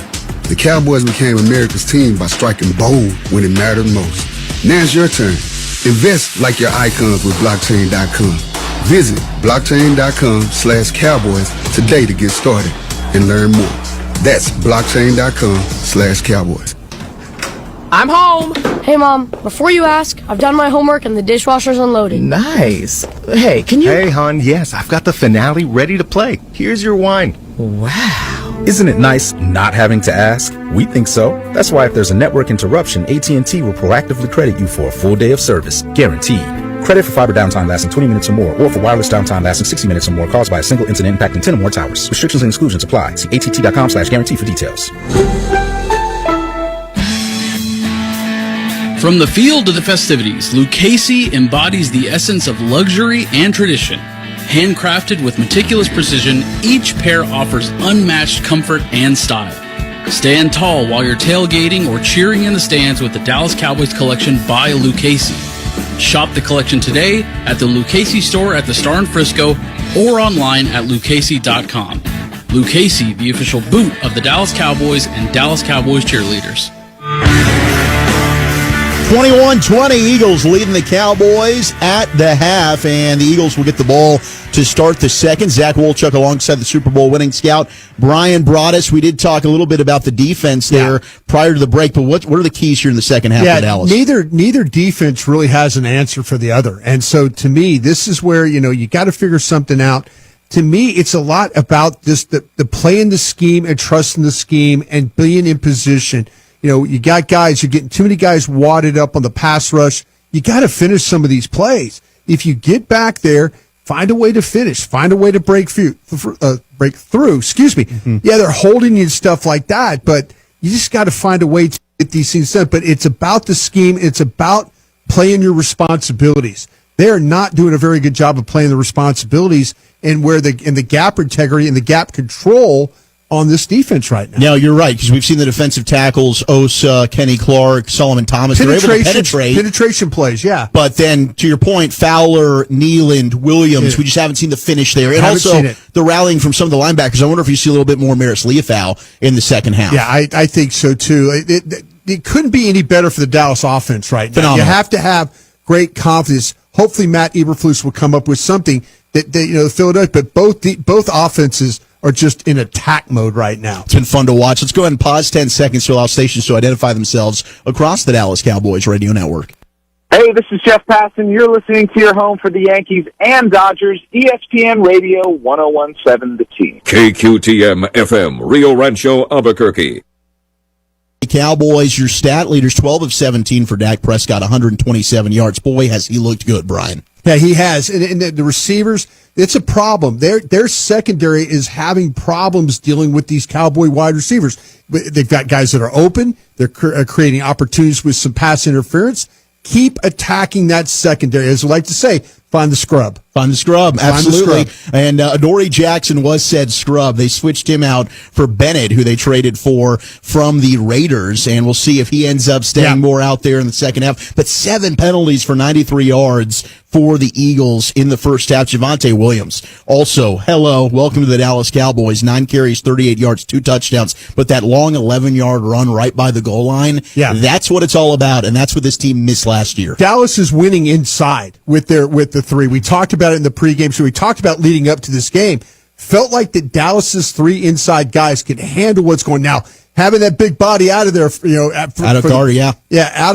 The Cowboys became America's team by striking bold when it mattered most. Now it's your turn. Invest like your icons with blockchain.com. Visit blockchain.com/Cowboys today to get started and learn more. That's blockchain.com/Cowboys. I'm home. Hey, Mom, before you ask, I've done my homework and the dishwasher's unloaded. Nice. Hey, can you... Hey, hon, yes, I've got the finale ready to play. Here's your wine. Wow. Isn't it nice not having to ask? We think so. That's why if there's a network interruption, AT&T will proactively credit you for a full day of service. Guaranteed. Credit for fiber downtime lasting 20 minutes or more, or for wireless downtime lasting 60 minutes or more caused by a single incident impacting 10 or more towers. Restrictions and exclusions apply. See att.com/guarantee for details. From the field to the festivities, Lucchese embodies the essence of luxury and tradition. Handcrafted with meticulous precision, each pair offers unmatched comfort and style. Stand tall while you're tailgating or cheering in the stands with the Dallas Cowboys collection by Lucchese. Shop the collection today at the Lucchese store at the Star in Frisco or online at lucchese.com. Lucchese, the official boot of the Dallas Cowboys and Dallas Cowboys cheerleaders. 21-20, Eagles leading the Cowboys at the half, and the Eagles will get the ball to start the second. Zach Wolchuk alongside the Super Bowl winning scout Brian Broaddus. We did talk a little bit about the defense there prior to the break, but what are the keys here in the second half for Dallas? Neither defense really has an answer for the other, and so to me, this is where you got to figure something out. To me, it's a lot about just the playing the scheme and trusting the scheme and being in position. You got guys, you're getting too many guys wadded up on the pass rush. You got to finish some of these plays. If you get back there, find a way to finish, find a way to break through. Yeah, they're holding you and stuff like that, but you just got to find a way to get these things done. But it's about the scheme. It's about playing your responsibilities. They are not doing a very good job of playing the responsibilities. and the gap integrity and the gap control on this defense right now. No, you're right, because we've seen the defensive tackles, Osa, Kenny Clark, Solomon Thomas. They're able to penetrate. Penetration plays, yeah. But then, to your point, Fowler, Nealand, Williams, we just haven't seen the finish there. And also, the rallying from some of the linebackers. I wonder if you see a little bit more Maris Leofau in the second half. Yeah, I think so, too. It couldn't be any better for the Dallas offense right now. Phenomenal. You have to have great confidence. Hopefully, Matt Eberflus will come up with something that Philadelphia, but both offenses are just in attack mode right now. It's been fun to watch. Let's go ahead and pause 10 seconds to allow stations to identify themselves across the Dallas Cowboys radio network. Hey, this is Jeff Passan. You're listening to your home for the Yankees and Dodgers, ESPN Radio 101.7 The Team. KQTM FM, Rio Rancho, Albuquerque. The Cowboys, your stat leaders, 12 of 17 for Dak Prescott, 127 yards. Boy, has he looked good, Brian. Yeah, he has. And the receivers, it's a problem. Their secondary is having problems dealing with these Cowboy wide receivers. They've got guys that are open. They're creating opportunities with some pass interference. Keep attacking that secondary. As I like to say, find the scrub. Find the scrub, absolutely. And Adoree Jackson was said scrub. They switched him out for Bennett, who they traded for from the Raiders, and we'll see if he ends up staying more out there in the second half. But 7 penalties for 93 yards for the Eagles in the first half. Javonte Williams, also, hello, welcome to the Dallas Cowboys. 9 carries, 38 yards, 2 touchdowns, but that long 11-yard run right by the goal line, that's what it's all about, and that's what this team missed last year. Dallas is winning inside with the three. We talked about it in the pregame, so we talked about leading up to this game. Felt like that Dallas's 3 inside guys could handle what's going now. Having that big body out of there, out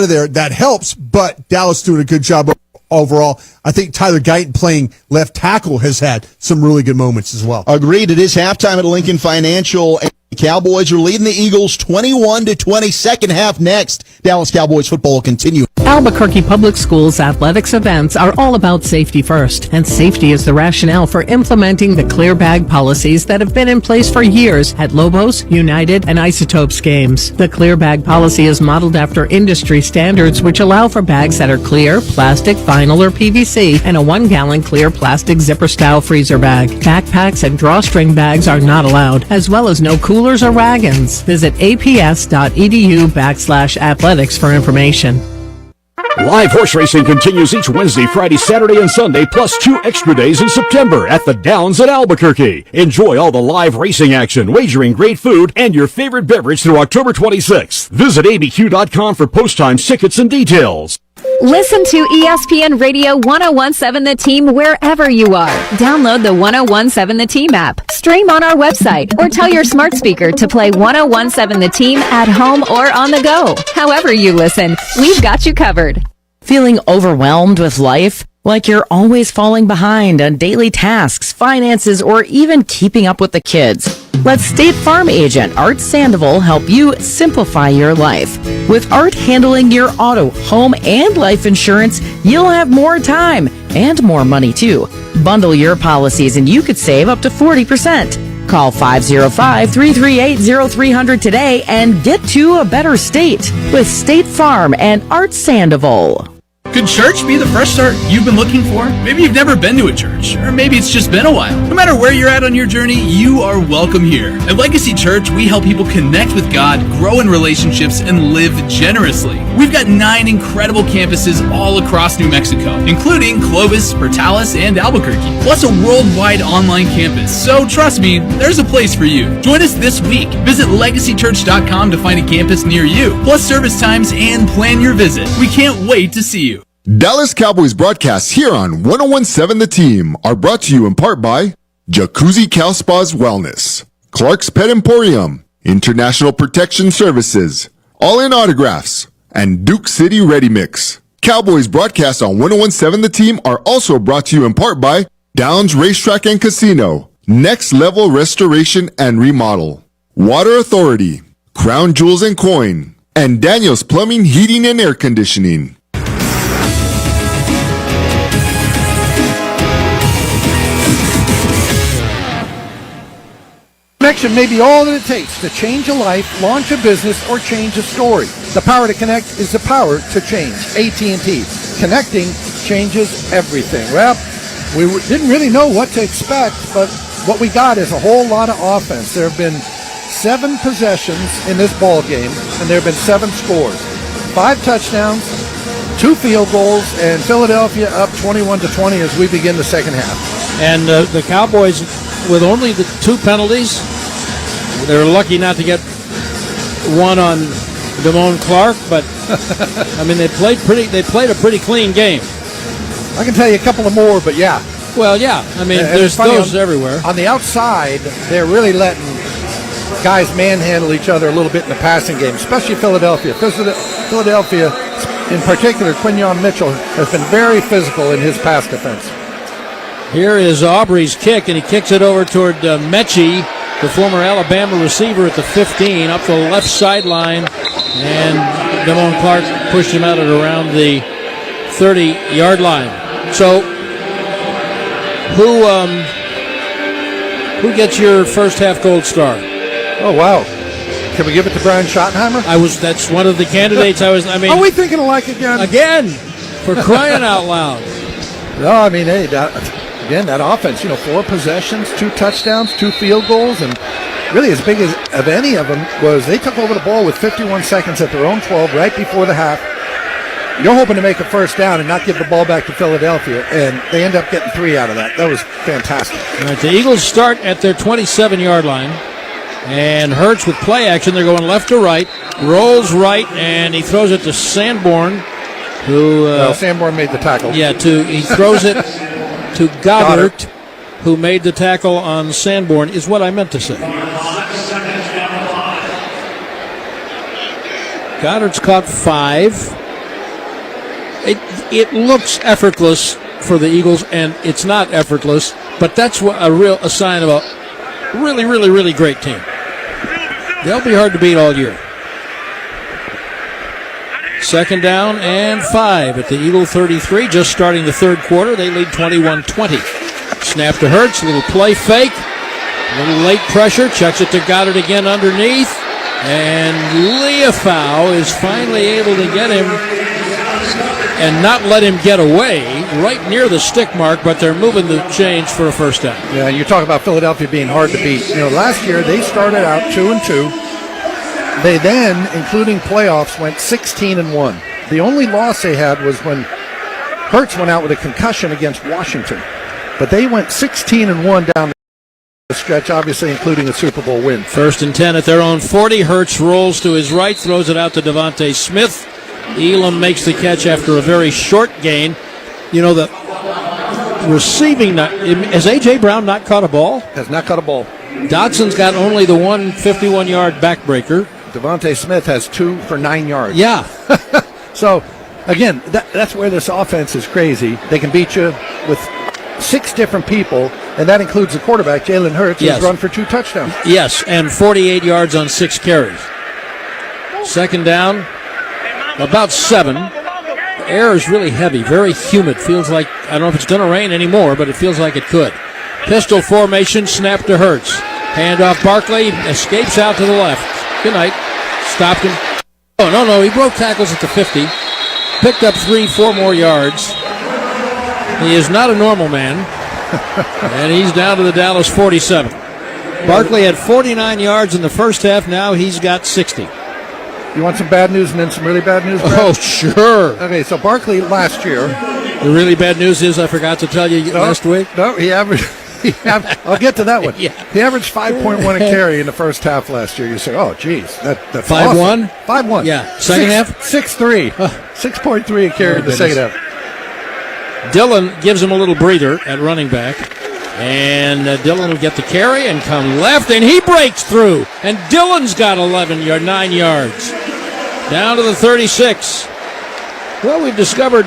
of there, that helps. But Dallas doing a good job overall. I think Tyler Guyton playing left tackle has had some really good moments as well. Agreed. It is halftime at Lincoln Financial. The Cowboys are leading the Eagles 21-20. Second half next. Dallas Cowboys football will continue. Albuquerque Public Schools athletics events are all about safety first, and safety is the rationale for implementing the clear bag policies that have been in place for years at Lobos, United, and Isotopes games. The clear bag policy is modeled after industry standards, which allow for bags that are clear, plastic, vinyl, or PVC, and a 1-gallon clear plastic zipper-style freezer bag. Backpacks and drawstring bags are not allowed, as well as no coolers or wagons. Visit aps.edu/athletics for information. Live horse racing continues each Wednesday, Friday, Saturday, and Sunday, plus 2 extra days in September at the Downs at Albuquerque. Enjoy all the live racing action, wagering, great food, and your favorite beverage through October 26th. Visit abq.com for post times, tickets, and details. Listen to ESPN Radio 101.7 The Team wherever you are. Download the 101.7 The Team app. Stream on our website or tell your smart speaker to play 101.7 The Team at home or on the go. However you listen, we've got you covered. Feeling overwhelmed with life? Like you're always falling behind on daily tasks, finances, or even keeping up with the kids? Let State Farm agent Art Sandoval help you simplify your life. With Art handling your auto, home, and life insurance, you'll have more time and more money too. Bundle your policies and you could save up to 40%. Call 505-338-0300 today and get to a better state with State Farm and Art Sandoval. Could church be the fresh start you've been looking for? Maybe you've never been to a church, or maybe it's just been a while. No matter where you're at on your journey, you are welcome here. At Legacy Church, we help people connect with God, grow in relationships, and live generously. We've got 9 incredible campuses all across New Mexico, including Clovis, Portales, and Albuquerque, plus a worldwide online campus. So trust me, there's a place for you. Join us this week. Visit legacychurch.com to find a campus near you, plus service times, and plan your visit. We can't wait to see you. Dallas Cowboys broadcasts here on 101.7 The Team are brought to you in part by Jacuzzi Cal Spas Wellness, Clark's Pet Emporium, International Protection Services, All In Autographs, and Duke City Ready Mix. Cowboys broadcasts on 101.7 The Team are also brought to you in part by Downs Racetrack and Casino, Next Level Restoration and Remodel, Water Authority, Crown Jewels and Coin, and Daniel's Plumbing, Heating, and Air Conditioning. Connection may be all that it takes to change a life, launch a business, or change a story. The power to connect is the power to change. AT&T. Connecting changes everything. Well, We didn't really know what to expect, but what we got is a whole lot of offense. There have been 7 possessions in this ball game, and there have been 7 scores. 5 touchdowns, 2 field goals, and Philadelphia up 21-20 as we begin the second half. And the Cowboys, with only the 2 penalties, they're lucky not to get one on Damone Clark, but I mean they played a pretty clean game. I can tell you a couple of more, but yeah. Well, yeah. I mean, there's those everywhere. On the outside, they're really letting guys manhandle each other a little bit in the passing game, especially Philadelphia. Philadelphia, in particular, Quinyon Mitchell has been very physical in his pass defense. Here is Aubrey's kick, and he kicks it over toward Mechie, the former Alabama receiver at the 15, up the left sideline, and Damone Clark pushed him out at around the 30-yard line. So, who gets your first half gold star? Oh, wow. Can we give it to Brian Schottenheimer? That's one of the candidates. Are we thinking alike again? Again, for crying out loud. No, I mean, hey, that offense, 4 possessions, 2 touchdowns, 2 field goals, and really as big as of any of them was they took over the ball with 51 seconds at their own 12 right before the half. You're hoping to make a first down and not give the ball back to Philadelphia, and they end up getting 3 out of that. That was fantastic. All right, the Eagles start at their 27-yard line, and Hurts with play action. They're going left to right, rolls right, and he throws it to Sanborn, who... Sanborn made the tackle. Yeah, he throws it to Goddard, who made the tackle on Sanborn, is what I meant to say. Goddard's caught 5. It looks effortless for the Eagles, and it's not effortless, but that's a sign of a really, really, really great team. They'll be hard to beat all year. Second down and 5 at the Eagle 33, just starting the third quarter. They lead 21-20. Snap to Hurts, a little play fake, a little late pressure, checks it to Goddard again underneath, and Leafau is finally able to get him and not let him get away right near the stick mark, but they're moving the chains for a first down. Yeah, you talk about Philadelphia being hard to beat. Last year they started out 2-2. They then, including playoffs, went 16-1. The only loss they had was when Hurts went out with a concussion against Washington. But they went 16-1 down the stretch, obviously including a Super Bowl win. 1st and 10 at their own 40. Hurts rolls to his right, throws it out to Devonta Smith. Elam makes the catch after a very short gain. The receiving, has A.J. Brown not caught a ball? Has not caught a ball. Dotson's got only the 51-yard backbreaker. Devonta Smith has 2 for 9 yards. Yeah. So, again, that's where this offense is crazy. They can beat you with 6 different people, and that includes the quarterback, Jalen Hurts, who's run for 2 touchdowns. Yes, and 48 yards on 6 carries. Second down, about 7. The air is really heavy, very humid. Feels like, I don't know if it's going to rain anymore, but it feels like it could. Pistol formation, snap to Hurts. Hand off Barkley, escapes out to the left. Good night. Stopped him. Oh, no, he broke tackles at the 50. Picked up 4 more yards. He is not a normal man. And he's down to the Dallas 47. Barkley had 49 yards in the first half. Now he's got 60. You want some bad news and then some really bad news, Brad? Oh, sure. Okay, so Barkley last year. The really bad news is I forgot to tell you last week. No, he averaged... I'll get to that one. Yeah. He averaged 5.1 a carry in the first half last year. You say, oh, geez. That's 5-1? Awesome. 5-1. Yeah. Second half? 6.3. 6.3 a carry in the second half. Dillon gives him a little breather at running back. And Dillon will get the carry and come left, and he breaks through. And Dillon's got 9 yards. Down to the 36. Well, we've discovered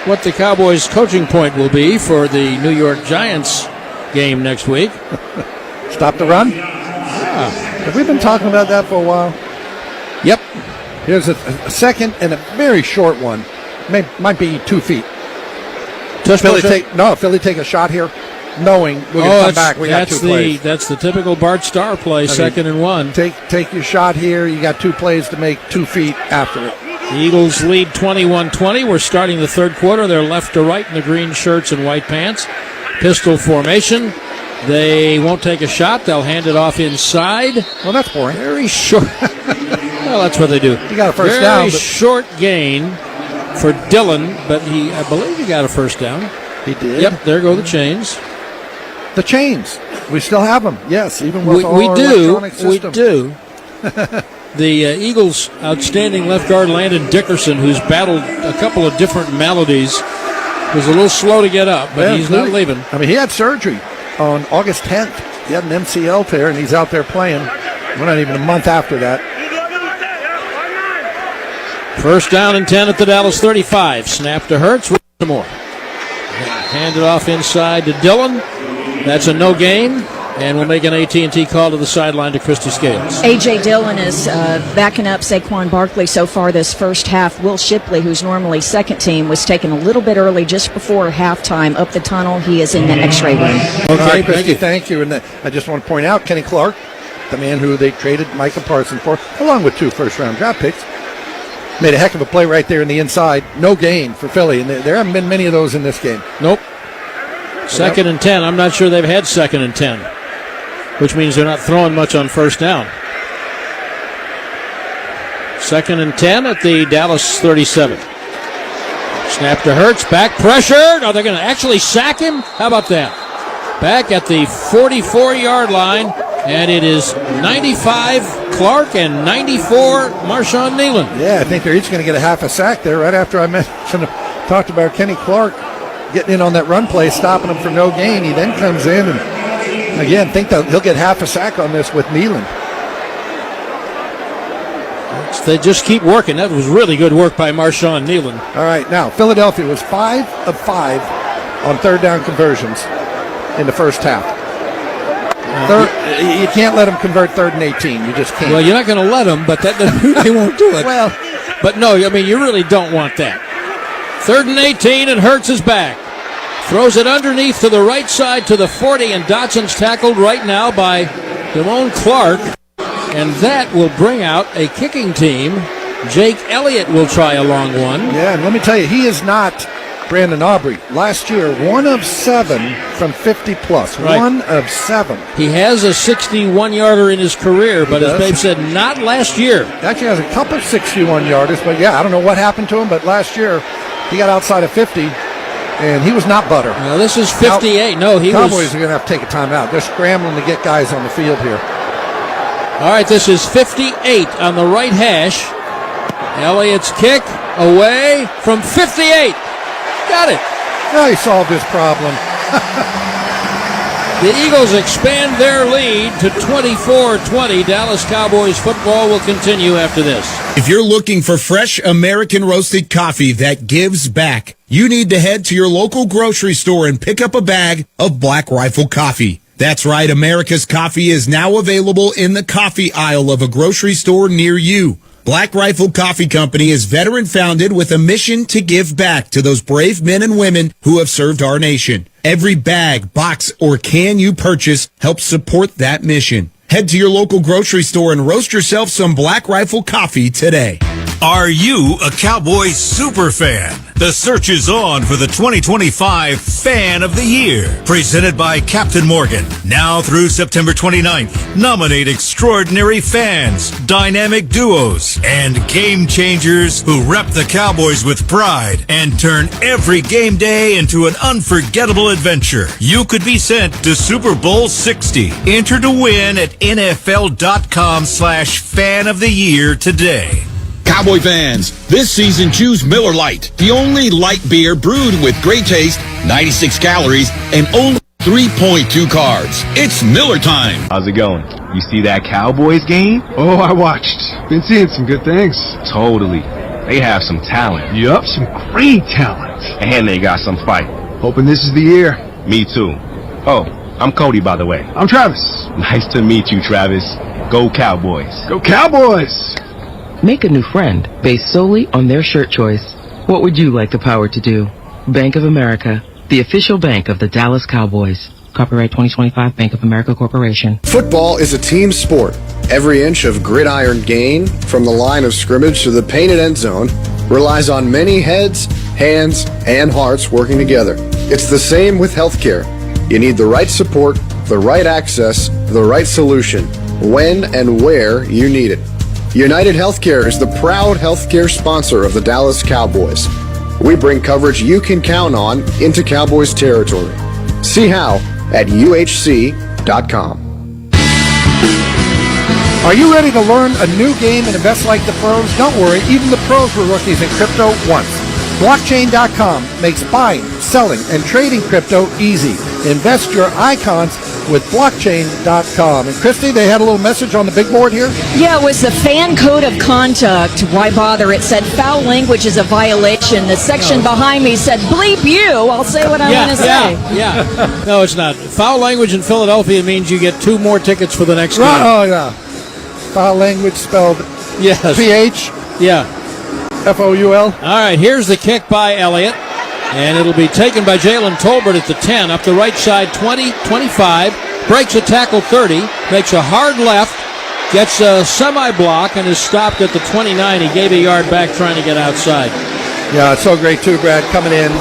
what the Cowboys' coaching point will be for the New York Giants game next week. Stop the run? Yeah. Have we been talking about that for a while? Yep. Here's a second and a very short one. Might be 2 feet. Philly take a shot here, knowing we're going to come back. We got 2 plays. That's the typical Bart Starr play, 2nd and 1. Take your shot here. You got 2 plays to make 2 feet after it. The Eagles lead 21-20. We're starting the third quarter. They're left to right in the green shirts and white pants. Pistol formation. They won't take a shot. They'll hand it off inside. Well, that's boring. Very short. Well, that's what they do. He got a first Very down. Very short gain for Dillon, but I believe he got a first down. He did? Yep, there go the chains. The chains. We still have them. Yes, even with our we do. electronic system. We do. The Eagles' outstanding left guard, Landon Dickerson, who's battled a couple of different maladies, was a little slow to get up, but he's not leaving. I mean, he had surgery on August 10th. He had an MCL tear, and he's out there playing. We're not even a month after that. First down and 10 at the Dallas 35. Snap to Hurts. Some more. Hand it off inside to Dillon. That's a no gain. And we'll make an AT&T call to the sideline to Christy Scales. A.J. Dillon is backing up Saquon Barkley so far this first half. Will Shipley, who's normally second team, was taken a little bit early just before halftime up the tunnel. He is in the x-ray room. Okay, Christy, thank you. And I just want to point out, Kenny Clark, the man who they traded Micah Parsons for, along with 2 first-round draft picks, made a heck of a play right there in the inside. No gain for Philly, and there haven't been many of those in this game. Nope. Second and 10. I'm not sure they've had second and 10. Which means they're not throwing much on first down. Second and 10 at the Dallas 37. Snap to Hurts, back pressured. Are they going to actually sack him? How about that? Back at the 44-yard line, and it is 95 Clark and 94 Marshawn Nealon. Yeah, I think they're each going to get a half a sack there right after I talked about Kenny Clark getting in on that run play, stopping him for no gain. He then comes in and again, think that he'll get half a sack on this with Nealon. They just keep working. That was really good work by Marshawn Nealon. All right, now, Philadelphia was 5 of 5 on third down conversions in the first half. You can't let them convert 3rd and 18. You just can't. Well, you're not going to let them, but they won't do it. Well, but no, I mean, you really don't want that. 3rd and 18, and Hurts is back. Throws it underneath to the right side to the 40, and Dotson's tackled right now by Damone Clark. And that will bring out a kicking team. Jake Elliott will try a long one. Yeah, and let me tell you, he is not Brandon Aubrey. Last year, 1 of 7 from 50-plus. Right. 1 of 7. He has a 61-yarder in his career, but as Babe said, not last year. Actually has a couple of 61-yarders, but yeah, I don't know what happened to him, but last year he got outside of 50. And he was not butter. Well, this is 58. Cowboys are going to have to take a timeout. They're scrambling to get guys on the field here. All right, this is 58 on the right hash. Elliott's kick away from 58. Got it. Now he solved his problem. The Eagles expand their lead to 24-20. Dallas Cowboys football will continue after this. If you're looking for fresh American roasted coffee that gives back, you need to head to your local grocery store and pick up a bag of Black Rifle coffee. That's right, America's coffee is now available in the coffee aisle of a grocery store near you. Black Rifle Coffee Company is veteran-founded with a mission to give back to those brave men and women who have served our nation. Every bag, box, or can you purchase helps support that mission. Head to your local grocery store and roast yourself some Black Rifle coffee today. Are you a Cowboys super fan? The search is on for the 2025 Fan of the Year, presented by Captain Morgan. Now through September 29th, nominate extraordinary fans, dynamic duos, and game changers who rep the Cowboys with pride and turn every game day into an unforgettable adventure. You could be sent to Super Bowl 60. Enter to win at NFL.com/Fan of the Year today. Cowboy fans, this season choose Miller Lite, the only light beer brewed with great taste, 96 calories, and only 3.2 carbs. It's Miller time. How's it going? You see that Cowboys game? Oh, I watched. Been seeing some good things. Totally. They have some talent. Yup, some great talent. And they got some fight. Hoping this is the year. Me too. Oh, I'm Cody, by the way. I'm Travis. Nice to meet you, Travis. Go Cowboys. Go Cowboys! Make a new friend based solely on their shirt choice. What would you like the power to do? Bank of America, the official bank of the Dallas Cowboys. Copyright 2025 Bank of America Corporation. Football is a team sport, Every inch of gridiron gain, from the line of scrimmage to the painted end zone, relies on many heads, hands, and hearts working together. It's the same with healthcare. You need the right support, the right access, the right solution, when and where you need it. United Healthcare is the proud healthcare sponsor of the Dallas Cowboys. We bring coverage you can count on into Cowboys territory. See how at uhc.com. Are you ready to learn a new game and invest like the pros? Don't worry, even the pros were rookies in crypto once. Blockchain.com makes buying, selling, and trading crypto easy. Invest your icons with Blockchain.com. And Christy, they had a little message on the big board here? Yeah, it was the fan code of conduct. Why bother? It said foul language is a violation. The section behind me said, bleep you. I'll say what I want to say. Yeah. No, it's not. Foul language in Philadelphia means you get 2 more tickets for the next game. Oh, yeah. Foul language spelled P-H? Yeah. F-O-U-L? All right, here's the kick by Elliott. And it'll be taken by Jalen Tolbert at the 10, up the right side, 20, 25, breaks a tackle 30, makes a hard left, gets a semi-block, and is stopped at the 29. He gave a yard back trying to get outside. Yeah, it's so great, too, Brad, coming in.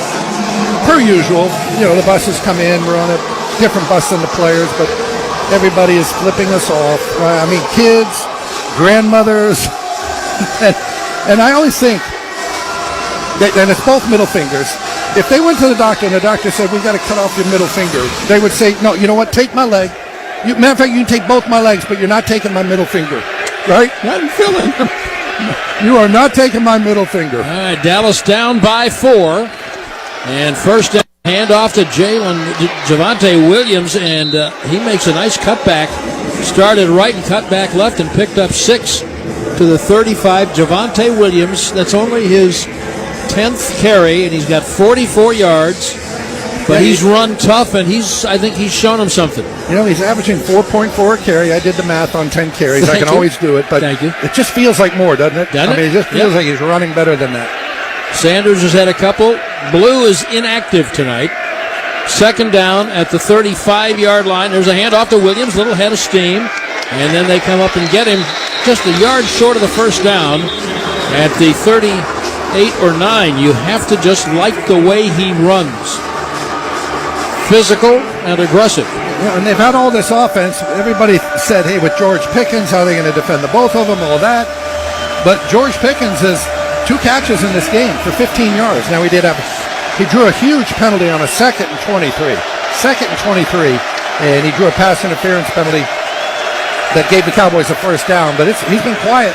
Per usual, you know, the buses come in. We're on a different bus than the players, but everybody is flipping us off. I mean, kids, grandmothers, and I always think, and it's both middle fingers. If they went to the doctor and the doctor said, we've got to cut off your middle finger, they would say, no, you know what, take my leg. Matter of fact, you can take both my legs, but you're not taking my middle finger. Right? I'm feeling. You are not taking my middle finger. All right, Dallas down by 4. And first down, hand off to Javonte Williams, and he makes a nice cutback. Started right and cut back left and picked up 6 to the 35. Javonte Williams, that's only his 10th carry, and he's got 44 yards. But he's run tough, and I think he's shown him something. You know, he's averaging 4.4 a carry. I did the math on 10 carries. I can always do it, but it just feels like more, doesn't it? I mean, it just feels like he's running better than that. Sanders has had a couple. Blue is inactive tonight. Second down at the 35-yard line. There's a handoff to Williams, little head of steam. And then they come up and get him just a yard short of the first down at the 38 or 9. You have to just like the way he runs. Physical and aggressive. Yeah, and they've had all this offense. Everybody said, hey, with George Pickens, how are they going to defend the both of them, all that. But George Pickens has 2 catches in this game for 15 yards. Now, he drew a huge penalty on a 2nd and 23. 2nd and 23, and he drew a pass interference penalty that gave the Cowboys a first down. But he's been quiet.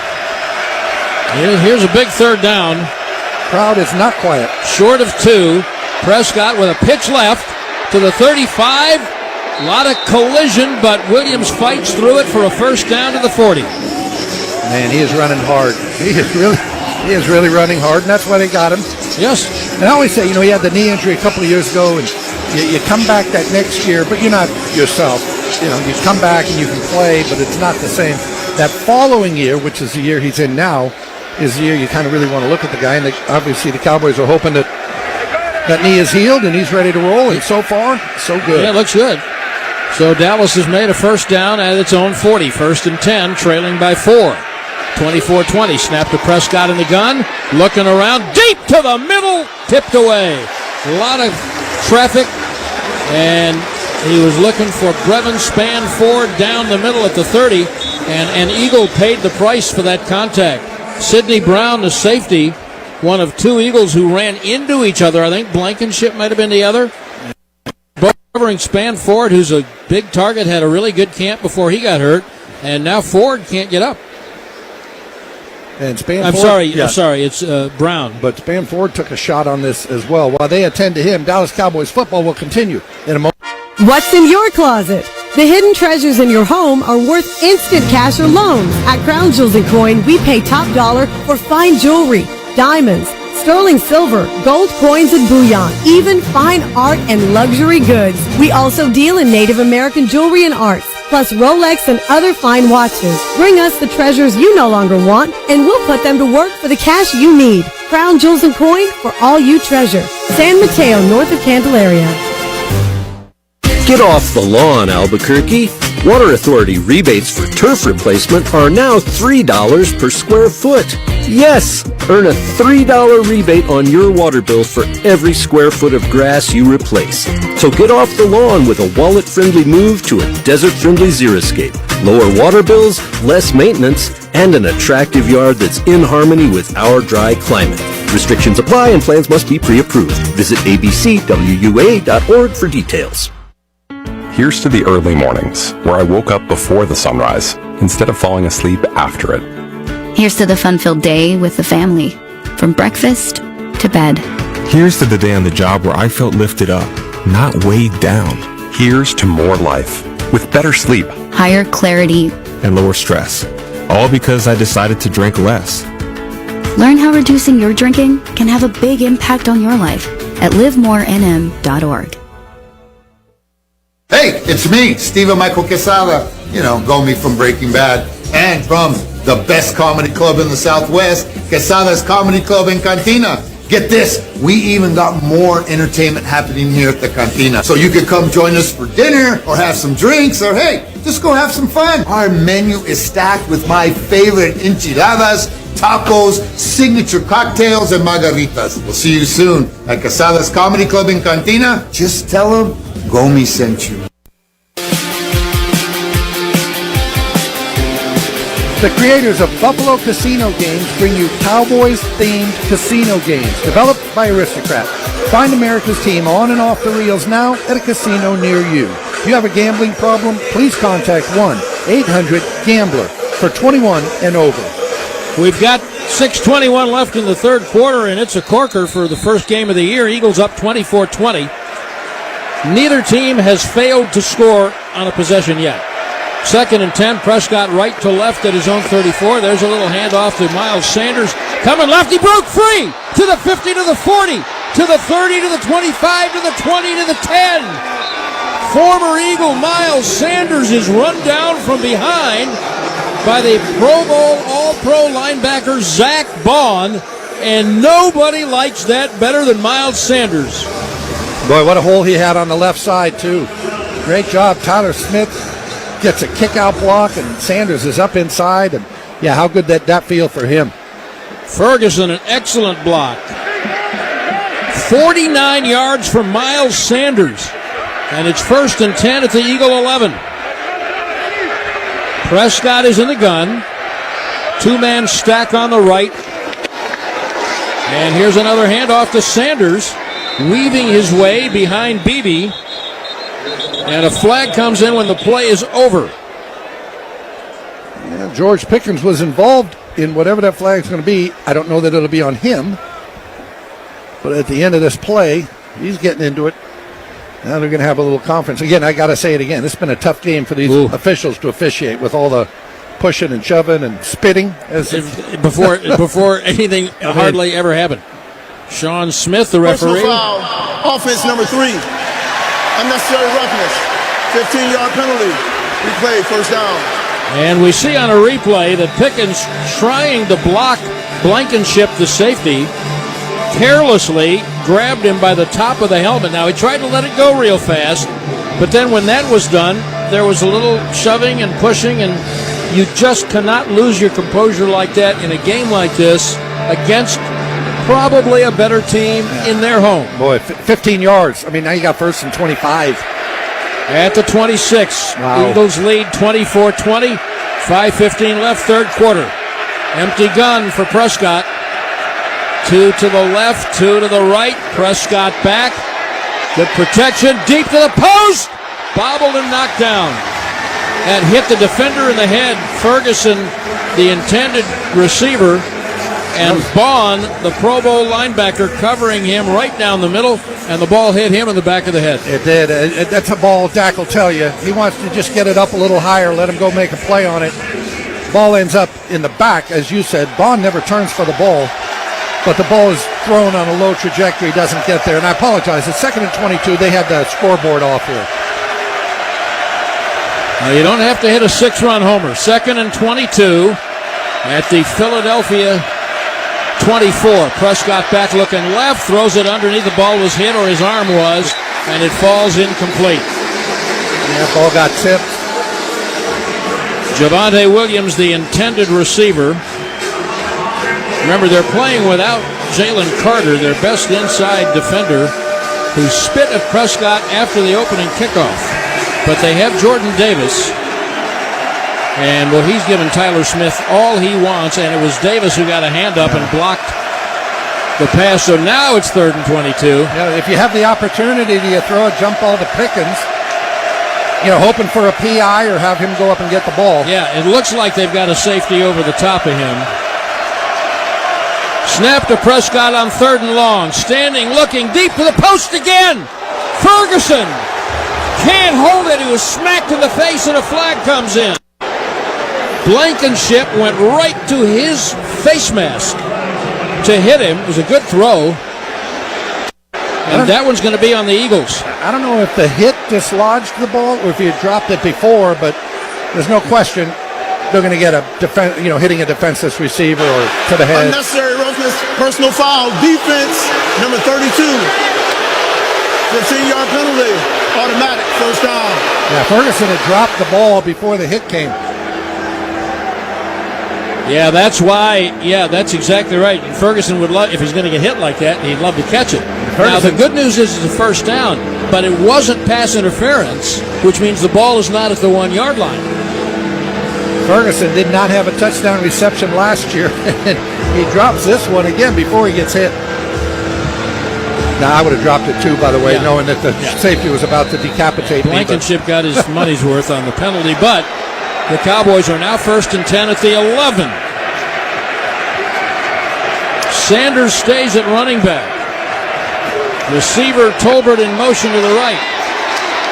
Here's a big third down. Crowd is not quiet. Short of 2. Prescott with a pitch left to the 35. A lot of collision, but Williams fights through it for a first down to the 40. Man, he is running hard. He is really running hard, and that's why they got him. Yes. And I always say, he had the knee injury a couple of years ago, and you come back that next year, but you're not yourself. You come back and you can play, but it's not the same. That following year, which is the year he's in now, is the year you kind of really want to look at the guy, and obviously the Cowboys are hoping that that knee is healed and he's ready to roll, and so far, so good. Yeah, it looks good. So Dallas has made a first down at its own 40. 1st and 10, trailing by 4. 24-20, snap to Prescott in the gun, looking around, deep to the middle, tipped away. A lot of traffic, and he was looking for Brevin Spanford down the middle at the 30, and an Eagle paid the price for that contact. Sidney Brown, the safety, one of 2 Eagles who ran into each other. I think Blankenship might have been the other. Both covering Spanford, who's a big target, had a really good camp before he got hurt, and now Ford can't get up. And Spanford, I'm sorry, it's Brown. But Spanford took a shot on this as well. While they attend to him, Dallas Cowboys football will continue in a moment. What's in your closet? The hidden treasures in your home are worth instant cash or loans. At Crown Jewels & Coin, we pay top dollar for fine jewelry, diamonds, sterling silver, gold coins and bullion, even fine art and luxury goods. We also deal in Native American jewelry and arts, plus Rolex and other fine watches. Bring us the treasures you no longer want, and we'll put them to work for the cash you need. Crown Jewels & Coin for all you treasure. San Mateo, north of Candelaria. Get off the lawn, Albuquerque. Water Authority rebates for turf replacement are now $3 per square foot. Yes! Earn a $3 rebate on your water bill for every square foot of grass you replace. So get off the lawn with a wallet-friendly move to a desert-friendly xeriscape. Lower water bills, less maintenance, and an attractive yard that's in harmony with our dry climate. Restrictions apply and plans must be pre-approved. Visit abcwua.org for details. Here's to the early mornings, where I woke up before the sunrise, instead of falling asleep after it. Here's to the fun-filled day with the family, from breakfast to bed. Here's to the day on the job where I felt lifted up, not weighed down. Here's to more life, with better sleep, higher clarity, and lower stress. All because I decided to drink less. Learn how reducing your drinking can have a big impact on your life at livemorenm.org. Hey, it's me, Steven Michael Quesada. You know, Gomi from Breaking Bad, and from the best comedy club in the Southwest, Quesada's Comedy Club in Cantina. Get this, we even got more entertainment happening here at the Cantina. So you can come join us for dinner, or have some drinks, or hey, just go have some fun. Our menu is stacked with my favorite enchiladas, tacos, signature cocktails, and margaritas. We'll see you soon at Quesada's Comedy Club in Cantina. Just tell them Gomi sent you. The creators of Buffalo Casino Games bring you Cowboys-themed casino games developed by Aristocrat. Find America's team on and off the reels now at a casino near you. If you have a gambling problem, please contact 1-800-GAMBLER for 21 and over. We've got 6:21 left in the third quarter, and it's a corker for the first game of the year. Eagles up 24-20. Neither team has failed to score on a possession yet. 2nd and 10, Prescott right to left at his own 34. There's a little handoff to Miles Sanders. Coming left, he broke free to the 50, to the 40, to the 30, to the 25, to the 20, to the 10. Former Eagle Miles Sanders is run down from behind by the Pro Bowl All-Pro linebacker Zach Bond, and nobody likes that better than Miles Sanders. Boy, what a hole he had on the left side, too. Great job. Tyler Smith gets a kick-out block, and Sanders is up inside. And yeah, how good that feel for him. Ferguson, an excellent block. 49 yards for Miles Sanders. And it's 1st and 10 at the Eagle 11. Prescott is in the gun. Two-man stack on the right. And here's another handoff to Sanders, weaving his way behind Beebe. And a flag comes in when the play is over. Yeah, George Pickens was involved in whatever that flag's going to be. I don't know that it'll be on him. But at the end of this play, he's getting into it. Now they're going to have a little conference. Again, I got to say it again. It's been a tough game for these officials to officiate with all the pushing and shoving and spitting. Before anything hardly ever happened. Sean Smith, the referee. Personal foul, offense number 3. Unnecessary roughness. 15-yard penalty. Replay, first down. And we see on a replay that Pickens trying to block Blankenship, the safety, carelessly grabbed him by the top of the helmet. Now, he tried to let it go real fast, but then when that was done, there was a little shoving and pushing, and you just cannot lose your composure like that in a game like this against probably a better team in their home. Boy, 15 yards. I mean, now you got 1st and 25. At the 26. Wow. Eagles lead 24-20. 5:15 left, third quarter. Empty gun for Prescott. 2 to the left, 2 to the right. Prescott back. Good protection. Deep to the post. Bobbled and knocked down. And hit the defender in the head. Ferguson, the intended receiver. And Bond, the Pro Bowl linebacker, covering him right down the middle, and the ball hit him in the back of the head. It did. That's a ball Dak will tell you. He wants to just get it up a little higher, let him go make a play on it. Ball ends up in the back, as you said. Bond never turns for the ball, but the ball is thrown on a low trajectory, doesn't get there. And I apologize. It's 2nd and 22. They had the scoreboard off here. Now, you don't have to hit a 6-run homer. 2nd and 22 at the Philadelphia 24. Prescott back looking left, throws it underneath. The ball was hit, or his arm was, and it falls incomplete. Yeah, ball got tipped. Javonte Williams, the intended receiver. Remember, they're playing without Jalen Carter, their best inside defender, who spit at Prescott after the opening kickoff. But they have Jordan Davis. And, well, he's given Tyler Smith all he wants, and it was Davis who got a hand up and blocked the pass. So now it's 3rd and 22. Yeah, if you have the opportunity to throw a jump ball to Pickens, hoping for a PI or have him go up and get the ball. Yeah, it looks like they've got a safety over the top of him. Snap to Prescott on 3rd and long. Standing, looking deep to the post again. Ferguson can't hold it. He was smacked in the face and a flag comes in. Blankenship went right to his face mask to hit him. It was a good throw. And that one's going to be on the Eagles. I don't know if the hit dislodged the ball or if he had dropped it before, but there's no question they're going to get a hitting a defenseless receiver or to the head. Unnecessary roughness, personal foul, defense, number 32. 15-yard penalty, automatic, first down. Yeah, Ferguson had dropped the ball before the hit came. Yeah, that's why. Yeah, that's exactly right. Ferguson would love, if he's going to get hit like that, he'd love to catch it. Now, the good news is it's a first down, but it wasn't pass interference, which means the ball is not at the 1-yard line. Ferguson did not have a touchdown reception last year, and he drops this one again before he gets hit. Now, I would have dropped it too, by the way, knowing that the safety was about to decapitate me. Blankenship got his money's worth on the penalty, but the Cowboys are now 1st and 10 at the 11. Sanders stays at running back. Receiver Tolbert in motion to the right.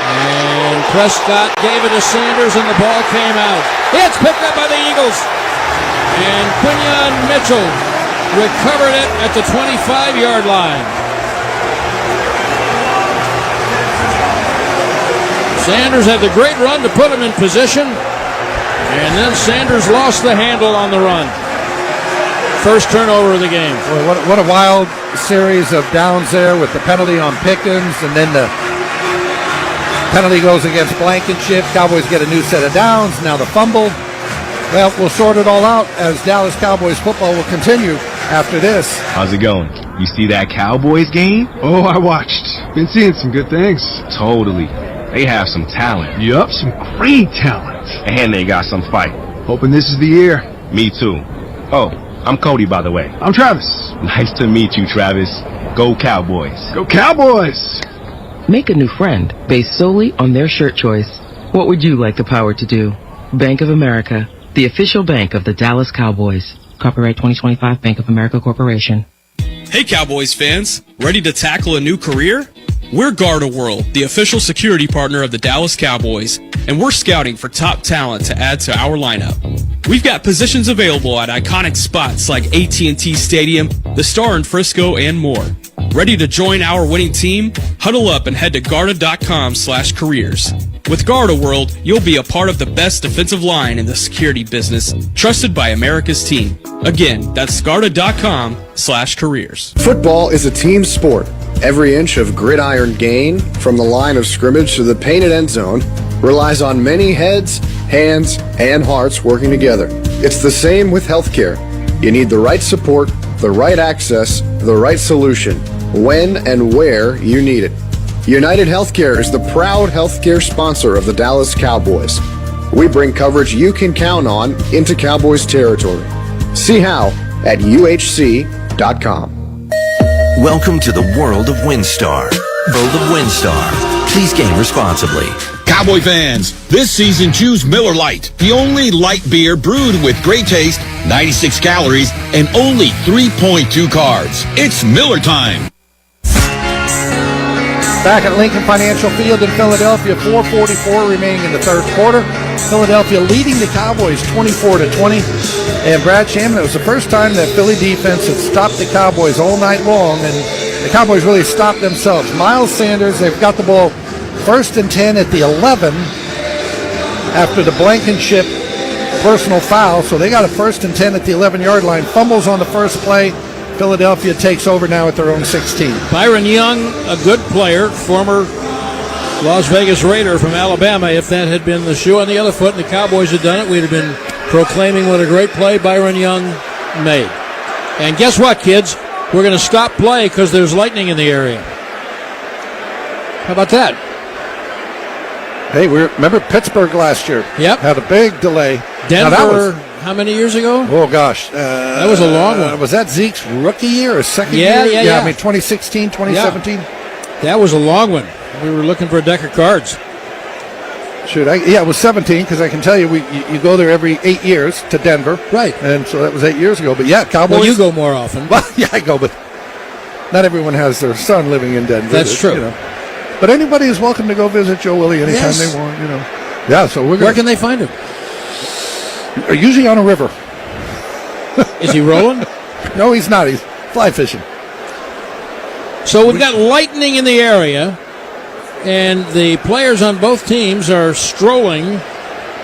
And Prescott gave it to Sanders, and the ball came out. It's picked up by the Eagles. And Quinyon Mitchell recovered it at the 25-yard line. Sanders had the great run to put him in position. And then Sanders lost the handle on the run. First turnover of the game. Boy, what a wild series of downs there with the penalty on Pickens, and then the penalty goes against Blankenship. Cowboys get a new set of downs. Now the fumble. Well, we'll sort it all out as Dallas Cowboys football will continue after this. How's it going? You see that Cowboys game? Oh, I watched. Been seeing some good things. Totally. They have some talent. Yup, some great talent. And they got some fight. Hoping this is the year. Me too. Oh, I'm Cody, by the way. I'm Travis. Nice to meet you, Travis. Go Cowboys. Go Cowboys! Make a new friend based solely on their shirt choice. What would you like the power to do? Bank of America, the official bank of the Dallas Cowboys. Copyright 2025 Bank of America Corporation. Hey Cowboys fans, ready to tackle a new career? We're World, the official security partner of the Dallas Cowboys, and we're scouting for top talent to add to our lineup. We've got positions available at iconic spots like AT&T Stadium, the Star in Frisco, and more. Ready to join our winning team? Huddle up and head to Garda.com/careers. With World, you'll be a part of the best defensive line in the security business, trusted by America's team. Again, that's Garda.com/careers. Football is a team sport. Every inch of gridiron gain, from the line of scrimmage to the painted end zone, relies on many heads, hands, and hearts working together. It's the same with healthcare. You need the right support, the right access, the right solution, when and where you need it. United Healthcare is the proud healthcare sponsor of the Dallas Cowboys. We bring coverage you can count on into Cowboys territory. See how at uhc.com. Welcome to the world of WinStar. World of WinStar. Please game responsibly. Cowboy fans, this season choose Miller Lite, the only light beer brewed with great taste, 96 calories, and only 3.2 carbs. It's Miller time. Back at Lincoln Financial Field in Philadelphia, 4:44 remaining in the third quarter. Philadelphia leading the Cowboys 24-20. And Brad Shamman, it was the first time that Philly defense had stopped the Cowboys all night long, and the Cowboys really stopped themselves. Miles Sanders, they've got the ball 1st and 10 at the 11 after the Blankenship personal foul. So they got a 1st and 10 at the 11-yard line. Fumbles on the first play. Philadelphia takes over now at their own 16. Byron Young, a good player, former Las Vegas Raider from Alabama. If that had been the shoe on the other foot and the Cowboys had done it, we'd have been proclaiming what a great play Byron Young made. And guess what, kids? We're going to stop play because there's lightning in the area. How about that? Hey, remember Pittsburgh last year? Yep. Had a big delay. Denver, how many years ago? Oh, gosh. That was a long one. Was that Zeke's rookie year or second year? Yeah. I mean, 2016, 2017. Yeah. That was a long one. We were looking for a deck of cards. Shoot, it was 17 because I can tell you you go there every 8 years to Denver. Right. And so that was 8 years ago. But yeah, Cowboys. Well, you go more often. Well, yeah, I go, but not everyone has their son living in Denver. That's true. You know. But anybody is welcome to go visit Joe Willie anytime they want, you know. Yeah, so where can they find him? Usually on a river. Is he rolling? No, he's not. He's fly fishing. So we've got lightning in the area, and the players on both teams are strolling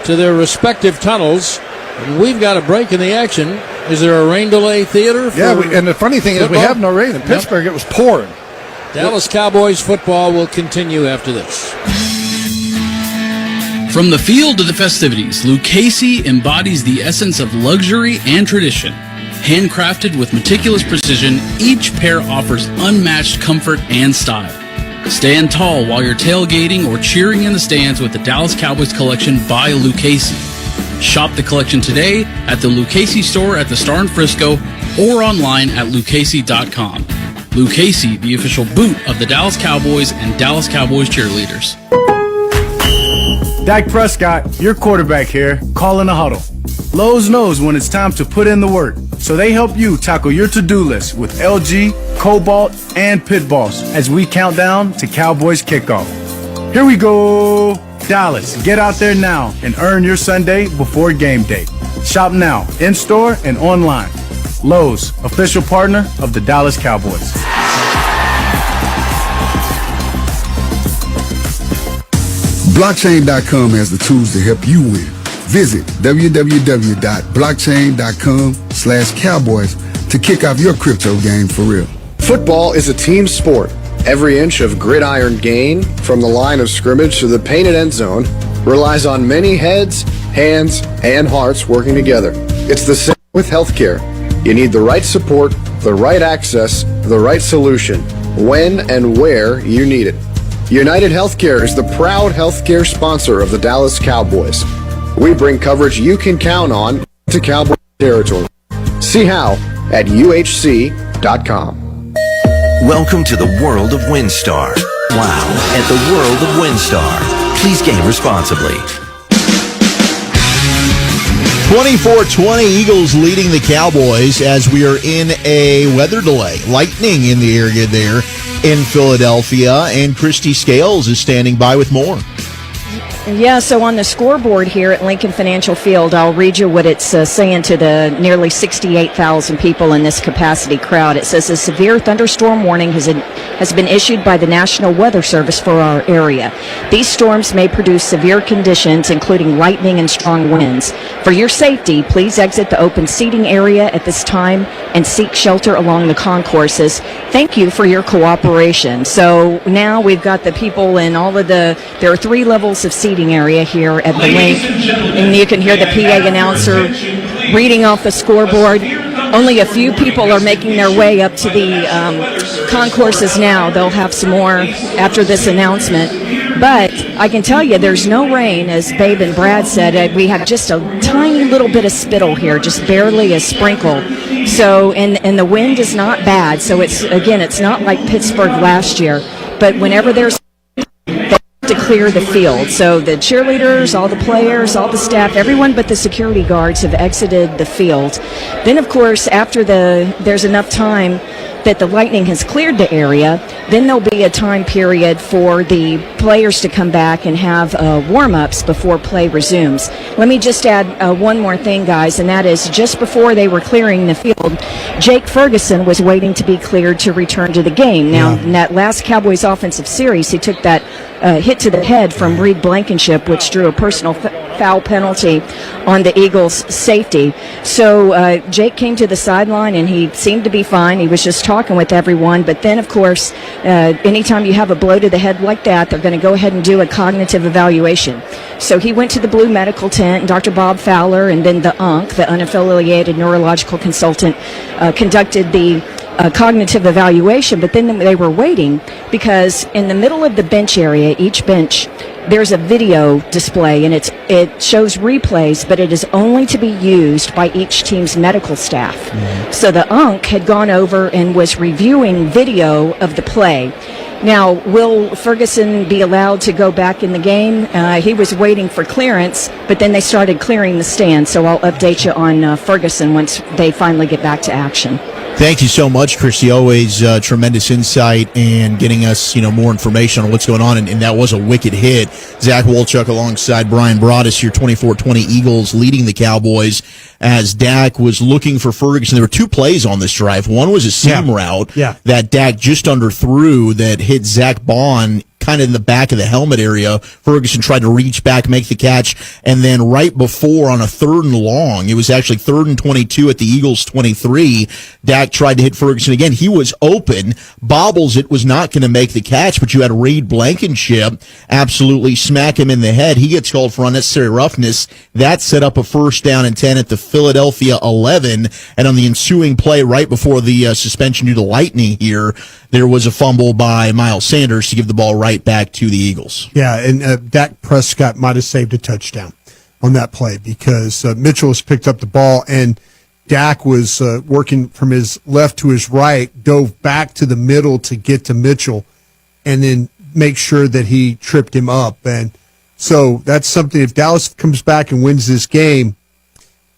to their respective tunnels. And we've got a break in the action. Is there a rain delay theater? And the funny thing is we have no rain. In Pittsburgh, it was pouring. Dallas Cowboys football will continue after this. From the field to the festivities, Lucchese embodies the essence of luxury and tradition. Handcrafted with meticulous precision, each pair offers unmatched comfort and style. Stand tall while you're tailgating or cheering in the stands with the Dallas Cowboys collection by Lucchese. Shop the collection today at the Lucchese store at the Star in Frisco or online at lucchese.com. Lucchese, the official boot of the Dallas Cowboys and Dallas Cowboys cheerleaders. Dak Prescott, your quarterback here, calling a huddle. Lowe's knows when it's time to put in the work, so they help you tackle your to-do list with LG, Cobalt, and Pit Boss as we count down to Cowboys kickoff. Here we go! Dallas, get out there now and earn your Sunday before game day. Shop now, in-store and online. Lowe's, official partner of the Dallas Cowboys. Blockchain.com has the tools to help you win. Visit www.blockchain.com/cowboys to kick off your crypto game for real. Football is a team sport. Every inch of gridiron gain, from the line of scrimmage to the painted end zone, relies on many heads, hands, and hearts working together. It's the same with healthcare. You need the right support, the right access, the right solution, when and where you need it. United Healthcare is the proud healthcare sponsor of the Dallas Cowboys. We bring coverage you can count on to Cowboy territory. See how at uhc.com. Welcome to the world of WinStar. Wow, at the world of WinStar. Please game responsibly. 24-20 Eagles leading the Cowboys as we are in a weather delay. Lightning in the area there in Philadelphia, and Christy Scales is standing by with more. Yeah, so on the scoreboard here at Lincoln Financial Field, I'll read you what it's saying to the nearly 68,000 people in this capacity crowd. It says a severe thunderstorm warning has been issued by the National Weather Service for our area. These storms may produce severe conditions, including lightning and strong winds. For your safety, please exit the open seating area at this time and seek shelter along the concourses. Thank you for your cooperation. So now we've got the people in all of there are 3 levels of seating area here at the link, and you can hear the PA announcer reading off the scoreboard. Only a few people are making their way up to the concourses now. They'll have some more after this announcement. But I can tell you there's no rain, as Babe and Brad said. We have just a tiny little bit of spittle here, just barely a sprinkle. So, and the wind is not bad. So it's not like Pittsburgh last year. But whenever there's to clear the field. So the cheerleaders, all the players, all the staff, everyone but the security guards have exited the field. Then, of course, after there's enough time that the lightning has cleared the area, then there'll be a time period for the players to come back and have warm-ups before play resumes. Let me just add one more thing, guys, and that is just before they were clearing the field, Jake Ferguson was waiting to be cleared to return to the game. Now, in that last Cowboys offensive series, he took that hit to the head from Reed Blankenship, which drew a personal foul penalty on the Eagles' safety. So Jake came to the sideline, and he seemed to be fine. He was just talking with everyone. But then, of course, anytime you have a blow to the head like that, they're going to go ahead and do a cognitive evaluation. So he went to the blue medical tent, and Dr. Bob Fowler and then the UNC, the unaffiliated neurological consultant, conducted the cognitive evaluation. But then they were waiting because in the middle of the bench area, each bench, there's a video display, and it shows replays, but it is only to be used by each team's medical staff. Mm-hmm. So the UNC had gone over and was reviewing video of the play. Now, will Ferguson be allowed to go back in the game? He was waiting for clearance, but then they started clearing the stand. So I'll update you on Ferguson once they finally get back to action. Thank you so much, Christy. Always tremendous insight and getting us, more information on what's going on. And that was a wicked hit. Zach Wolchuk alongside Brian Broaddus, your 24-20 Eagles leading the Cowboys as Dak was looking for Ferguson. There were two plays on this drive. One was a seam route that Dak just underthrew that hit Zach Bond kind of in the back of the helmet area. Ferguson tried to reach back, make the catch, and then right before on a 3rd and long, it was actually 3rd and 22 at the Eagles 23, Dak tried to hit Ferguson again. He was open, bobbles it, was not going to make the catch, but you had Reed Blankenship absolutely smack him in the head. He gets called for unnecessary roughness. That set up a 1st down and 10 at the Philadelphia 11, and on the ensuing play right before the suspension due to lightning here, there was a fumble by Miles Sanders to give the ball right back to the Eagles. Yeah, and Dak Prescott might have saved a touchdown on that play because Mitchell has picked up the ball and Dak was working from his left to his right, dove back to the middle to get to Mitchell and then make sure that he tripped him up. And so that's something, if Dallas comes back and wins this game,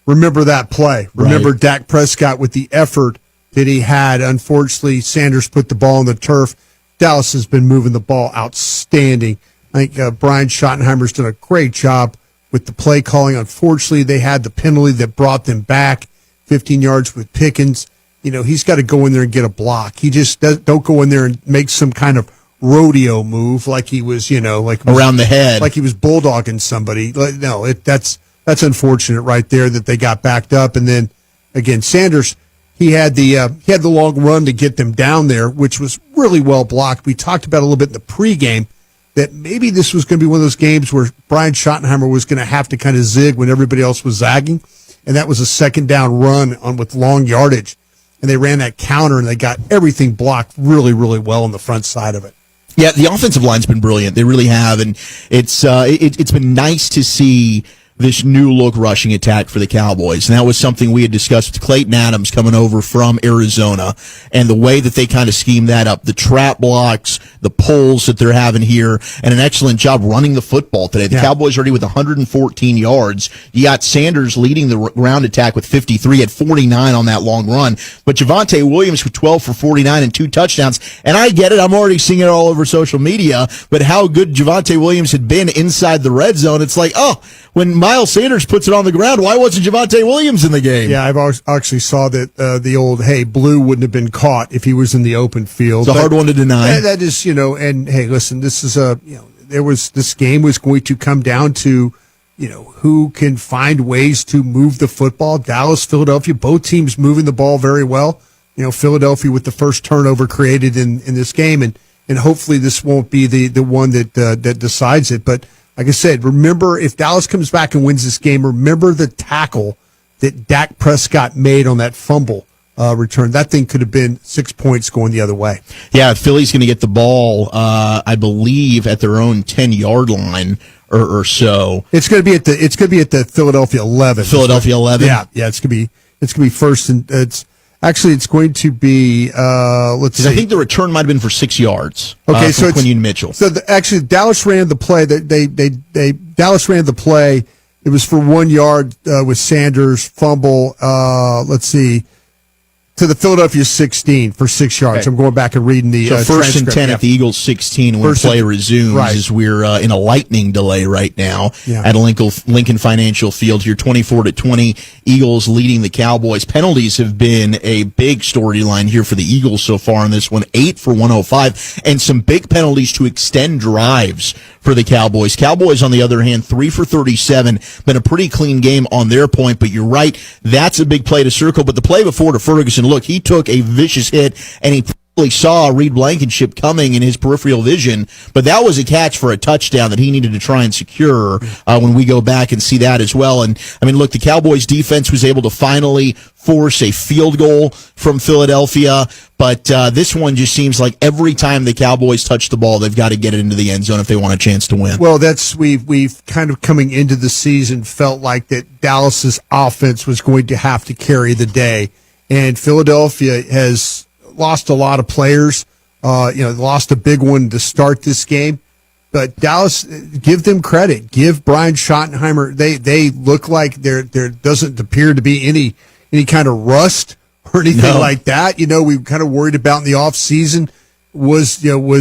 remember that play. Remember Dak Prescott with the effort that he had. Unfortunately, Sanders put the ball on the turf. Dallas has been moving the ball outstanding. I think Brian Schottenheimer's done a great job with the play calling. Unfortunately, they had the penalty that brought them back 15 yards with Pickens. He's got to go in there and get a block. He just don't go in there and make some kind of rodeo move like he was, like around the head, like he was bulldogging somebody. No, that's unfortunate right there that they got backed up. And then again, Sanders, he had the long run to get them down there, which was really well blocked. We talked about a little bit in the pregame that maybe this was going to be one of those games where Brian Schottenheimer was going to have to kind of zig when everybody else was zagging, and that was a 2nd down run with long yardage, and they ran that counter and they got everything blocked really, really well on the front side of it. Yeah, the offensive line's been brilliant. They really have, and it's been nice to see this new look rushing attack for the Cowboys. And that was something we had discussed with Clayton Adams coming over from Arizona and the way that they kind of schemed that up. The trap blocks, the pulls that they're having here, and an excellent job running the football today. The Cowboys already with 114 yards. You got Sanders leading the ground attack with 53 at 49 on that long run. But Javonte Williams with 12 for 49 and 2 touchdowns. And I get it. I'm already seeing it all over social media. But how good Javonte Williams had been inside the red zone, it's like, when Miles Sanders puts it on the ground, why wasn't Javonte Williams in the game? Yeah, I've actually saw that the old, Blue wouldn't have been caught if he was in the open field. It's a hard one to deny. That is, and hey, listen, this is this game was going to come down to, who can find ways to move the football. Dallas, Philadelphia, both teams moving the ball very well. Philadelphia with the first turnover created in this game, and hopefully this won't be the one that decides it. But like I said, remember, if Dallas comes back and wins this game, remember the tackle that Dak Prescott made on that fumble return. That thing could have been 6 points going the other way. Yeah, Philly's going to get the ball, I believe, at their own 10-yard line or so. It's going to be at the Philadelphia 11. Philadelphia 11. Yeah. It's going to be first, and it's going to be. Let's see. I think the return might have been for 6 yards. Okay, so it's Quinion Mitchell. So Dallas ran the play. Dallas ran the play. It was for 1 yard with Sanders fumble. Let's see. To the Philadelphia 16 for 6 yards. Okay. I'm going back and reading the first and 10 at the Eagles 16 when play resumes as we're in a lightning delay right now at Lincoln Financial Field here. 24-20 Eagles leading the Cowboys. Penalties have been a big storyline here for the Eagles so far in this one. 8 for 105 and some big penalties to extend drives for the Cowboys. Cowboys, on the other hand, 3 for 37. Been a pretty clean game on their point, but you're right. That's a big play to circle. But the play before to Ferguson, look, he took a vicious hit, and he probably saw Reed Blankenship coming in his peripheral vision, but that was a catch for a touchdown that he needed to try and secure when we go back and see that as well. And, I mean, look, the Cowboys defense was able to finally force a field goal from Philadelphia, but this one just seems like every time the Cowboys touch the ball, they've got to get it into the end zone if they want a chance to win. Well, we've kind of coming into the season felt like that Dallas's offense was going to have to carry the day, and Philadelphia has lost a lot of players, lost a big one to start this game. But Dallas, give them credit. Give Brian Schottenheimer. They look like there doesn't appear to be any kind of rust or anything like that. We kind of worried about in the off season was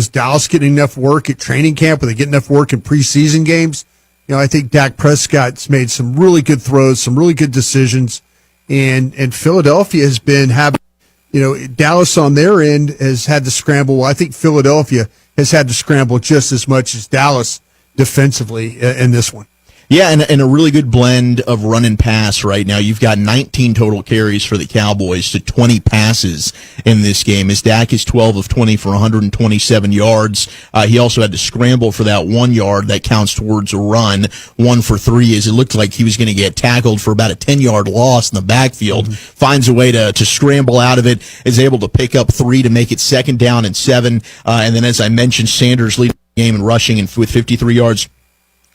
Dallas getting enough work at training camp? Were they getting enough work in preseason games? I think Dak Prescott's made some really good throws, some really good decisions, and Philadelphia has been having. Dallas on their end has had to scramble. Well, I think Philadelphia has had to scramble just as much as Dallas defensively in this one. Yeah, and a really good blend of run and pass right now. You've got 19 total carries for the Cowboys to 20 passes in this game, as Dak is 12 of 20 for 127 yards. He also had to scramble for that 1 yard that counts towards a run. 1 for 3 as it looked like he was going to get tackled for about a 10-yard loss in the backfield. Finds a way to scramble out of it, is able to pick up 3 to make it 2nd down and 7. And then, as I mentioned, Sanders leading the game in rushing and with 53 yards.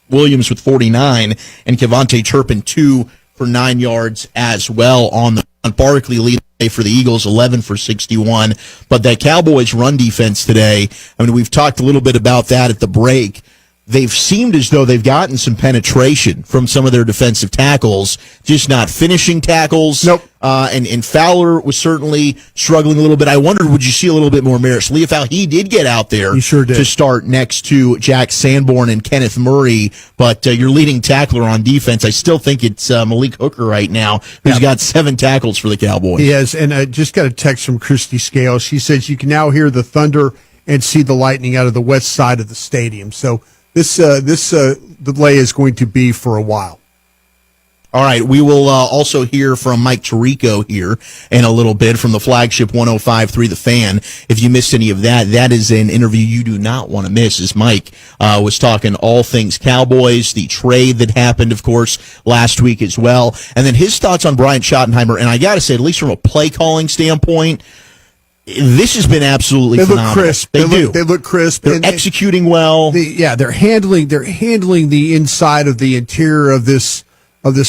Williams with 49, and Kevontae Turpin 2 for 9 yards as well on the Barkley lead for the Eagles, 11 for 61. But that Cowboys run defense today, I mean, we've talked a little bit about that at the break. They've seemed as though they've gotten some penetration from some of their defensive tackles, just not finishing tackles. Nope. And Fowler was certainly struggling a little bit. I wondered, would you see a little bit more Maris Leofau? He did get out there he sure did. To start next to Jack Sanborn and Kenneth Murray, but your leading tackler on defense, I still think it's Malik Hooker right now, who's got 7 tackles for the Cowboys. He has, and I just got a text from Christy Scales. She says you can now hear the thunder and see the lightning out of the west side of the stadium. So this delay is going to be for a while. All right, we will also hear from Mike Tirico here in a little bit from the flagship 105.3 The Fan. If you missed any of that, that is an interview you do not want to miss, as Mike was talking all things Cowboys, the trade that happened, of course, last week as well, and then his thoughts on Brian Schottenheimer. And I got to say, at least from a play-calling standpoint, this has been absolutely phenomenal. Look crisp. They look crisp. They're executing well. They're handling the inside of the interior of this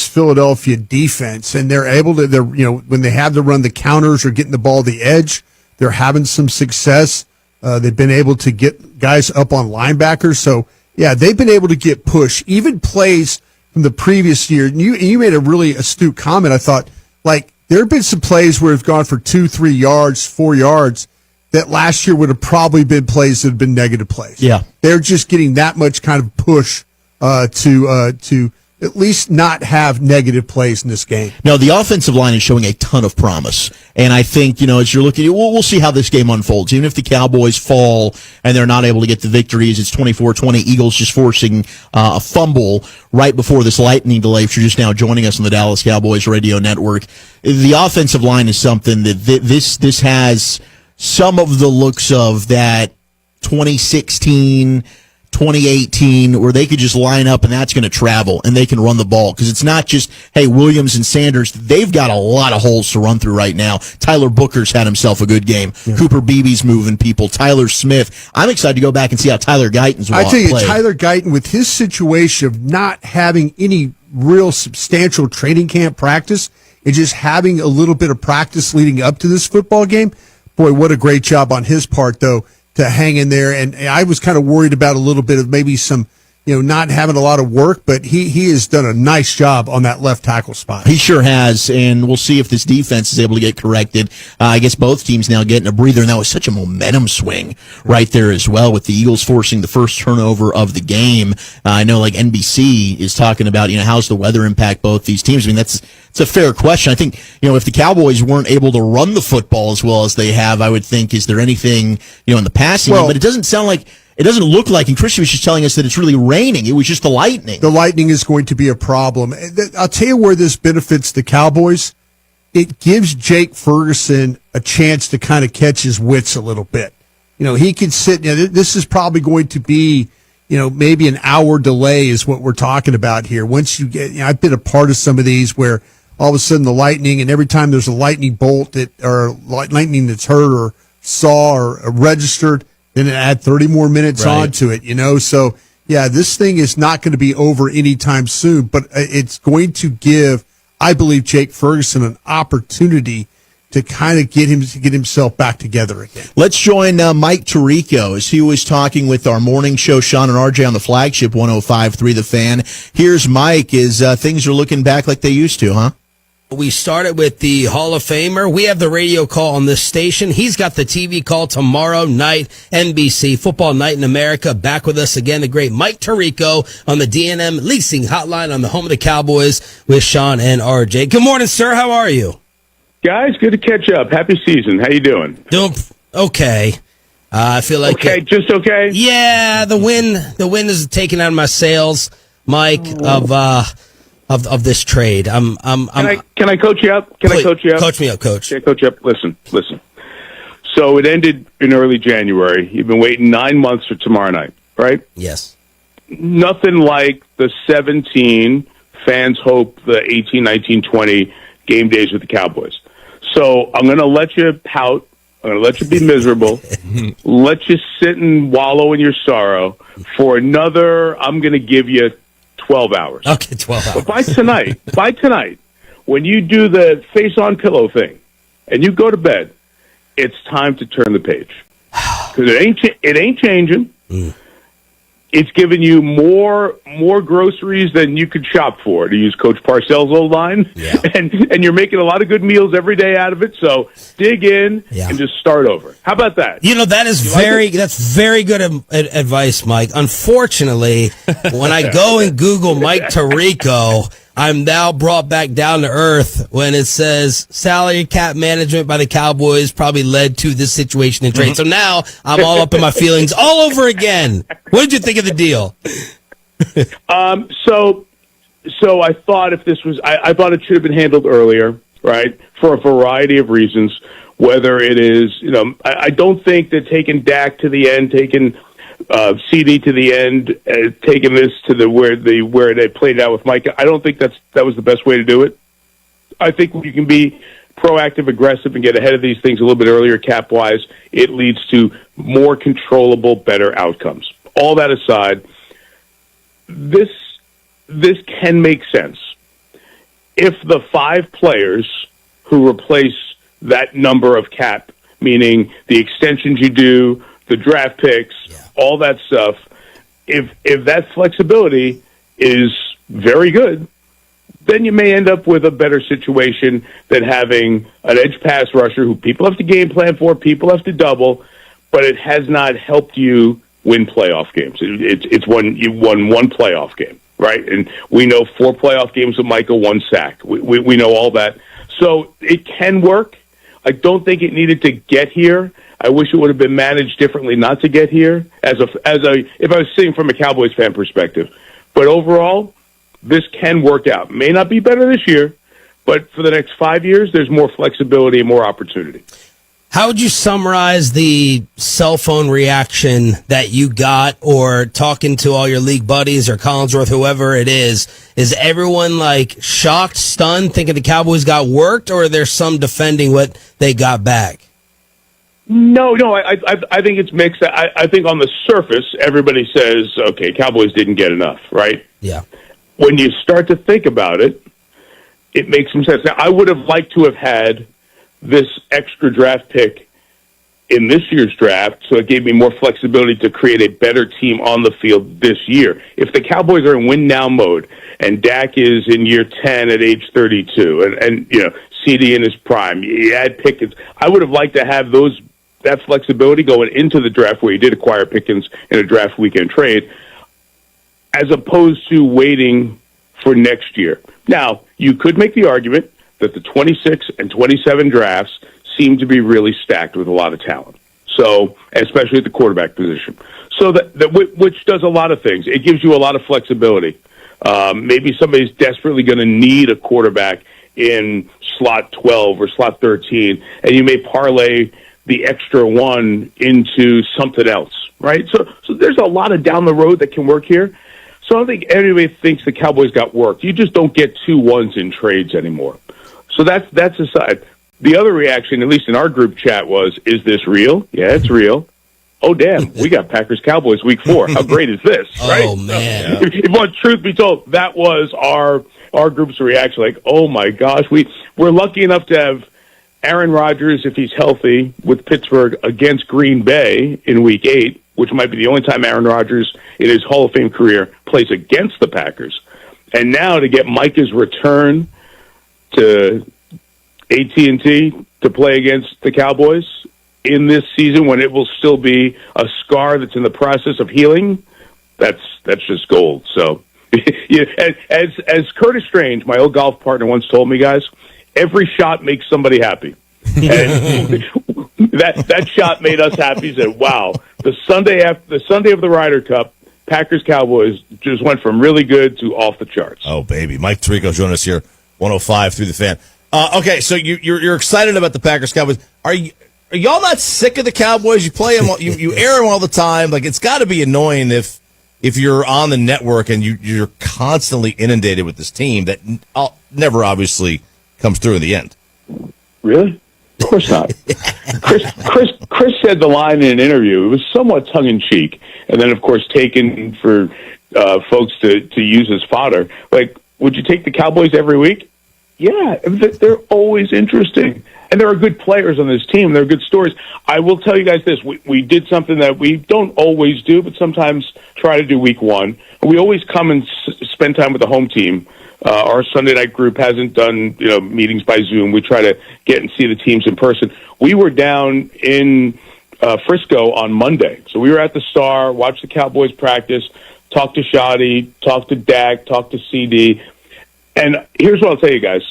Philadelphia defense, and they're able to. When they have to run the counters or getting the ball to the edge, they're having some success. They've been able to get guys up on linebackers. So yeah, they've been able to get push. Even plays from the previous year. And you made a really astute comment. I thought, like, there have been some plays where it's gone for 2, 3 yards, 4 yards that last year would have probably been plays that have been negative plays. Yeah. They're just getting that much kind of push to at least not have negative plays in this game. No, the offensive line is showing a ton of promise. And I think, as you're looking, we'll see how this game unfolds. Even if the Cowboys fall and they're not able to get the victories, it's 24-20. Eagles just forcing a fumble right before this lightning delay. If you're just now joining us on the Dallas Cowboys radio network, the offensive line is something that this has some of the looks of that 2016 2018, where they could just line up and that's going to travel and they can run the ball. Because it's not just, hey, Williams and Sanders, they've got a lot of holes to run through right now. Tyler Booker's had himself a good game. Yeah. Cooper Beebe's moving people. Tyler Smith. I'm excited to go back and see how Tyler Guyton's I tell you, Tyler Guyton, with his situation of not having any real substantial training camp practice and just having a little bit of practice leading up to this football game, boy, what a great job on his part, though, to hang in there. And I was kind of worried about a little bit of maybe some, not having a lot of work, but he has done a nice job on that left tackle spot. He sure has, and we'll see if this defense is able to get corrected. I guess both teams now getting a breather, and that was such a momentum swing right there as well, with the Eagles forcing the first turnover of the game. I know, like, NBC is talking about, how's the weather impact both these teams? I mean, it's a fair question. I think, if the Cowboys weren't able to run the football as well as they have, I would think, is there anything, in the passing game? But it doesn't sound like it doesn't look like, and Christy was just telling us that it's really raining. It was just the lightning. The lightning is going to be a problem. I'll tell you where this benefits the Cowboys. It gives Jake Ferguson a chance to kind of catch his wits a little bit. He can sit. This is probably going to be, maybe an hour delay is what we're talking about here. Once you get, I've been a part of some of these where all of a sudden the lightning, and every time there's a lightning bolt or lightning that's heard or saw or registered, then it add 30 more minutes onto it, So, yeah, this thing is not going to be over anytime soon, but it's going to give, I believe, Jake Ferguson an opportunity to kind of get himself back together again. Let's join Mike Tirico as he was talking with our morning show, Sean and RJ, on the flagship 105.3 The Fan. Here's Mike as things are looking back like they used to, huh? We started with the Hall of Famer. We have the radio call on this station. He's got the TV call tomorrow night, NBC, Football Night in America. Back with us again, the great Mike Tirico on the D&M Leasing Hotline on the home of the Cowboys with Sean and RJ. Good morning, sir. How are you? Guys, good to catch up. Happy season. How you doing? Doing okay. I feel like just okay. Yeah, the wind is taking out of my sails, Mike, of this trade. Can I coach you up? Can I coach you up? Coach me up, coach. Okay, coach you up. Listen. So it ended in early January. You've been waiting 9 months for tomorrow night, right? Yes. Nothing like the 17 fans hope the 18, 19, 20 game days with the Cowboys. So I'm going to let you pout. I'm going to let you be miserable. Let you sit and wallow in your sorrow for another, I'm going to give you 12 hours. Okay, 12 hours. But by tonight, when you do the face-on-pillow thing and you go to bed, it's time to turn the page. Because it ain't changing. It's giving you more groceries than you could shop for, to use Coach Parcells' old line. Yeah. And you're making a lot of good meals every day out of it. So dig in and just start over. How about that? That's very good advice, Mike. Unfortunately, when I go and Google Mike Tirico, I'm now brought back down to earth when it says salary cap management by the Cowboys probably led to this situation in trade. So now I'm all up in my feelings all over again. What did you think of the deal? So I thought if this was, I thought it should have been handled earlier, right? For a variety of reasons. Whether it is, I don't think that taking Dak to the end, taking CD to the end, taking this to where they played out with Mike. I don't think that was the best way to do it. I think you can be proactive, aggressive, and get ahead of these things a little bit earlier cap wise. It leads to more controllable, better outcomes. All that aside, this can make sense if the 5 players who replace that number of cap, meaning the extensions you do, the draft picks, all that stuff, if that flexibility is very good, then you may end up with a better situation than having an edge pass rusher who people have to game plan for, people have to double, but it has not helped you win playoff games. You won one playoff game, right? And we know 4 playoff games with Michael, 1 sack. We know all that. So it can work. I don't think it needed to get here. I wish it would have been managed differently not to get here if I was sitting from a Cowboys fan perspective. But overall, this can work out. May not be better this year, but for the next 5 years, there's more flexibility and more opportunity. How would you summarize the cell phone reaction that you got, or talking to all your league buddies or Collinsworth, whoever it is? Is everyone like shocked, stunned, thinking the Cowboys got worked, or are there some defending what they got back? No, I think it's mixed. I think on the surface, everybody says, okay, Cowboys didn't get enough, right? Yeah. When you start to think about it, it makes some sense. Now, I would have liked to have had this extra draft pick in this year's draft, so it gave me more flexibility to create a better team on the field this year. If the Cowboys are in win-now mode, and Dak is in year 10 at age 32, and CD in his prime, you add Pickens, I would have liked to have that flexibility going into the draft where you did acquire Pickens in a draft weekend trade, as opposed to waiting for next year. Now, you could make the argument that the 26 and 27 drafts seem to be really stacked with a lot of talent. So, especially at the quarterback position. So which does a lot of things. It gives you a lot of flexibility. Maybe somebody's desperately going to need a quarterback in slot 12 or slot 13, and you may parlay the extra one into something else, right? So there's a lot of down the road that can work here. So I don't think anybody thinks the Cowboys got worked. You just don't get 2 1s in trades anymore. So that's aside. The other reaction, at least in our group chat, was, is this real? Yeah, it's real. Oh, damn, we got Packers-Cowboys week 4. How great is this, right? Oh, man. If truth be told, that was our group's reaction. Like, oh, my gosh, we're lucky enough to have Aaron Rodgers, if he's healthy, with Pittsburgh against Green Bay in week 8, which might be the only time Aaron Rodgers in his Hall of Fame career plays against the Packers. And now to get Micah's return to AT&T to play against the Cowboys in this season when it will still be a scar that's in the process of healing, that's just gold. So, yeah, as Curtis Strange, my old golf partner, once told me, guys, every shot makes somebody happy. And that shot made us happy. He said, wow, the Sunday of the Ryder Cup, Packers-Cowboys just went from really good to off the charts. Oh, baby. Mike Tirico joining us here, 105 through the fan. Okay, so you're excited about the Packers-Cowboys. Are y'all not sick of the Cowboys? You play them, you air them all the time. Like, it's got to be annoying if you're on the network and you're constantly inundated with this team that never obviously comes through in the end. Really? Of course not. Chris said the line in an interview. It was somewhat tongue-in-cheek, and then, of course, taken for folks to use as fodder. Like, would you take the Cowboys every week? Yeah, they're always interesting. And there are good players on this team. There are good stories. I will tell you guys this. We did something that we don't always do, but sometimes try to do week 1. We always come and spend time with the home team. Our Sunday night group hasn't done meetings by Zoom. We try to get and see the teams in person. We were down in Frisco on Monday. So we were at the Star, watched the Cowboys practice, talked to Shoddy, talked to Dak, talked to CD. And here's what I'll tell you guys.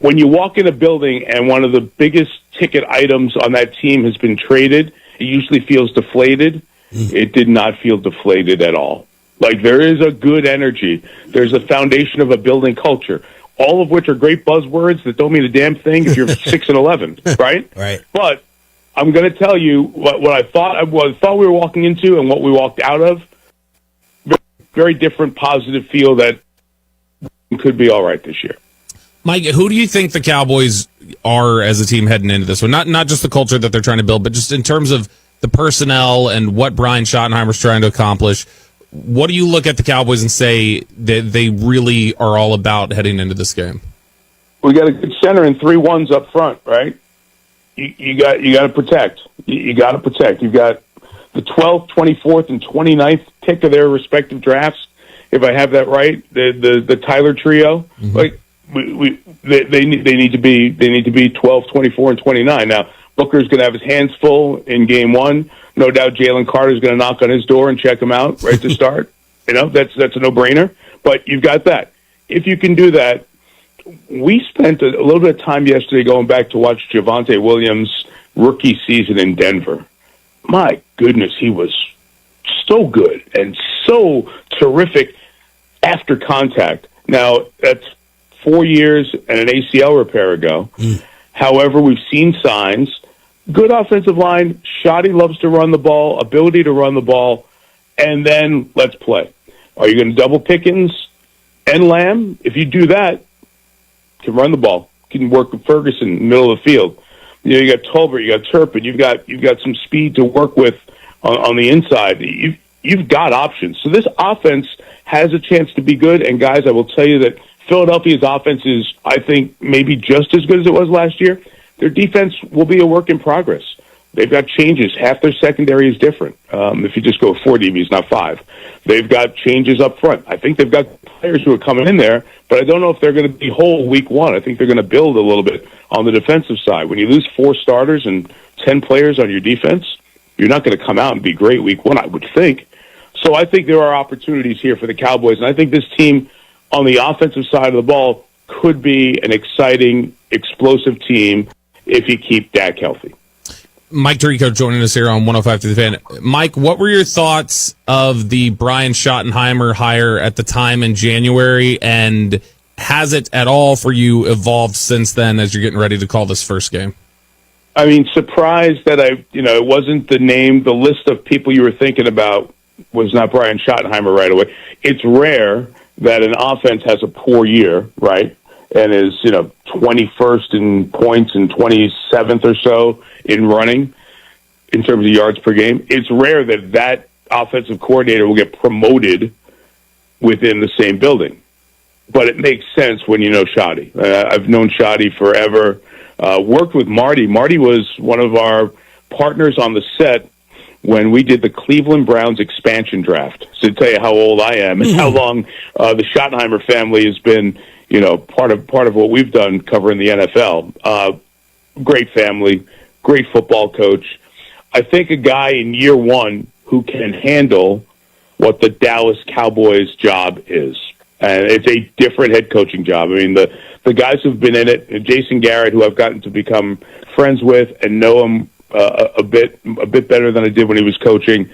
When you walk in a building and one of the biggest ticket items on that team has been traded, it usually feels deflated. It did not feel deflated at all. Like, there is a good energy. There's a foundation of a building culture, all of which are great buzzwords that don't mean a damn thing if you're 6-11, right? Right. But I'm going to tell you what I thought we were walking into and what we walked out of. Very different, positive feel that could be all right this year. Mike, who do you think the Cowboys are as a team heading into this one? Not just the culture that they're trying to build, but just in terms of the personnel and what Brian Schottenheimer's trying to accomplish. What do you look at the Cowboys and say that they really are all about heading into this game? We got a good center and 3 1s up front, right? You got to protect. You got to protect. You've got the 12th, 24th, and 29th pick of their respective drafts. If I have that right, the Tyler trio, like they need to be 12, 24, and 29. Now Booker's going to have his hands full in game 1. No doubt Jalen Carter's going to knock on his door and check him out right to start. That's a no-brainer. But you've got that. If you can do that, we spent a little bit of time yesterday going back to watch Javonte Williams' rookie season in Denver. My goodness, he was so good and so terrific after contact. Now, that's 4 years and an ACL repair ago. However, we've seen signs. Good offensive line. Shoddy loves to run the ball, ability to run the ball, and then let's play. Are you going to double Pickens and Lamb? If you do that, you can run the ball. You can work with Ferguson in the middle of the field. You got Tolbert, you got Turpin, you've got some speed to work with on the inside. You've got options. So this offense has a chance to be good. And guys, I will tell you that Philadelphia's offense is, I think, maybe just as good as it was last year. Their defense will be a work in progress. They've got changes. Half their secondary is different. If you just go 4 DBs, not 5. They've got changes up front. I think they've got players who are coming in there, but I don't know if they're going to be whole week 1. I think they're going to build a little bit on the defensive side. When you lose 4 starters and 10 players on your defense, you're not going to come out and be great week 1, I would think. So I think there are opportunities here for the Cowboys, and I think this team on the offensive side of the ball could be an exciting, explosive team if you keep Dak healthy. Mike Tirico joining us here on 105 to the Fan. Mike, what were your thoughts of the Brian Schottenheimer hire at the time in January, and has it at all for you evolved since then as you're getting ready to call this first game? I mean, surprised that it wasn't the list of people you were thinking about was not Brian Schottenheimer right away. It's rare that an offense has a poor year, right? And is, 21st in points and 27th or so in running in terms of yards per game. It's rare that offensive coordinator will get promoted within the same building. But it makes sense when you know Shotty. I've known Shotty forever. Worked with Marty. Marty was one of our partners on the set when we did the Cleveland Browns expansion draft. So to tell you how old I am and how long the Schottenheimer family has been, part of what we've done covering the NFL. Great family, great football coach. I think a guy in year one who can handle what the Dallas Cowboys job is. And it's a different head coaching job. I mean, the guys who've been in it, Jason Garrett, who I've gotten to become friends with and know him a bit better than I did when he was coaching.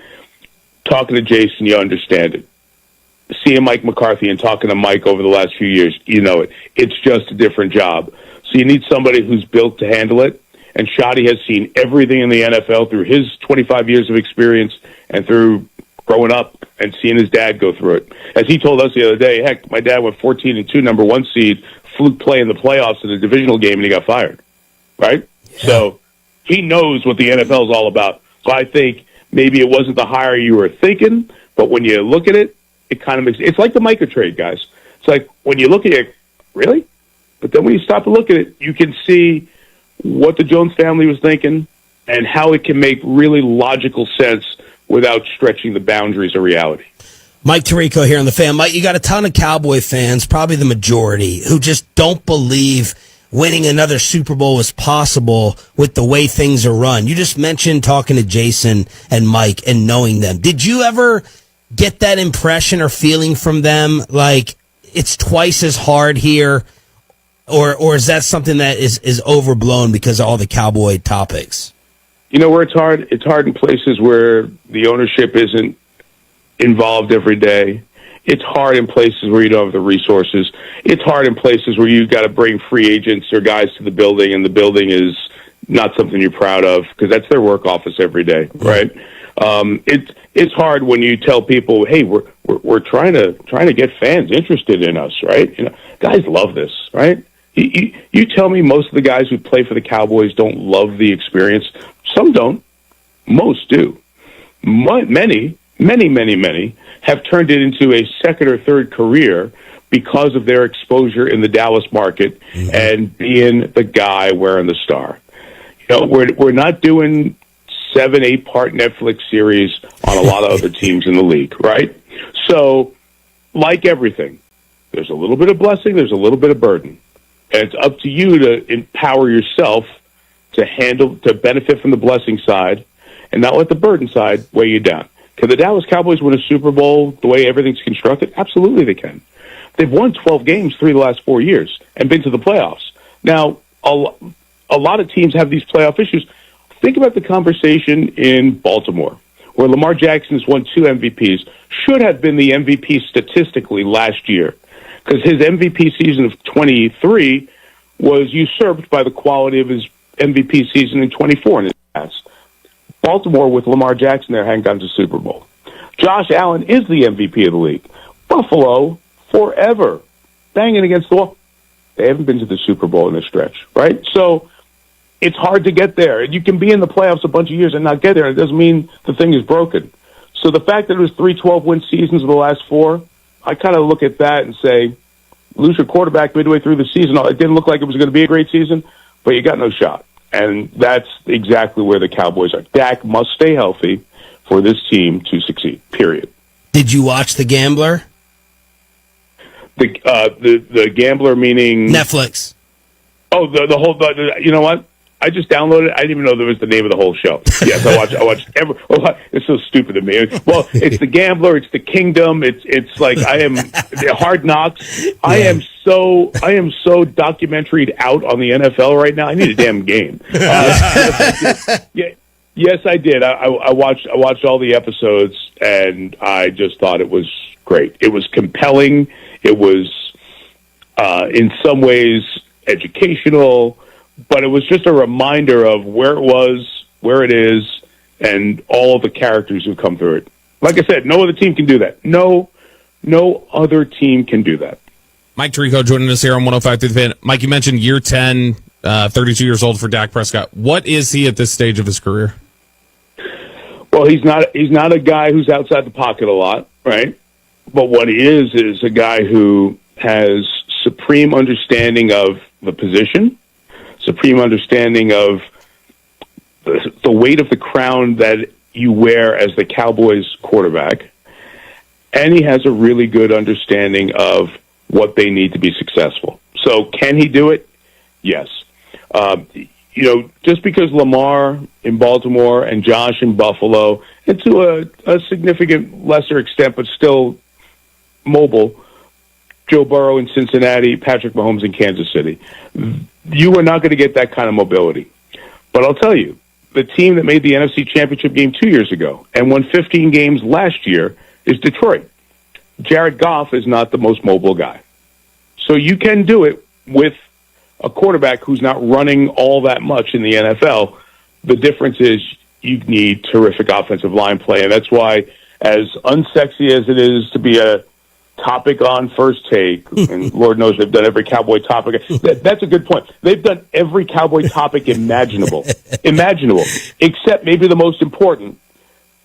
Talking to Jason, you understand it. Seeing Mike McCarthy and talking to Mike over the last few years, you know it. It's just a different job. So you need somebody who's built to handle it. And Shotty has seen everything in the NFL through his 25 years of experience and through growing up and seeing his dad go through it. As he told us the other day, heck, my dad went 14-2, number one seed, fluke play in the playoffs in a divisional game, and he got fired. Right? Yeah. So he knows what the NFL is all about. So I think maybe it wasn't the hire you were thinking, but when you look at it, it kind of makes it's like the Micah trade, guys. It's like when you look at it, really? But then when you stop to look at it, you can see what the Jones family was thinking and how it can make really logical sense without stretching the boundaries of reality. Mike Tirico here on the Fan. Mike, you got a ton of Cowboy fans, probably the majority, who just don't believe winning another Super Bowl is possible with the way things are run. You just mentioned talking to Jason and Mike and knowing them. Did you ever get that impression or feeling from them, like it's twice as hard here, or is that something that is overblown because of all the Cowboy topics? Where it's hard in places where the ownership isn't involved every day. It's hard in places where you don't have the resources. It's hard in places where you've got to bring free agents or guys to the building, and the building is not something you're proud of because that's their work office every day, right? It's hard when you tell people, "Hey, we're trying to get fans interested in us," right? Guys love this, right? You tell me most of the guys who play for the Cowboys don't love the experience. Some don't. Most do. Many have turned it into a second or third career because of their exposure in the Dallas market and being the guy wearing the star. We're not doing 7-8 part Netflix series on a lot of other teams in the league, right? So, like everything, there's a little bit of blessing, there's a little bit of burden. And it's up to you to empower yourself to benefit from the blessing side and not let the burden side weigh you down. Can the Dallas Cowboys win a Super Bowl the way everything's constructed? Absolutely they can. They've won 12 games 3 of the last 4 years and been to the playoffs. Now, a lot of teams have these playoff issues. Think about the conversation in Baltimore, where Lamar Jackson has won 2 MVPs, should have been the MVP statistically last year, because his MVP season of 23 was usurped by the quality of his MVP season in 24 in his past. Baltimore, with Lamar Jackson there, hadn't gotten to Super Bowl. Josh Allen is the MVP of the league. Buffalo, forever, banging against the wall. They haven't been to the Super Bowl in a stretch, right? So it's hard to get there. You can be in the playoffs a bunch of years and not get there. It doesn't mean the thing is broken. So the fact that it was 3 12-win seasons of the last 4, I kind of look at that and say, lose your quarterback midway through the season. It didn't look like it was going to be a great season, but you got no shot. And that's exactly where the Cowboys are. Dak must stay healthy for this team to succeed, period. Did you watch The Gambler? The Gambler meaning... Netflix. Oh, the whole... you know what? I just downloaded it. I didn't even know there was the name of the whole show. Yes, I watched every... It's so stupid to me. Well, it's The Gambler. It's The Kingdom. It's like I am... Hard Knocks. Yeah. I am so documentaried out on the NFL right now. I need a damn game. Yes, I did. I watched all the episodes, and I just thought it was great. It was compelling. It was, in some ways, educational, but it was just a reminder of where it was, where it is, and all of the characters who come through it. Like I said, no other team can do that. No other team can do that. Mike Tirico joining us here on 105 through the fan. Mike, you mentioned year 10, 32 years old for Dak Prescott. What is he at this stage of his career? Well, he's not a guy who's outside the pocket a lot, right? But what he is a guy who has supreme understanding of the position, supreme understanding of the weight of the crown that you wear as the Cowboys quarterback, and he has a really good understanding of what they need to be successful. So can he do it? Yes. Just because Lamar in Baltimore and Josh in Buffalo, and to a significant lesser extent, but still mobile, Joe Burrow in Cincinnati, Patrick Mahomes in Kansas City, you are not going to get that kind of mobility. But I'll tell you, the team that made the NFC Championship game 2 years ago and won 15 games last year is Detroit. Jared Goff is not the most mobile guy. So you can do it with a quarterback who's not running all that much in the NFL. The difference is you need terrific offensive line play, and that's why, as unsexy as it is to be a topic on First Take, and Lord knows they've done every Cowboy topic. That's a good point. They've done every Cowboy topic imaginable, except maybe the most important.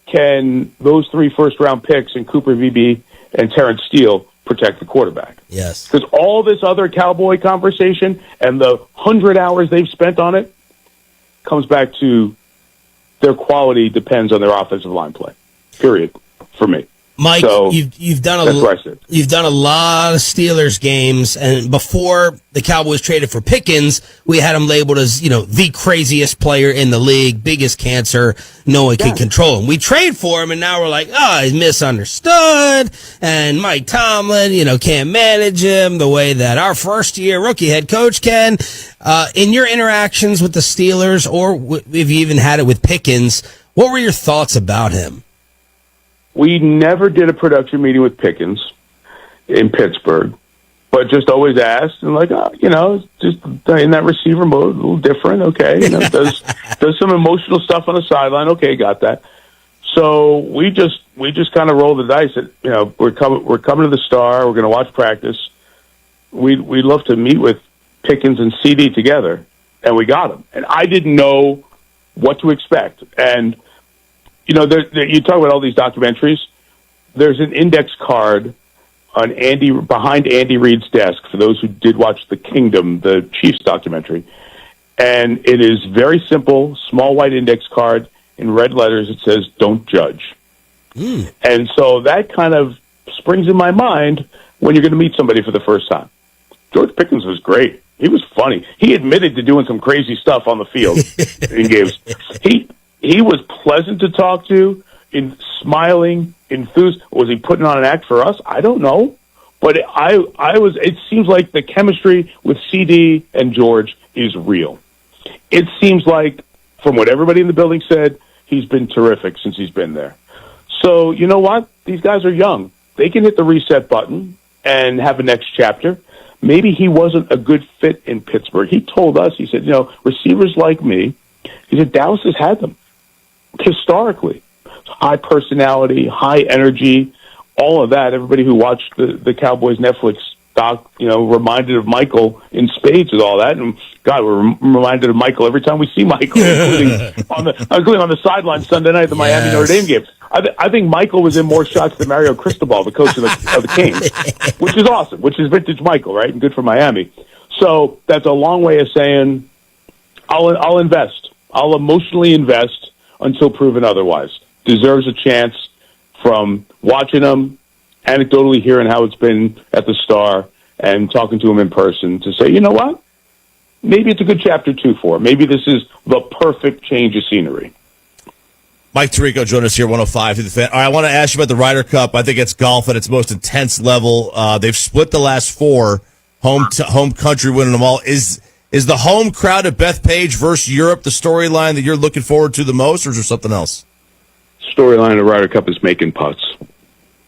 Can those 3 first-round picks in Cooper VB and Terrence Steele protect the quarterback? Yes. Because all this other Cowboy conversation and the 100 hours they've spent on it comes back to their quality depends on their offensive line play. Period. For me. Mike, so you've done that's what I said. You've done a lot of Steelers games, and before the Cowboys traded for Pickens, we had him labeled as the craziest player in the league, biggest cancer, no one can control him. We trade for him, and now we're like, he's misunderstood, and Mike Tomlin, can't manage him the way that our first year rookie head coach can. In your interactions with the Steelers, or if you even had it with Pickens, what were your thoughts about him? We never did a production meeting with Pickens in Pittsburgh, but just always asked and just in that receiver mode, a little different. Okay. Does some emotional stuff on the sideline. Okay. Got that. So we just kind of roll the dice that, we're coming to the Star. We're going to watch practice. We'd love to meet with Pickens and CD together, and we got them. And I didn't know what to expect. And, you talk about all these documentaries. There's an index card on behind Andy Reid's desk for those who did watch The Kingdom, the Chiefs documentary. And it is very simple, small white index card in red letters. It says, "Don't judge." And so that kind of springs in my mind when you're going to meet somebody for the first time. George Pickens was great. He was funny. He admitted to doing some crazy stuff on the field in games. He was pleasant to talk to, smiling, enthused. Was he putting on an act for us? I don't know. But it seems like the chemistry with CD and George is real. It seems like, from what everybody in the building said, he's been terrific since he's been there. So, you know what? These guys are young. They can hit the reset button and have a next chapter. Maybe he wasn't a good fit in Pittsburgh. He told us, he said, receivers like me, he said, Dallas has had them. Historically, high personality, high energy, all of that. Everybody who watched the Cowboys Netflix doc, reminded of Michael in spades with all that. And God, we're reminded of Michael every time we see Michael, including on the sideline Sunday night at the Miami Notre Dame game. I think Michael was in more shots than Mario Cristobal, the coach of the Kings, which is awesome, which is vintage Michael, right? And good for Miami. So that's a long way of saying I'll invest. I'll emotionally invest until proven otherwise. Deserves a chance from watching him, anecdotally hearing how it's been at the Star, and talking to him in person to say, you know what? Maybe it's a good chapter 2 for him. Maybe this is the perfect change of scenery. Mike Tirico joined us here, 105 through the fan. All right, I want to ask you about the Ryder Cup. I think it's golf at its most intense level. They've split the last 4, home country winning them all. Is Is the home crowd at Bethpage versus Europe the storyline that you're looking forward to the most, or is there something else? Storyline of the Ryder Cup is making putts.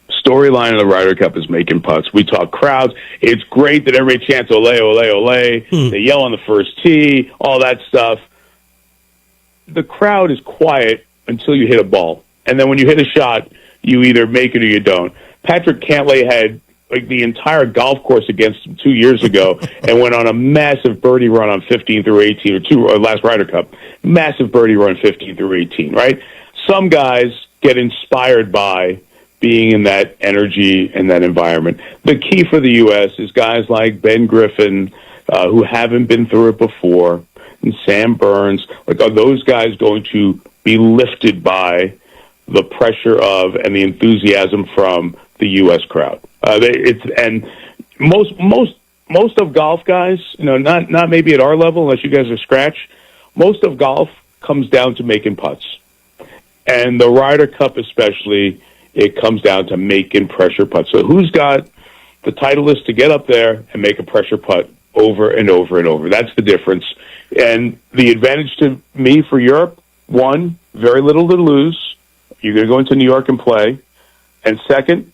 Storyline of the Ryder Cup is making putts. We talk crowds. It's great that everybody chants ole, ole, ole. They yell on the first tee, all that stuff. The crowd is quiet until you hit a ball. And then when you hit a shot, you either make it or you don't. Patrick Cantlay had like the entire golf course against him 2 years ago and went on a massive birdie run on 15 through 18, or last Ryder Cup. Massive birdie run 15 through 18, right? Some guys get inspired by being in that energy and that environment. The key for the U.S. is guys like Ben Griffin, who haven't been through it before, and Sam Burns. Like, are those guys going to be lifted by the pressure of and the enthusiasm from the U.S. crowd? And most of golf guys, not maybe at our level unless you guys are scratch. Most of golf comes down to making putts, and the Ryder Cup especially. It comes down to making pressure putts. So who's got the Titleist to get up there and make a pressure putt over and over and over? That's the difference. And the advantage to me for Europe, one, very little to lose. You're going to go into New York and play. And second,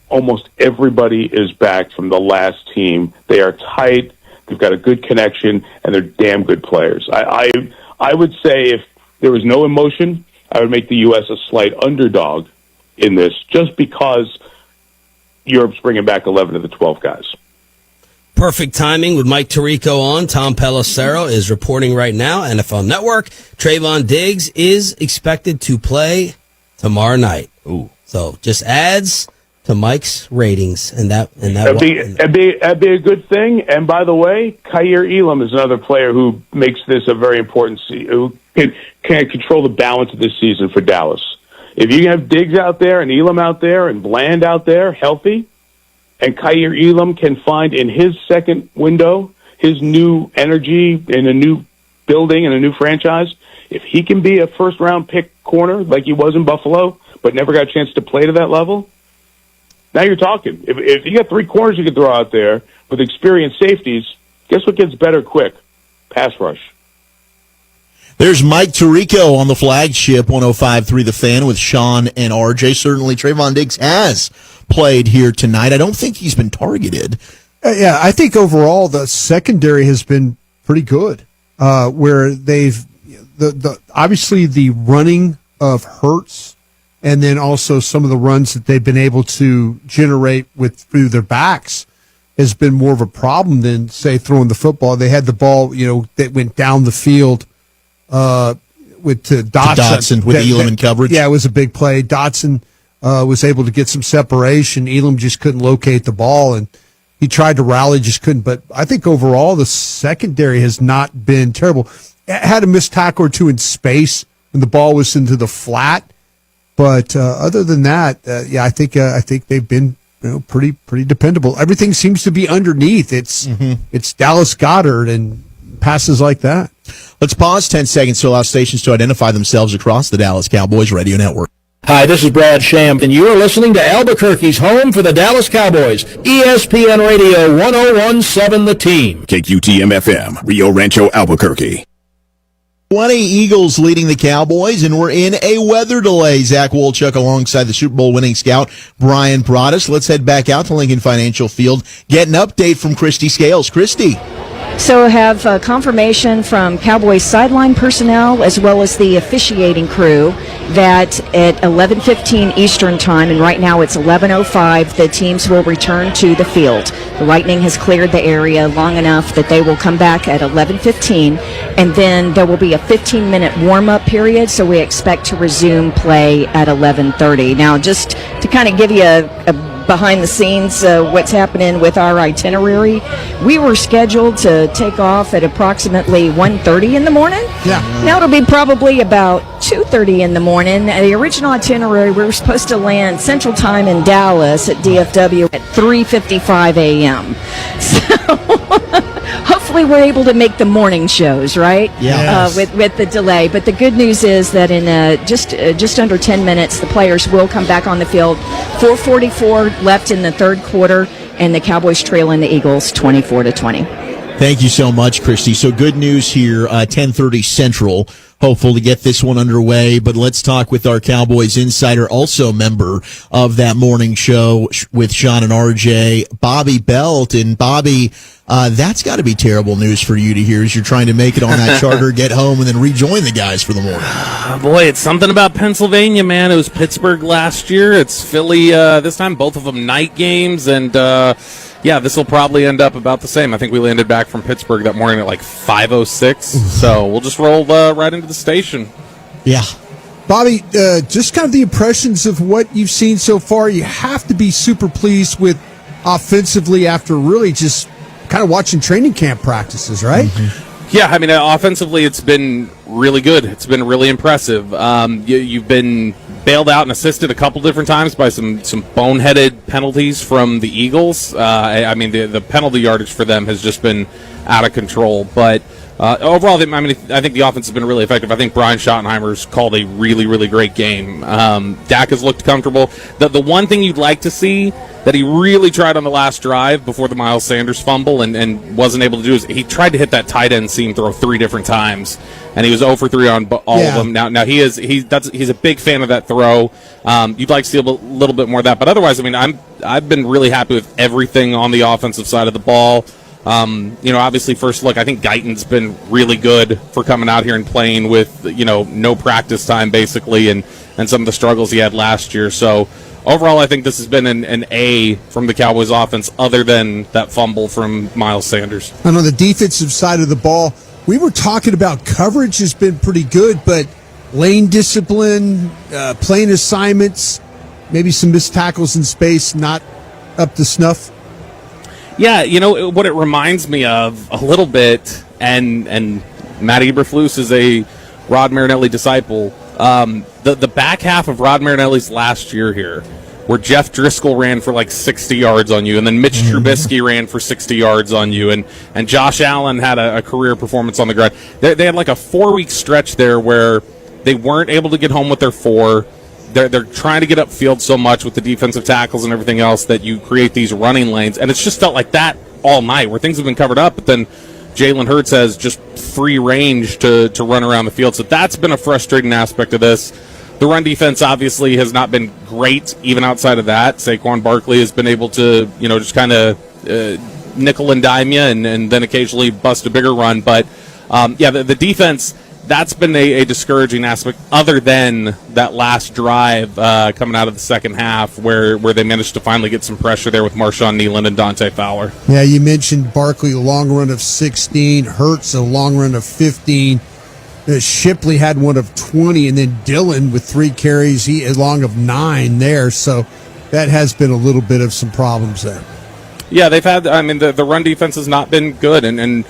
almost everybody is back from the last team. They are tight. They've got a good connection, and they're damn good players. I would say if there was no emotion, I would make the U.S. a slight underdog in this, just because Europe's bringing back 11 of the 12 guys. Perfect timing with Mike Tirico on. Tom Pelissero is reporting right now. NFL Network. Trayvon Diggs is expected to play tomorrow night. Ooh. So just adds to Mike's ratings, and that'd be a good thing. And by the way, Kaiir Elam is another player who makes this a very important who can control the balance of this season for Dallas. If you have Diggs out there and Elam out there and Bland out there healthy, and Kaiir Elam can find in his second window his new energy in a new building and a new franchise, if he can be a first-round pick corner like he was in Buffalo but never got a chance to play to that level, now you're talking. If you got three corners you can throw out there with experienced safeties, guess what gets better quick? Pass rush. There's Mike Tirico on the flagship 105.3 The Fan with Sean and RJ. Certainly Trayvon Diggs has played here tonight. I don't think he's been targeted. Yeah, I think overall the secondary has been pretty good. Where they've obviously the running of Hurts, and then also some of the runs that they've been able to generate through their backs has been more of a problem than, say, throwing the football. They had the ball, that went down the field. With Dotson with Elam in coverage. Yeah, it was a big play. Dotson was able to get some separation. Elam just couldn't locate the ball, and he tried to rally, just couldn't. But I think overall the secondary has not been terrible. It had a missed tackle or two in space when the ball was into the flat, but other than that, I think they've been pretty dependable. Everything seems to be underneath. It's Dallas Goedert and passes like that. Let's pause 10 seconds to allow stations to identify themselves across the Dallas Cowboys radio network. Hi, this is Brad Sham, and you're listening to Albuquerque's home for the Dallas Cowboys, ESPN Radio 101.7 The Team. KQTM-FM, Rio Rancho, Albuquerque. 20 Eagles leading the Cowboys, and we're in a weather delay. Zach Wolchuk alongside the Super Bowl winning scout, Brian Broaddus. Let's head back out to Lincoln Financial Field, get an update from Christy Scales. Christy. So have confirmation from Cowboys sideline personnel as well as the officiating crew that at 11:15 Eastern Time, and right now it's 11:05, the teams will return to the field. The Lightning has cleared the area long enough that they will come back at 11:15, and then there will be a 15-minute warm-up period, so we expect to resume play at 11:30. Now, just to kind of give you a behind the scenes what's happening with our itinerary, we were scheduled to take off at approximately 1:30 in the morning. Yeah. Now it'll be probably about 2:30 in the morning. The original itinerary, we were supposed to land Central Time in Dallas at DFW at 3:55 a.m. So hopefully we're able to make the morning shows, right? Yeah. With the delay. But the good news is that in just under 10 minutes, the players will come back on the field. 4:44 left in the third quarter, and the Cowboys trailing the Eagles 24-20. Thank you so much, Christy. So good news here, 10:30 Central. Hopeful to get this one underway, but let's talk with our Cowboys insider, also member of that morning show with Sean and RJ, Bobby Belt. And Bobby, that's got to be terrible news for you to hear as you're trying to make it on that charter, get home, and then rejoin the guys for the morning. Boy, it's something about Pennsylvania, man. It was Pittsburgh last year. It's Philly this time, both of them night games, and yeah, this will probably end up about the same. I think we landed back from Pittsburgh that morning at like 5:06, so we'll just roll right into the station. Yeah. Bobby, just kind of the impressions of what you've seen so far. You have to be super pleased with offensively after really just kind of watching training camp practices, right? Mm-hmm. Yeah, I mean, offensively, it's been really good. It's been really impressive. You've been bailed out and assisted a couple different times by some boneheaded penalties from the Eagles. I mean, the penalty yardage for them has just been out of control. But overall, I think the offense has been really effective. I think Brian Schottenheimer's called a really, really great game. Dak has looked comfortable. The one thing you'd like to see that he really tried on the last drive before the Miles Sanders fumble and wasn't able to do is he tried to hit that tight end seam throw 3 different times, and he was 0 for 3 on all of them. Now he's a big fan of that throw. You'd like to see a little bit more of that, but otherwise, I mean, I've been really happy with everything on the offensive side of the ball. Obviously, first look, I think Guyton's been really good for coming out here and playing with, no practice time basically, and some of the struggles he had last year. So overall, I think this has been an A from the Cowboys offense, other than that fumble from Miles Sanders. And on the defensive side of the ball, we were talking about coverage has been pretty good, but lane discipline, playing assignments, maybe some missed tackles in space, not up to snuff. Yeah, what it reminds me of a little bit, and Matt Eberflus is a Rod Marinelli disciple. The back half of Rod Marinelli's last year here, where Jeff Driscoll ran for like 60 yards on you, and then Mitch Trubisky ran for 60 yards on you, and Josh Allen had a career performance on the ground. They had like a 4-week stretch there where they weren't able to get home with their 4. They're trying to get upfield so much with the defensive tackles and everything else that you create these running lanes, and it's just felt like that all night, where things have been covered up, but then Jalen Hurts has just free range to run around the field. So that's been a frustrating aspect of this. The run defense obviously has not been great even outside of that. Saquon Barkley has been able to, just kind of nickel and dime you and then occasionally bust a bigger run. But, the defense, that's been a discouraging aspect, other than that last drive coming out of the second half where they managed to finally get some pressure there with Marshawn Nealon and Dante Fowler. Yeah, you mentioned Barkley, a long run of 16, Hurts, a long run of 15. Shipley had one of 20, and then Dillon with 3 carries, he along of 9 there. So that has been a little bit of some problems there. Yeah, they've had, the run defense has not been good, and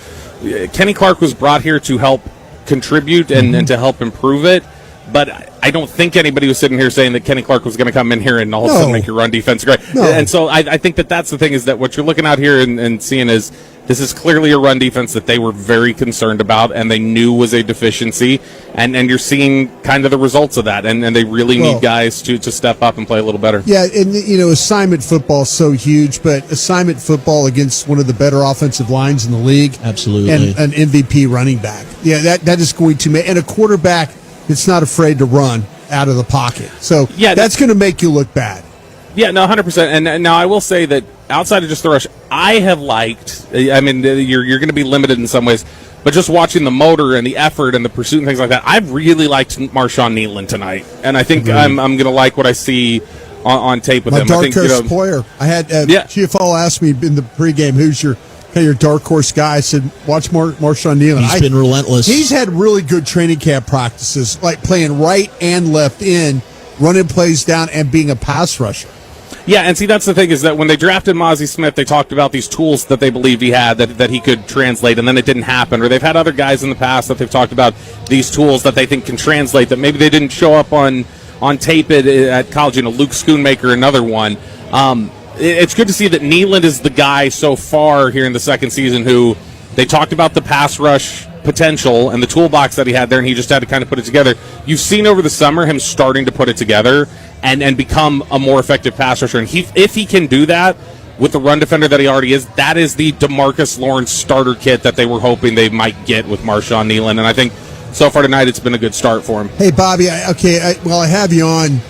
Kenny Clark was brought here to help contribute and to help improve it, but I don't think anybody was sitting here saying that Kenny Clark was going to come in here and all of a sudden make your run defense great. And so I think that's the thing, is that what you're looking out here and seeing is this is clearly a run defense that they were very concerned about and they knew was a deficiency, and you're seeing kind of the results of that, and they really need guys to step up and play a little better. Yeah, and assignment football is so huge, but assignment football against one of the better offensive lines in the league, absolutely, and an MVP running back. Yeah, that is going to make, and a quarterback that's not afraid to run out of the pocket. So that's going to make you look bad. Yeah, no, 100%. And now I will say that outside of just the rush, I have liked, you're going to be limited in some ways, but just watching the motor and the effort and the pursuit and things like that, I've really liked Marshawn Nealon tonight. And I think I'm going to like what I see on tape with him. Dark horse player. I had GFL asked me in the pregame, who's your dark horse guy? I said, watch Marshawn Nealon. He's been relentless. He's had really good training camp practices, like playing right and left in, running plays down, and being a pass rusher. Yeah, and see, that's the thing, is that when they drafted Mozzie Smith, they talked about these tools that they believed he had that he could translate, and then it didn't happen. Or they've had other guys in the past that they've talked about these tools that they think can translate, that maybe they didn't show up on tape at college. Luke Schoonmaker, another one. It's good to see that Nealon is the guy so far here in the second season who they talked about the pass rush potential and the toolbox that he had there, and he just had to kind of put it together. You've seen over the summer him starting to put it together and become a more effective pass rusher. And if he can do that, with the run defender that he already is, that is the DeMarcus Lawrence starter kit that they were hoping they might get with Marshawn Nealon. And I think so far tonight it's been a good start for him. Hey, Bobby, while I have you on,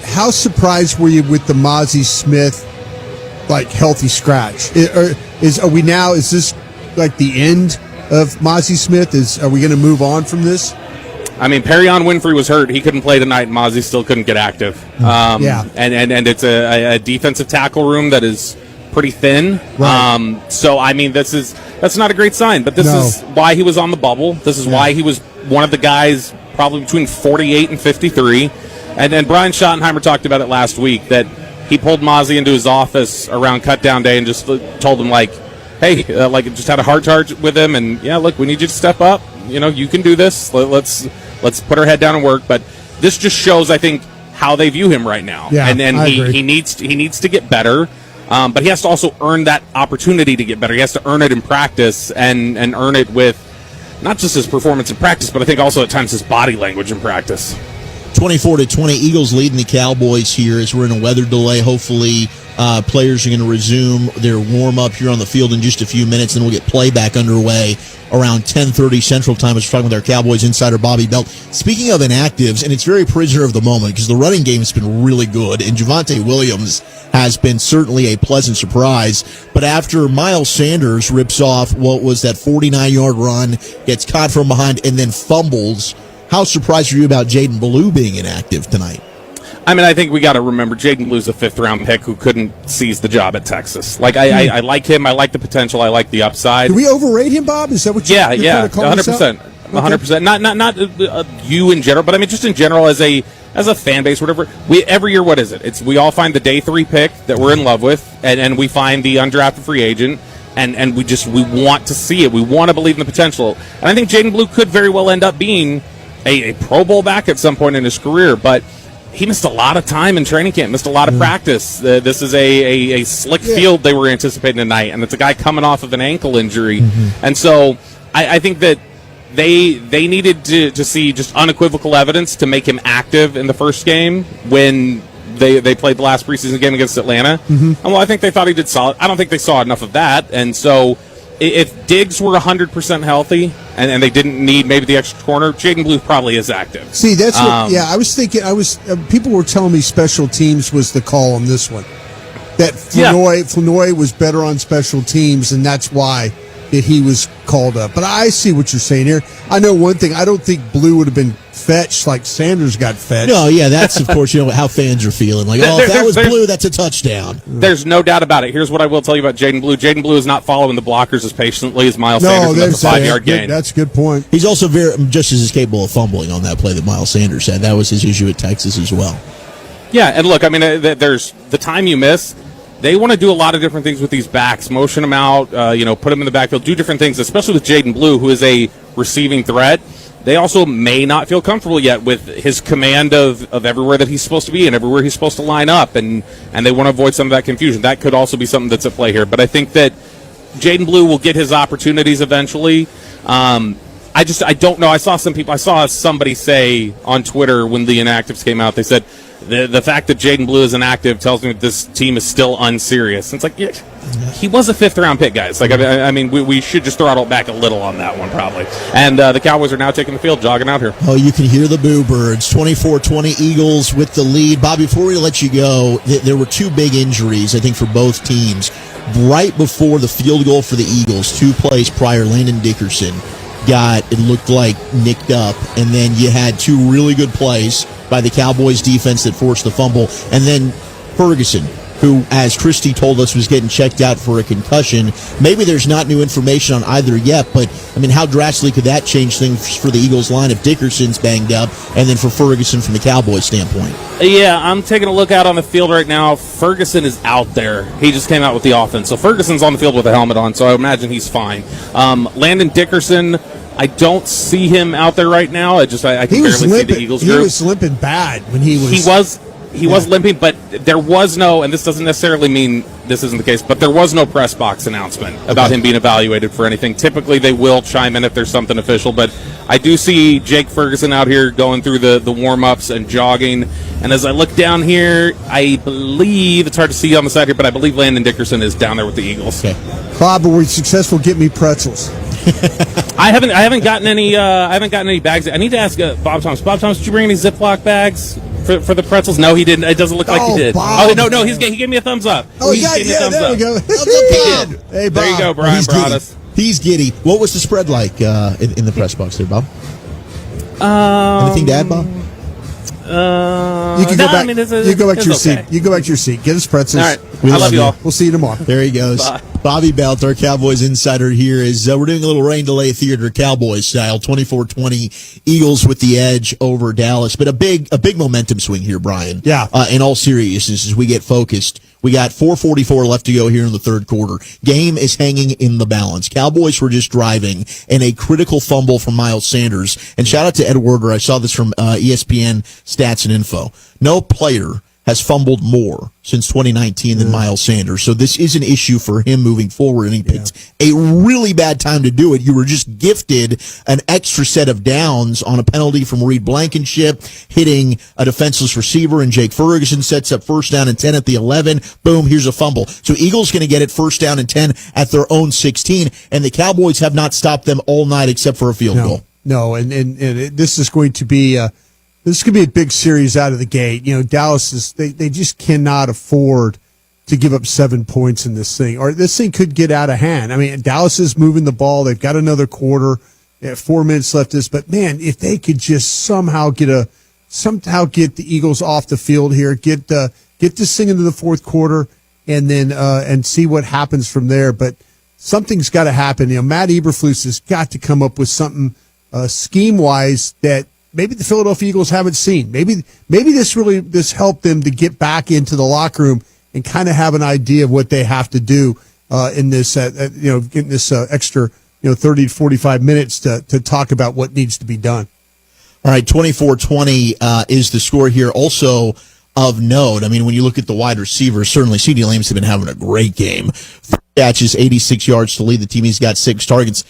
how surprised were you with the Mozzie Smith, healthy scratch? Is this like the end of Mozzie Smith? Are we going to move on from this? I mean, Perion Winfrey was hurt. He couldn't play tonight, and Mozzie still couldn't get active. And it's a defensive tackle room that is pretty thin. Right. So, I mean, that's not a great sign. But this is why he was on the bubble. This is why he was one of the guys probably between 48 and 53. And then Brian Schottenheimer talked about it last week, that he pulled Mozzie into his office around cutdown day and just told him, hey, just had a heart charge with him. And, look, we need you to step up. You can do this. Let's put our head down and work. But this just shows, I think, how they view him right now. Yeah, and I agree. he needs to get better. But he has to also earn that opportunity to get better. He has to earn it in practice and earn it with not just his performance in practice, but I think also at times his body language in practice. 24-20, Eagles leading the Cowboys here as we're in a weather delay. Hopefully, players are going to resume their warm-up here on the field in just a few minutes, and we'll get play back underway around 10:30 Central Time. As we're talking with our Cowboys insider, Bobby Belt. Speaking of inactives, and it's very prisoner of the moment because the running game has been really good, and Javonte Williams has been certainly a pleasant surprise. But after Miles Sanders rips off what was that 49-yard run, gets caught from behind, and then fumbles, how surprised are you about Jaden Ballou being inactive tonight? I mean, I think we got to remember Jaden Blue's a fifth-round pick who couldn't seize the job at Texas. I like him. I like the potential. I like the upside. Do we overrate him, Bob? Is that what you're yeah, calling 100%. 100%. Not you in general, but I mean just in general as a fan base, whatever. Every year, what is it? We all find the day 3 pick that we're in love with, and we find the undrafted free agent, and we want to see it. We want to believe in the potential. And I think Jaden Ballou could very well end up being a Pro Bowl back at some point in his career, but he missed a lot of time in training camp, missed a lot of practice. This is a slick field they were anticipating tonight, and it's a guy coming off of an ankle injury. And so I think that they needed to see just unequivocal evidence to make him active in the first game when they played the last preseason game against Atlanta. And I think they thought he did solid. I don't think they saw enough of that. And so if Diggs were 100% healthy and they didn't need maybe the extra corner, Jaden Ballou probably is active. See, that's what, I was thinking. People were telling me special teams was the call on this one. That Flournoy was better on special teams, and that's why that he was called up. But I see what you're saying here. I know one thing. I don't think Blue would have been fetched like Sanders got fetched. No, yeah, that's, of course, how fans are feeling. Like, if that was Blue, that's a touchdown. There's no doubt about it. Here's what I will tell you about Jaden Ballou. Jaden Ballou is not following the blockers as patiently as Miles Sanders with a 5-yard gain. That's a good point. He's also just as capable of fumbling on that play that Miles Sanders had. That was his issue at Texas as well. Yeah, and look, I mean, there's the time you miss. They want to do a lot of different things with these backs, motion them out, put them in the backfield, do different things, especially with Jaden Ballou, who is a receiving threat. They also may not feel comfortable yet with his command of everywhere that he's supposed to be and everywhere he's supposed to line up, and they want to avoid some of that confusion. That could also be something that's at play here. But I think that Jaden Ballou will get his opportunities eventually. I don't know. I saw somebody say on Twitter when the inactives came out, they said, the fact that Jaden Ballou is inactive tells me that this team is still unserious. And it's like, he was a 5th-round pick, guys. Like, I mean, we should just throttle back a little on that one, probably. And the Cowboys are now taking the field, jogging out here. Oh, you can hear the Boo Birds. 24-20 Eagles with the lead. Bob, before we let you go, there were 2 big injuries, I think, for both teams. Right before the field goal for the Eagles, 2 plays prior, Landon Dickerson it looked like, nicked up. And then you had 2 really good plays by the Cowboys defense that forced the fumble. And then Ferguson, who, as Christie told us, was getting checked out for a concussion. Maybe there's not new information on either yet, but, I mean, how drastically could that change things for the Eagles line if Dickerson's banged up, and then for Ferguson from the Cowboys standpoint? Yeah, I'm taking a look out on the field right now. Ferguson is out there. He just came out with the offense. So Ferguson's on the field with a helmet on, so I imagine he's fine. Landon Dickerson, I don't see him out there right now. I can barely see the Eagles group. He was limping bad when he was... He was limping, but there was no, and this doesn't necessarily mean this isn't the case, but there was no press box announcement about him being evaluated for anything. Typically, they will chime in if there's something official, but I do see Jake Ferguson out here going through the warm-ups and jogging, and as I look down here, I believe, it's hard to see on the side here, but I believe Landon Dickerson is down there with the Eagles. Okay. Bob, were we successful? Get me pretzels. I haven't gotten any bags. I need to ask Bob Thomas. Bob Thomas, did you bring any Ziploc bags for the pretzels? No, he didn't. It doesn't look like he did. Bob. Oh no, he gave me a thumbs up. Oh, he gave me a thumbs there up. we go. He did. Hey, Bob. There you go, Brian brought us. He's giddy. What was the spread like in the press box there, Bob? Anything to add, Bob? You can go back. You go back to your seat. You go back to your seat. Get us pretzels. All right. I love you all. We'll see you tomorrow. There he goes. Bye. Bobby Belt, our Cowboys insider here, is we're doing a little rain delay theater, Cowboys style, 24-20, Eagles with the edge over Dallas. But a big momentum swing here, Brian. Yeah. In all seriousness, as we get focused, we got 4:44 left to go here in the third quarter. Game is hanging in the balance. Cowboys were just driving, and a critical fumble from Miles Sanders. And shout out to Ed Werder. I saw this from ESPN Stats and Info. No player has fumbled more since 2019 than Miles Sanders. So this is an issue for him moving forward, and he picked a really bad time to do it. You were just gifted an extra set of downs on a penalty from Reed Blankenship, hitting a defenseless receiver, and Jake Ferguson sets up 1st down and 10 at the 11. Boom, here's a fumble. So Eagles going to get it 1st down and 10 at their own 16, and the Cowboys have not stopped them all night except for a field goal. No, and this is going to be this could be a big series out of the gate. You know, Dallas is they just cannot afford to give up 7 points in this thing, or this thing could get out of hand. I mean, Dallas is moving the ball. They've got another quarter. They have 4 minutes left. But man, if they could just somehow get the Eagles off the field here, get this thing into the fourth quarter, and then and see what happens from there. But something's got to happen. You know, Matt Eberflus has got to come up with something scheme wise that maybe the Philadelphia Eagles haven't seen. Maybe this helped them to get back into the locker room and kind of have an idea of what they have to do in this getting this extra 30 to 45 minutes to talk about what needs to be done. All right, 24-20 is the score here. Also of note, I mean, when you look at the wide receivers, certainly CeeDee Lamb's been having a great game. 3 catches, 86 yards to lead the team. He's got 6 targets.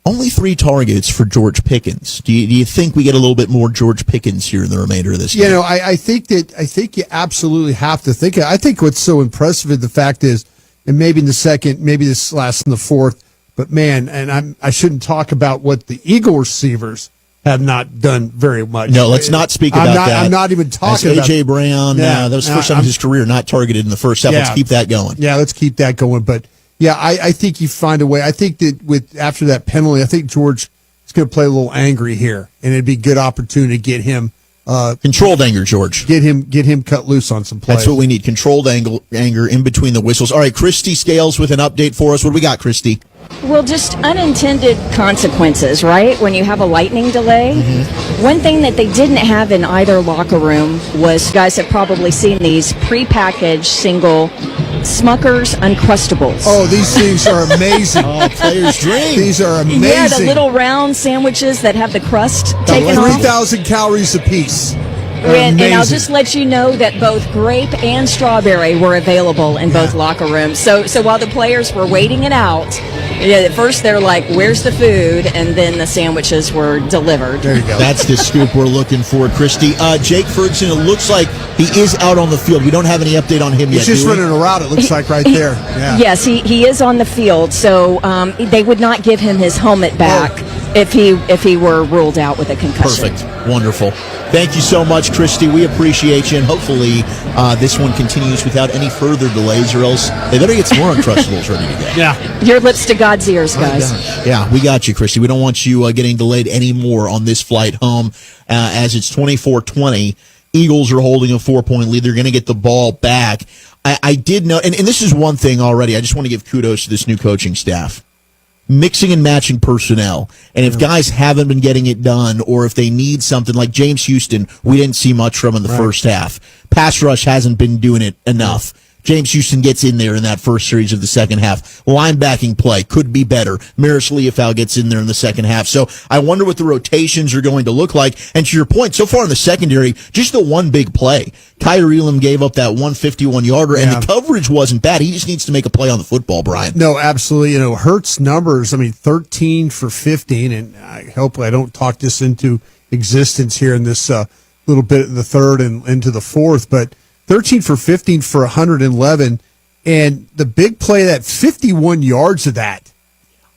Only 3 targets for George Pickens. Do you think we get a little bit more George Pickens here in the remainder of this game? You know, I think you absolutely have to think. I think what's so impressive is the fact is, and maybe in the second, maybe this last in the fourth, but man, and I shouldn't talk about what the Eagle receivers have not done very much. No, let's not speak about that. I'm not even talking about A.J. Brown. That was the first time in his career not targeted in the first half. Let's keep that going. Yeah, let's keep that going. But yeah, I think you find a way. I think that after that penalty, I think George is going to play a little angry here, and it'd be a good opportunity to get him controlled anger, George. Get him cut loose on some plays. That's what we need. Controlled anger in between the whistles. All right, Christy Scales with an update for us. What do we got, Christy? Well, just unintended consequences, right? When you have a lightning delay. Mm-hmm. One thing that they didn't have in either locker room was, you guys have probably seen these prepackaged single Smucker's Uncrustables. Oh, these things are amazing. Oh, player's dream. These are amazing. Yeah, the little round sandwiches that have the crust taken off. 3,000 calories apiece. And I'll just let you know that both grape and strawberry were available in both locker rooms. So while the players were waiting it out, at first they're like, where's the food? And then the sandwiches were delivered. There you go. That's the scoop we're looking for, Christy. Jake Ferguson, it looks like he is out on the field. We don't have any update on him yet. He's just running a route, it looks like, right there. Yeah. Yes, he is on the field. So they would not give him his helmet back if he were ruled out with a concussion. Perfect. Wonderful. Thank you so much, Christy. We appreciate you, and hopefully this one continues without any further delays, or else they better get some more Uncrustables ready to go. Yeah. Your lips to God's ears, guys. Yeah, we got you, Christy. We don't want you getting delayed anymore on this flight home, as it's 24-20. Eagles are holding a 4-point lead. They're going to get the ball back. I did know, and this is one thing already. I just want to give kudos to this new coaching staff. Mixing and matching personnel. And if guys haven't been getting it done, or if they need something like James Houston, we didn't see much from in the first half. Pass rush hasn't been doing it enough. James Houston gets in there in that first series of the second half. Linebacking play could be better. Maris Leofau gets in there in the second half. So I wonder what the rotations are going to look like. And to your point, so far in the secondary, just the one big play. Kyrie Elam gave up that 151-yarder, and the coverage wasn't bad. He just needs to make a play on the football, Brian. No, absolutely. Hurts numbers, 13 for 15, and I hope I don't talk this into existence here in this little bit in the third and into the fourth, but 13 for 15 for 111, and the big play, that 51 yards of that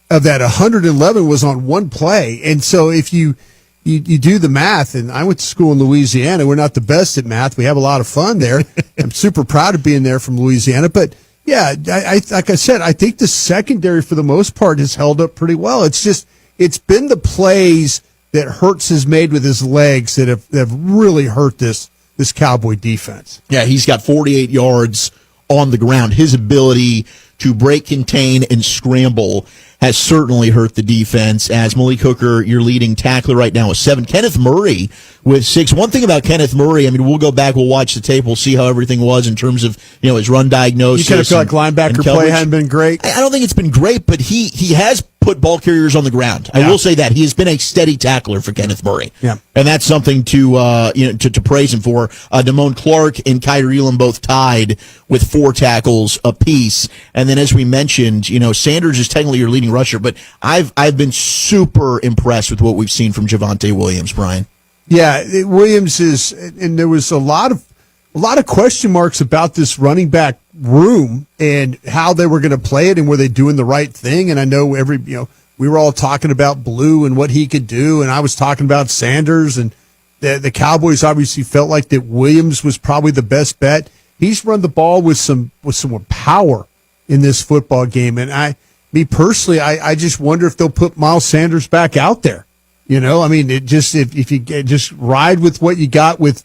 111 was on one play. And so if you do the math, and I went to school in Louisiana. We're not the best at math. We have a lot of fun there. I'm super proud of being there from Louisiana. But, yeah, like I said, I think the secondary for the most part has held up pretty well. It's been the plays that Hurts has made with his legs that have really hurt this Cowboy defense. Yeah, he's got 48 yards on the ground. His ability to break, contain, and scramble has certainly hurt the defense, as Malik Hooker, your leading tackler right now, with 7. Kenneth Murray with 6. One thing about Kenneth Murray, we'll go back, we'll watch the tape, we'll see how everything was in terms of his run diagnosis. You kind of feel like linebacker play hadn't been great? I don't think it's been great, but he has put ball carriers on the ground. I will say that. He has been a steady tackler for Kenneth Murray. Yeah. And that's something to praise him for. Damone Clark and Kyrie Elam both tied with 4 tackles apiece. And then, as we mentioned, Sanders is technically your leading rusher, but I've been super impressed with what we've seen from Javonte Williams, Brian. Yeah, Williams is, and there was a lot of question marks about this running back room and how they were going to play it and were they doing the right thing. And I know we were all talking about Blue and what he could do, and I was talking about Sanders, and the Cowboys obviously felt like that Williams was probably the best bet. He's run the ball with some power in this football game, and I just wonder if they'll put Miles Sanders back out there. If you just ride with what you got with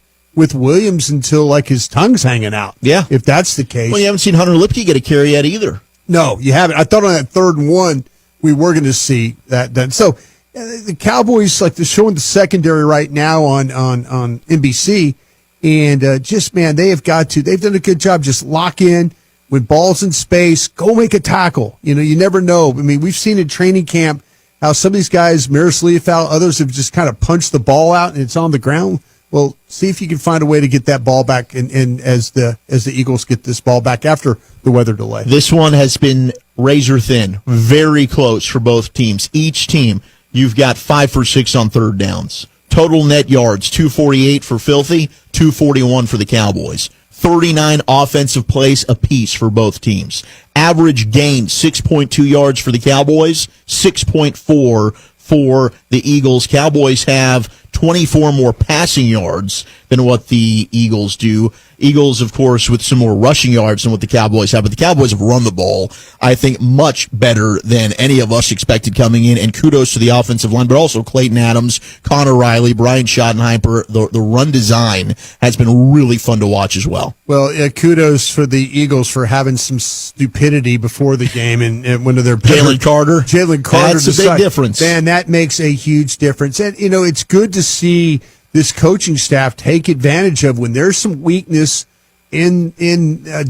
Williams until like his tongue's hanging out. Yeah. If that's the case. Well, you haven't seen Hunter Lipke get a carry yet either. No, you haven't. I thought on that 3rd and 1 we were going to see that done. So the Cowboys, like, they're showing the secondary right now on NBC, and they've done a good job. Just lock in when ball's in space, go make a tackle. You never know. We've seen in training camp how some of these guys, Maris Leofau, others have just kind of punched the ball out and it's on the ground. Well, see if you can find a way to get that ball back, and as the Eagles get this ball back after the weather delay. This one has been razor thin, very close for both teams. Each team, you've got 5 for 6 on 3rd downs. Total net yards, 248 for Filthy, 241 for the Cowboys. 39 offensive plays apiece for both teams. Average gain, 6.2 yards for the Cowboys, 6.4 for the Eagles. Cowboys have 24 more passing yards than what the Eagles do. Eagles, of course, with some more rushing yards than what the Cowboys have, but the Cowboys have run the ball, I think, much better than any of us expected coming in, and kudos to the offensive line, but also Clayton Adams, Connor Riley, Brian Schottenheimer. The run design has been really fun to watch as well. Well, kudos for the Eagles for having some stupidity before the game, and one of their Jalen Carter. That's a big difference. Man, that makes a huge difference. And, it's good to see this coaching staff take advantage of when there's some weakness in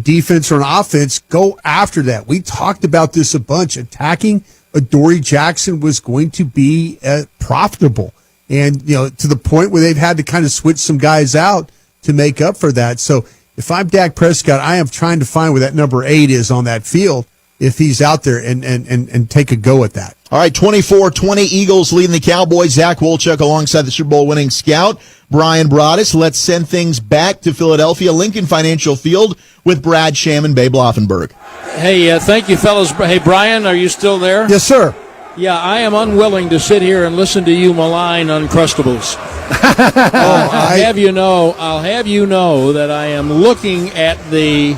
defense or an offense, go after that. We talked about this a bunch. Attacking Adoree Jackson was going to be profitable, and to the point where they've had to kind of switch some guys out to make up for that. So if I'm Dak Prescott, I am trying to find where that number 8 is on that field if he's out there and take a go at that. All right, 24-20 Eagles leading the Cowboys. Zach Wolchuk alongside the Super Bowl winning scout, Brian Broaddus. Let's send things back to Philadelphia, Lincoln Financial Field with Brad Sham and Babe Laufenberg. Hey, thank you, fellas. Hey, Brian, are you still there? Yes, sir. Yeah, I am unwilling to sit here and listen to you malign Uncrustables. I'll have you know that I am looking at the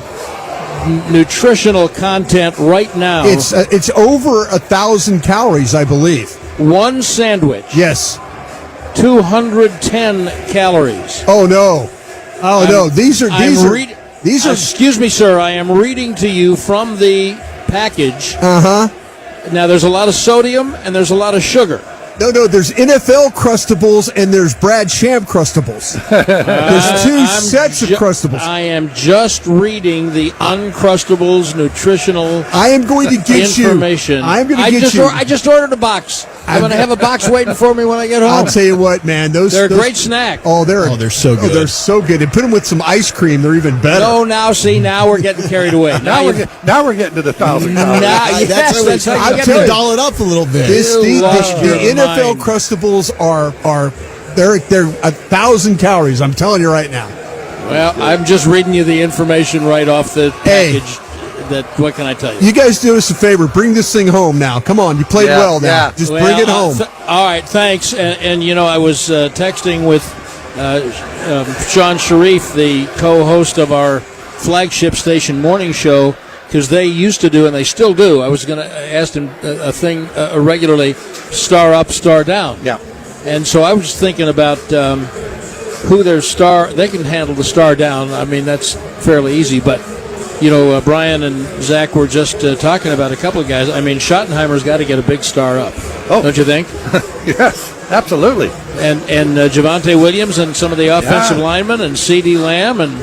nutritional content right now. It's over 1,000 calories, I believe. One sandwich. Yes. 210 calories. Oh no. These are. Excuse me, sir. I am reading to you from the package. Uh-huh. Now, there's a lot of sodium and there's a lot of sugar. No, there's NFL Crustables and there's Brad Champ Crustables. There's two sets of Crustables. I am just reading the Uncrustables nutritional I am going to get information. I'm going to get you. I just ordered a box. I'm going to have a box waiting for me when I get home. I'll tell you what, man. They're a great snack. Oh, they're so good. They're so good. And put them with some ice cream. They're even better. No, now we're getting carried away. Now we're getting to the 1,000 calories. That's how I'm you going to get doll it up a little bit. The NFL Crustables are they're 1,000 calories. I'm telling you right now. Well, I'm just reading you the information right off the package. What can I tell you? You guys do us a favor. Bring this thing home now. Come on. You played well now. Just bring it home. All right. Thanks. And I was texting with Sean Sharif, the co-host of our flagship station morning show, because they used to do, and they still do. I was going to ask him a thing regularly, star up, star down. Yeah. And so I was thinking about who their star. They can handle the star down. I mean, that's fairly easy, but. Brian and Zach were just talking about a couple of guys. I mean, Schottenheimer's got to get a big star up. Oh. Don't you think? Yes, absolutely. And Javonte Williams and some of the offensive linemen and CeeDee Lamb. And,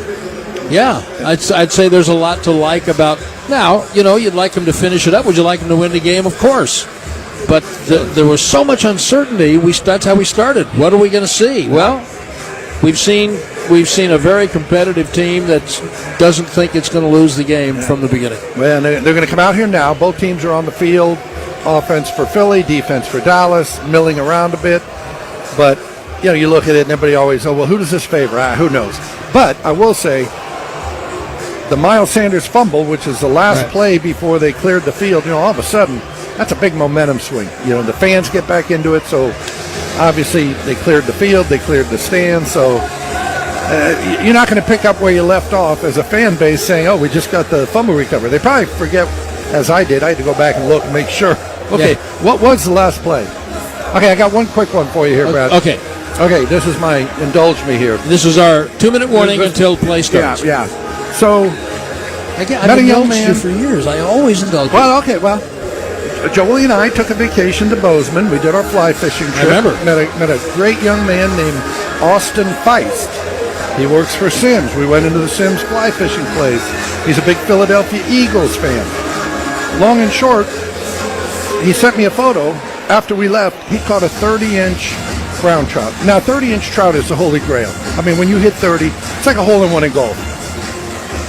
I'd say there's a lot to like about. Now, you'd like them to finish it up. Would you like them to win the game? Of course. But there was so much uncertainty. That's how we started. What are we going to see? Well, we've seen a very competitive team that doesn't think it's going to lose the game from the beginning. Well, they're going to come out here now. Both teams are on the field. Offense for Philly, defense for Dallas, milling around a bit. But, you look at it and everybody always, who does this favor? Who knows? But I will say the Miles Sanders fumble, which is the last play before they cleared the field, all of a sudden, that's a big momentum swing. The fans get back into it. So, obviously, they cleared the field. They cleared the stands. So, you're not going to pick up where you left off as a fan base saying, we just got the fumble recovery. They probably forget, as I did. I had to go back and look and make sure. Okay, what was the last play? Okay, I got one quick one for you here, Brad. Okay, this is my indulge me here. This is our 2-minute warning until play starts. Yeah. So, I've been young man for years. I always indulge. Well, Joey and I took a vacation to Bozeman. We did our fly fishing trip. I remember. Met a great young man named Austin Feist. He works for Sims. We went into the Sims fly fishing place. He's a big Philadelphia Eagles fan. Long and short, he sent me a photo. After we left, he caught a 30-inch brown trout. Now, 30-inch trout is the holy grail. I mean, when you hit 30, it's like a hole-in-one in golf.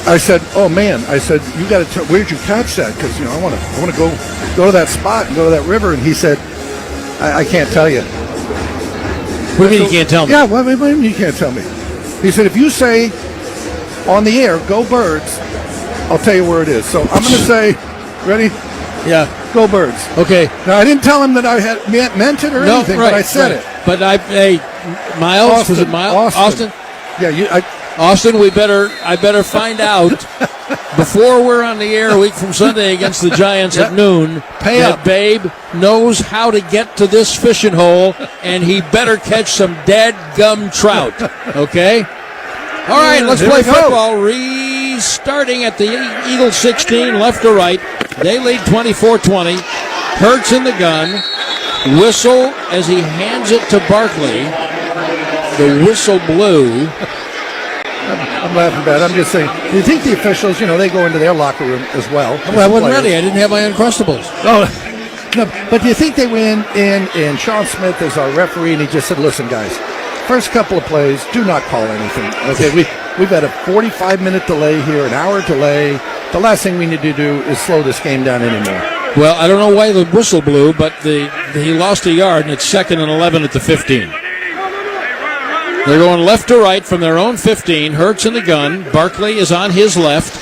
I said, "Oh man!" I said, "You got to. Where'd you catch that? Because I want to go to that spot and go to that river." And he said, "I can't tell you." What do you mean you can't tell me? Yeah, what do you mean you can't tell me? He said, "If you say on the air, go Birds, I'll tell you where it is." So I'm going to say, ready? Yeah. Go Birds. Okay. Now I didn't tell him that I had meant it or anything, but I said it. But Miles, Austin, was it Miles? Austin? Yeah, Austin, I better find out before we're on the air a week from Sunday against the Giants at noon that Babe knows how to get to this fishing hole, and he better catch some dadgum trout. Okay? All right, let's play football. Restarting at the Eagles 16, left to right. They lead 24-20. Hurts in the gun. Whistle as he hands it to Barkley. The whistle blew. I'm laughing bad. I'm just saying, do you think the officials, they go into their locker room as well? Well, I wasn't ready. I didn't have my Uncrustables. Oh, no, but do you think they went in and Sean Smith is our referee, and he just said, listen, guys, first couple of plays, do not call anything. Okay, we've had a 45-minute delay here, an hour delay. The last thing we need to do is slow this game down anymore. Well, I don't know why the whistle blew, but he lost a yard, and it's 2nd and 11 at the 15. They're going left to right from their own 15. Hurts in the gun. Barkley is on his left.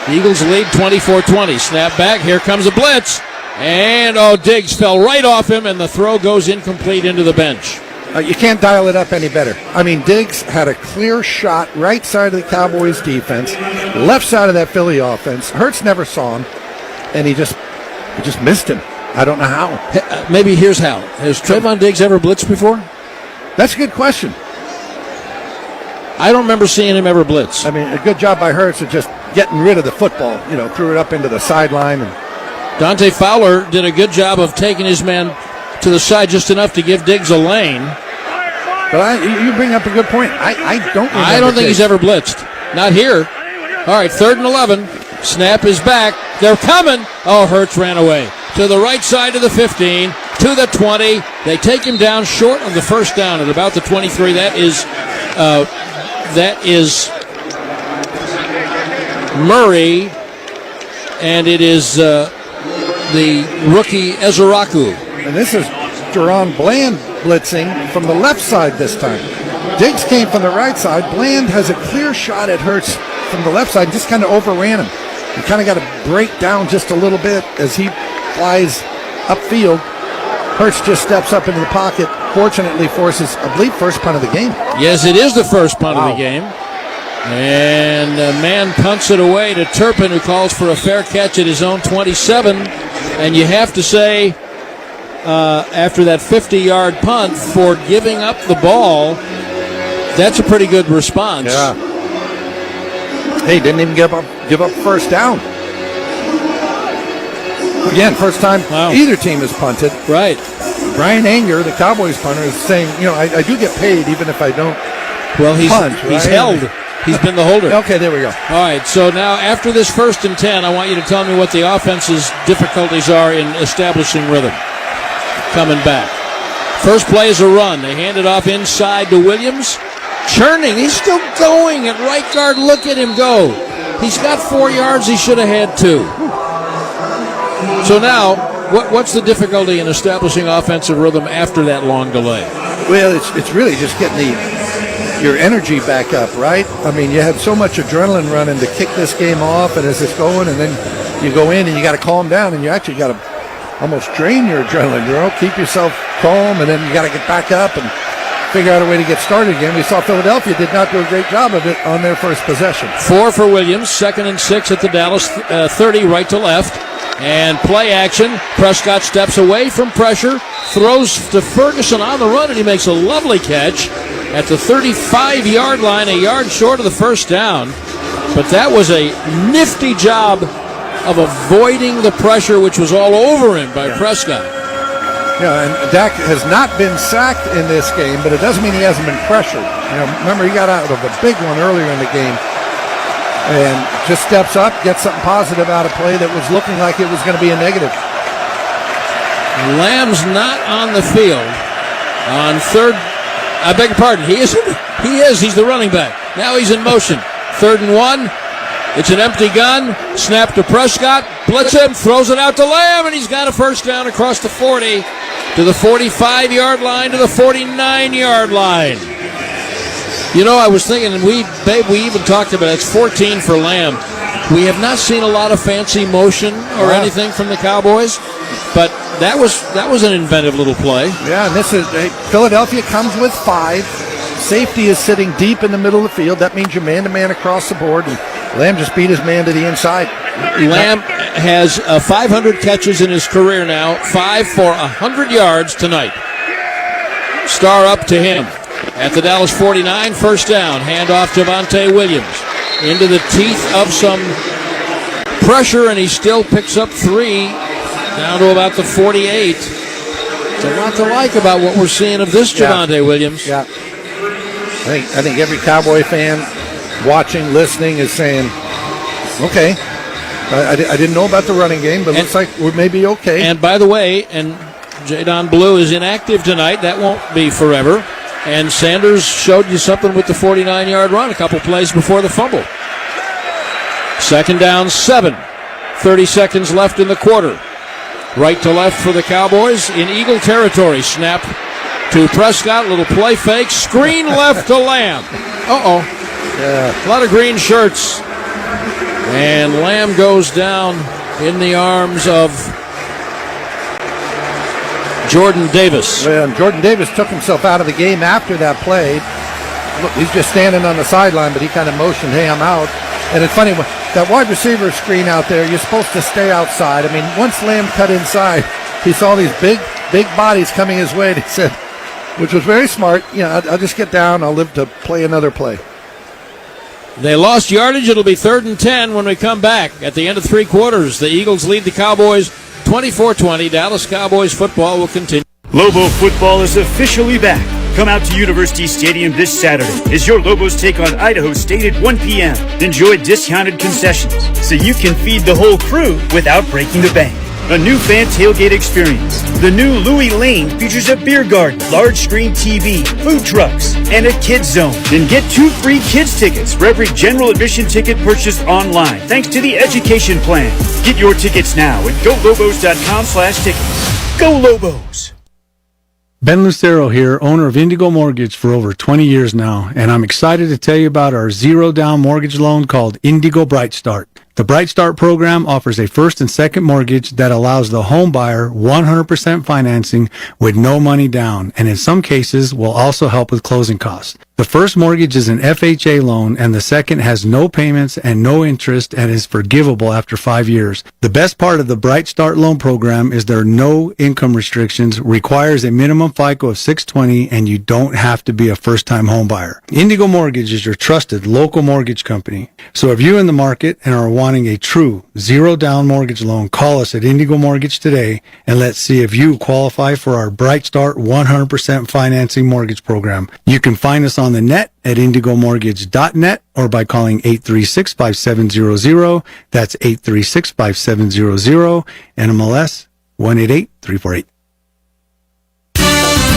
The Eagles lead 24-20. Snap back. Here comes a blitz. And, Diggs fell right off him, and the throw goes incomplete into the bench. You can't dial it up any better. I mean, Diggs had a clear shot right side of the Cowboys defense, left side of that Philly offense. Hurts never saw him, and he just missed him. I don't know how. Maybe here's how. Has Trayvon Diggs ever blitzed before? That's a good question. I don't remember seeing him ever blitz. I mean, a good job by Hurts of just getting rid of the football. Threw it up into the sideline. And Dante Fowler did a good job of taking his man to the side just enough to give Diggs a lane. But you bring up a good point. I don't think he's ever blitzed. Not here. All right, 3rd and 11. Snap is back. They're coming. Oh, Hurts ran away. To the right side of the 15, to the 20. They take him down short of the first down at about the 23. That is Murray, and it is the rookie Ezeraku. And this is Jerron Bland blitzing from the left side this time. Diggs came from the right side. Bland has a clear shot at Hurts from the left side, just kind of overran him. You kind of got to break down just a little bit as he flies upfield. Hurts just steps up into the pocket. Fortunately forces, I believe, first punt of the game. Yes, it is the first punt of the game. And a man punts it away to Turpin, who calls for a fair catch at his own 27. And you have to say, after that 50-yard punt, for giving up the ball, that's a pretty good response. Yeah. Hey, didn't even give up first down. Again, first time either team has punted. Right. Brian Anger, the Cowboys punter, is saying, I do get paid even if I don't punt. He's held. He's been the holder. Okay, there we go. All right, so now after this 1st and 10, I want you to tell me what the offense's difficulties are in establishing rhythm. Coming back. First play is a run. They hand it off inside to Williams. Churning. He's still going at right guard. Look at him go. He's got 4 yards. He should have had 2. So now, what's the difficulty in establishing offensive rhythm after that long delay? Well, it's really just getting your energy back up, right? I mean, you have so much adrenaline running to kick this game off, and as it's going, and then you go in and you got to calm down, and you actually got to almost drain your adrenaline. Keep yourself calm, and then you got to get back up and figure out a way to get started again. We saw Philadelphia did not do a great job of it on their first possession. 4 for Williams, 2nd and 6 at the Dallas 30, right to left. And play action. Prescott steps away from pressure, throws to Ferguson on the run, and he makes a lovely catch at the 35-yard line, a yard short of the first down. But that was a nifty job of avoiding the pressure, which was all over him by Prescott. Yeah, and Dak has not been sacked in this game, but it doesn't mean he hasn't been pressured. Remember, he got out of a big one earlier in the game and just steps up, gets something positive out of play that was looking like it was going to be a negative. Lamb's not on the field on 3rd. I beg your pardon. He is. He's the running back. Now he's in motion. 3rd and 1. It's an empty gun. Snap to Prescott. Blitz him. Throws it out to Lamb, and he's got a first down across the 40 to the 45-yard line to the 49-yard line. I was thinking, and we even talked about it, it's 14 for Lamb. We have not seen a lot of fancy motion or anything from the Cowboys, but that was an inventive little play. Yeah, and this is Philadelphia comes with 5. Safety is sitting deep in the middle of the field. That means you're man-to-man across the board, and Lamb just beat his man to the inside. Lamb has 500 catches in his career now, 5 for 100 yards tonight. Star up to him. At the Dallas 49, first down. Handoff Javonte Williams. Into the teeth of some pressure, and he still picks up 3 down to about the 48. It's a lot to like about what we're seeing of this Javonte Williams. Yeah. I think every Cowboy fan watching, listening is saying, okay, I didn't know about the running game, but looks like we may be okay. And by the way, Jadon Blue is inactive tonight. That won't be forever. And Sanders showed you something with the 49-yard run a couple plays before the fumble. 2nd down, 7. 30 seconds left in the quarter. Right to left for the Cowboys in Eagle territory. Snap to Prescott. Little play fake. Screen left to Lamb. Yeah. A lot of green shirts. And Lamb goes down in the arms of Jordan Davis. Well, Jordan Davis took himself out of the game after that play. Look, he's just standing on the sideline, but he kind of motioned, hey, I'm out. And it's funny, that wide receiver screen out there, you're supposed to stay outside. I mean, once Lamb cut inside, he saw these big bodies coming his way, and he said, which was very smart, I'll just get down, I'll live to play another play. They lost yardage. It'll be 3rd and 10 when we come back. At the end of 3 quarters, the Eagles lead the Cowboys 24-20. Dallas Cowboys football will continue. Lobo football is officially back. Come out to University Stadium this Saturday as your Lobos take on Idaho State at 1 p.m. Enjoy discounted concessions so you can feed the whole crew without breaking the bank. A new fan tailgate experience. The new Louis Lane features a beer garden, large screen TV, food trucks, and a kids zone. Then get 2 free kids tickets for every general admission ticket purchased online thanks to the education plan. Get your tickets now at golobos.com/tickets. Go Lobos! Ben Lucero here, owner of Indigo Mortgage for over 20 years now, and I'm excited to tell you about our zero-down mortgage loan called Indigo Bright Start. The Bright Start program offers a first and second mortgage that allows the home buyer 100% financing with no money down, and in some cases will also help with closing costs. The first mortgage is an FHA loan, and the second has no payments and no interest and is forgivable after 5 years. The best part of the Bright Start loan program is there are no income restrictions, requires a minimum FICO of 620, and you don't have to be a first-time home buyer. Indigo Mortgage is your trusted local mortgage company. So if you're in the market and are wanting a true zero-down mortgage loan, call us at Indigo Mortgage today, and let's see if you qualify for our Bright Start 100% financing mortgage program. You can find us on the net at indigomortgage.net or by calling 836-5700. That's 836-5700, NMLS 188348.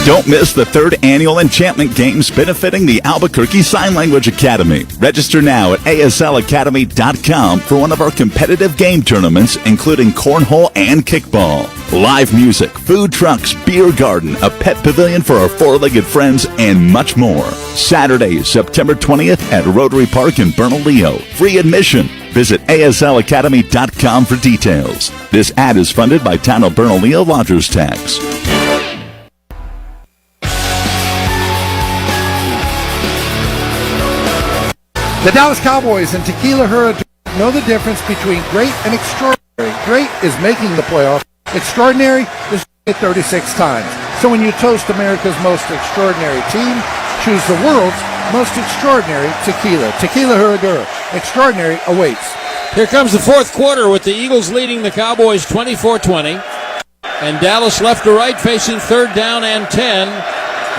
Don't miss the 3rd Annual Enchantment Games benefiting the Albuquerque Sign Language Academy. Register now at aslacademy.com for one of our competitive game tournaments, including cornhole and kickball. Live music, food trucks, beer garden, a pet pavilion for our four-legged friends, and much more. Saturday, September 20th at Rotary Park in Bernalillo. Free admission. Visit aslacademy.com for details. This ad is funded by Town of Bernalillo Lodgers Tax. The Dallas Cowboys and Tequila Hurricane know the difference between great and extraordinary. Great is making the playoff. Extraordinary is doing it 36 times. So when you toast America's most extraordinary team, choose the world's most extraordinary tequila. Tequila Herradura. Extraordinary awaits. Here comes the fourth quarter with the Eagles leading the Cowboys 24-20. And Dallas left to right facing 3rd down and 10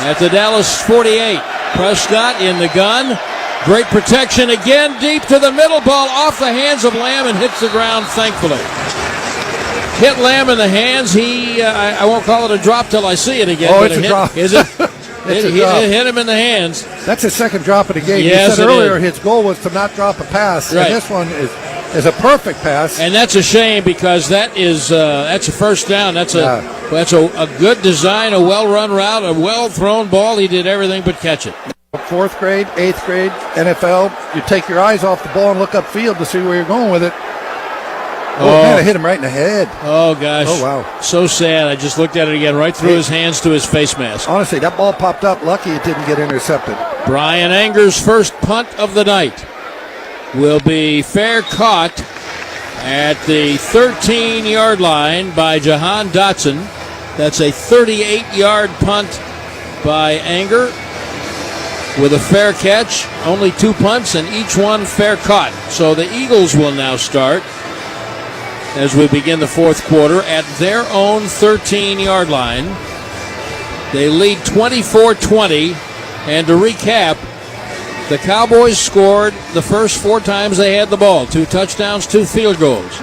at the Dallas 48. Prescott in the gun. Great protection again, deep to the middle, ball off the hands of Lamb and hits the ground, thankfully. Hit Lamb in the hands. I won't call it a drop till I see it again. Oh, it's a drop. Is it? It hit him in the hands. That's his second drop of the game. Yes, he said earlier his goal was to not drop a pass, right. And this one is a perfect pass. And that's a shame because that's a first down. That's a good design, a well-run route, a well-thrown ball. He did everything but catch it. 4th grade, 8th grade, NFL, you take your eyes off the ball and look upfield to see where you're going with it. Oh, man, it hit him right in the head. Oh, gosh. Oh, wow. So sad. I just looked at it again, right through his hands to his face mask. Honestly, that ball popped up. Lucky it didn't get intercepted. Brian Anger's first punt of the night will be fair caught at the 13-yard line by Jahan Dotson. That's a 38-yard punt by Anger. With a fair catch, only 2 punts, and each one fair caught. So the Eagles will now start as we begin the fourth quarter at their own 13-yard line. They lead 24-20, and to recap, the Cowboys scored the first 4 times they had the ball. 2 touchdowns, 2 field goals.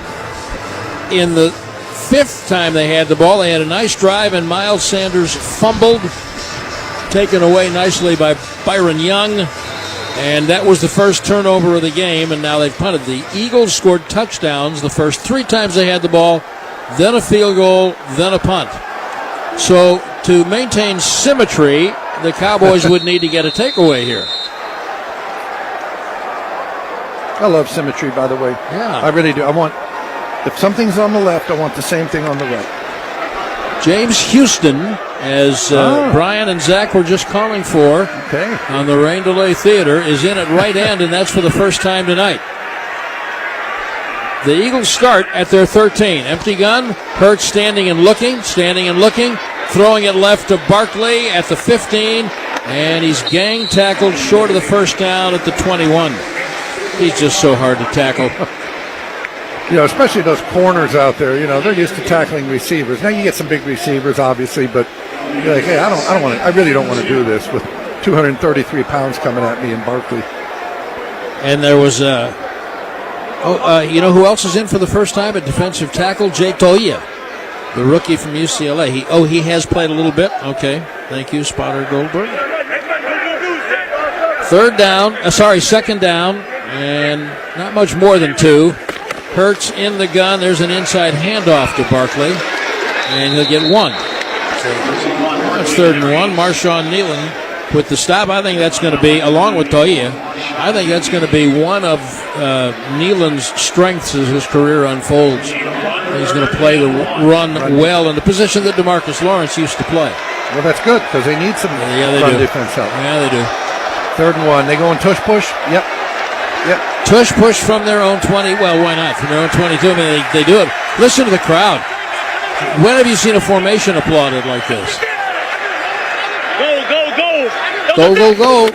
In the 5th time they had the ball, they had a nice drive, and Miles Sanders fumbled, taken away nicely by Byron Young, and that was the first turnover of the game, and now they've punted. The Eagles scored touchdowns the first 3 times they had the ball, then a field goal, then a punt. So to maintain symmetry, the Cowboys would need to get a takeaway here. I love symmetry, by the way. Yeah. I really do. If something's on the left, I want the same thing on the right. James Houston, as Brian and Zach were just calling for on the Rain Delay Theater, is in at right end, and that's for the first time tonight. The Eagles start at their 13. Empty gun. Hurts standing and looking, throwing it left to Barkley at the 15, and he's gang tackled short of the first down at the 21. He's just so hard to tackle. Especially those corners out there, they're used to tackling receivers. Now you get some big receivers, obviously, but You're like, hey, I really don't want to do this with 233 pounds coming at me in Barkley. And there was you know who else is in for the first time at defensive tackle? Jay Toia, the rookie from UCLA. He has played a little bit. Okay, thank you, Spotter Goldberg. Second down, and not much more than 2. Hurts in the gun. There's an inside handoff to Barkley, and he'll get 1. So it's 3rd and 1. Marshawn Nealon with the stop. I think that's going to be, along with Toia, I think that's going to be one of Nealon's strengths as his career unfolds. He's going to play the run well in the position that DeMarcus Lawrence used to play. Well, that's good because they need some run defense help. Yeah, they do. 3rd and 1. They go in tush push. Yep. Tush push from their own 20. Well, why not? From their own 22. I mean, they do it. Listen to the crowd. When have you seen a formation applauded like this? Go.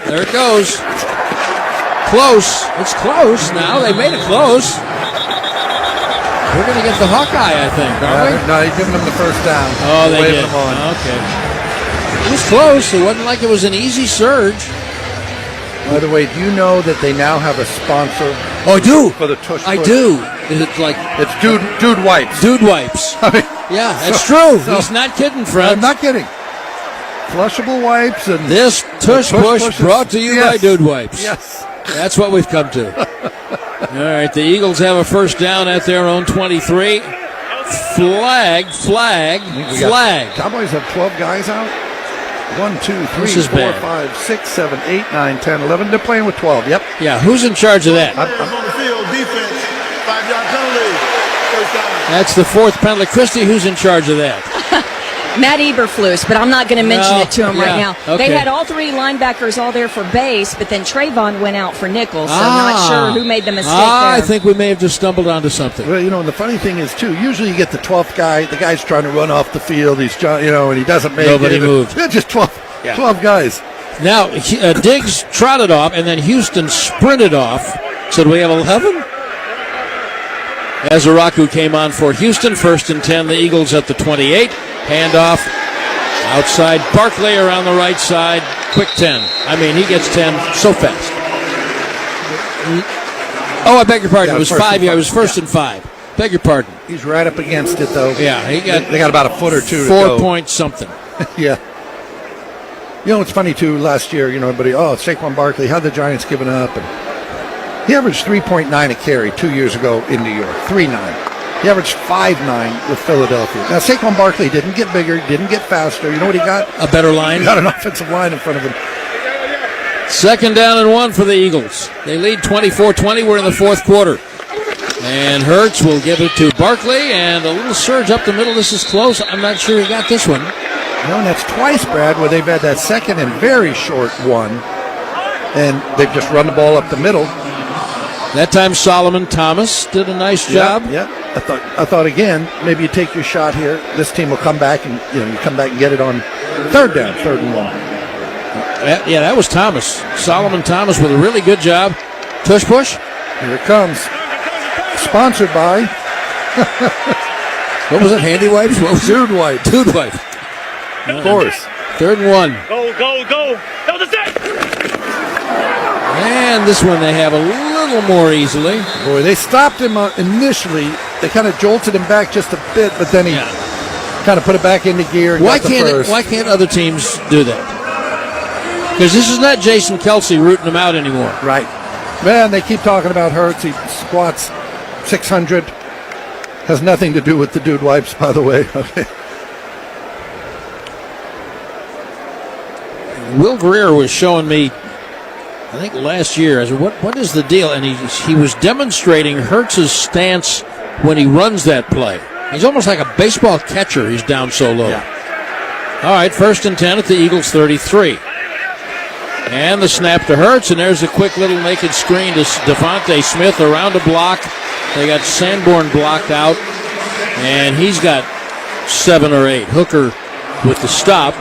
There it goes. Close. It's close now. They made it close. We're going to get the Hawkeye, I think, aren't we? No, he's giving them the first down. Oh, they did. Them on. Okay. It was close. It wasn't like it was an easy surge. By the way, do you know that they now have a sponsor? Oh, I do. For the tush push? I do. It's like it's Dude Wipes. Dude Wipes. Yeah, that's true. He's not kidding, friends. I'm not kidding. Flushable wipes and this tush push brought to you by Dude Wipes. Yes, that's what we've come to. All right, the Eagles have a first down at their own 23. Flag. Cowboys have 12 guys out. 1, 2, 3, 4, 5, 6, 7, 8, 9, 10, 11. They're playing with 12. Yep. Yeah. Who's in charge of that? On the field, defense, 5-yard penalty, first down. That's the 4th penalty. Christy, who's in charge of that? Matt Eberflus, but I'm not going to mention it to him right now. Okay. They had all 3 linebackers all there for base, but then Trayvon went out for nickel, so I'm not sure who made the mistake there. I think we may have just stumbled onto something. Well, and the funny thing is, too, usually you get the 12th guy, the guy's trying to run off the field, he's trying, and he doesn't make Nobody it. moved. They're just 12 guys. Now, Diggs trotted off, and then Houston sprinted off. So do we have 11? As Araku came on for Houston, 1st and 10, the Eagles at the 28. Handoff outside Barkley around the right side. Quick 10. I mean, he gets 10 so fast. Oh, I beg your pardon. It was 5 yards. It was 1st and 5. Beg your pardon. He's right up against it, though. Yeah, they got about a foot or 2 to 4 go. point something. Yeah. It's funny, too, last year, everybody, Saquon Barkley, how'd the Giants given up? And he averaged 3.9 a carry 2 years ago in New York, 3.9. He averaged 5.9 with Philadelphia. Now, Saquon Barkley didn't get bigger, didn't get faster. You know what he got? A better line. He got an offensive line in front of him. 2nd down and 1 for the Eagles. They lead 24-20. We're in the 4th quarter. And Hurts will give it to Barkley, and a little surge up the middle. This is close. I'm not sure he got this one. And that's twice, Brad, where they've had that second and very short one, and they've just run the ball up the middle. That time Solomon Thomas did a nice job. Yeah. I thought again, maybe you take your shot here. This team will come back and you come back and get it on 3rd down, 3rd and 1. Yeah, that was Thomas. Solomon Thomas with a really good job. Tush push. Here it comes. Sponsored by what was it? Handy Wipes? What was Dude Wipes. Dude Wipes. Of course. 3rd and 1. Go. That was it. And this one they have a little more easily. Boy, they stopped him initially. They kind of jolted him back just a bit, but then he kind of put it back into gear and got the first. Why can't other teams do that? Because this is not Jason Kelsey rooting them out anymore. Right. Man, they keep talking about Hurts. He squats 600. Has nothing to do with the Dude Wipes, by the way. Will Greer was showing me, I think last year, I said, what is the deal? And he was demonstrating Hurts' stance when he runs that play. He's almost like a baseball catcher. He's down so low. Yeah. All right, 1st and 10 at the Eagles 33. And the snap to Hurts, and there's a quick little naked screen to Devonta Smith around a block. They got Sanborn blocked out, and he's got 7 or 8. Hooker with the stop.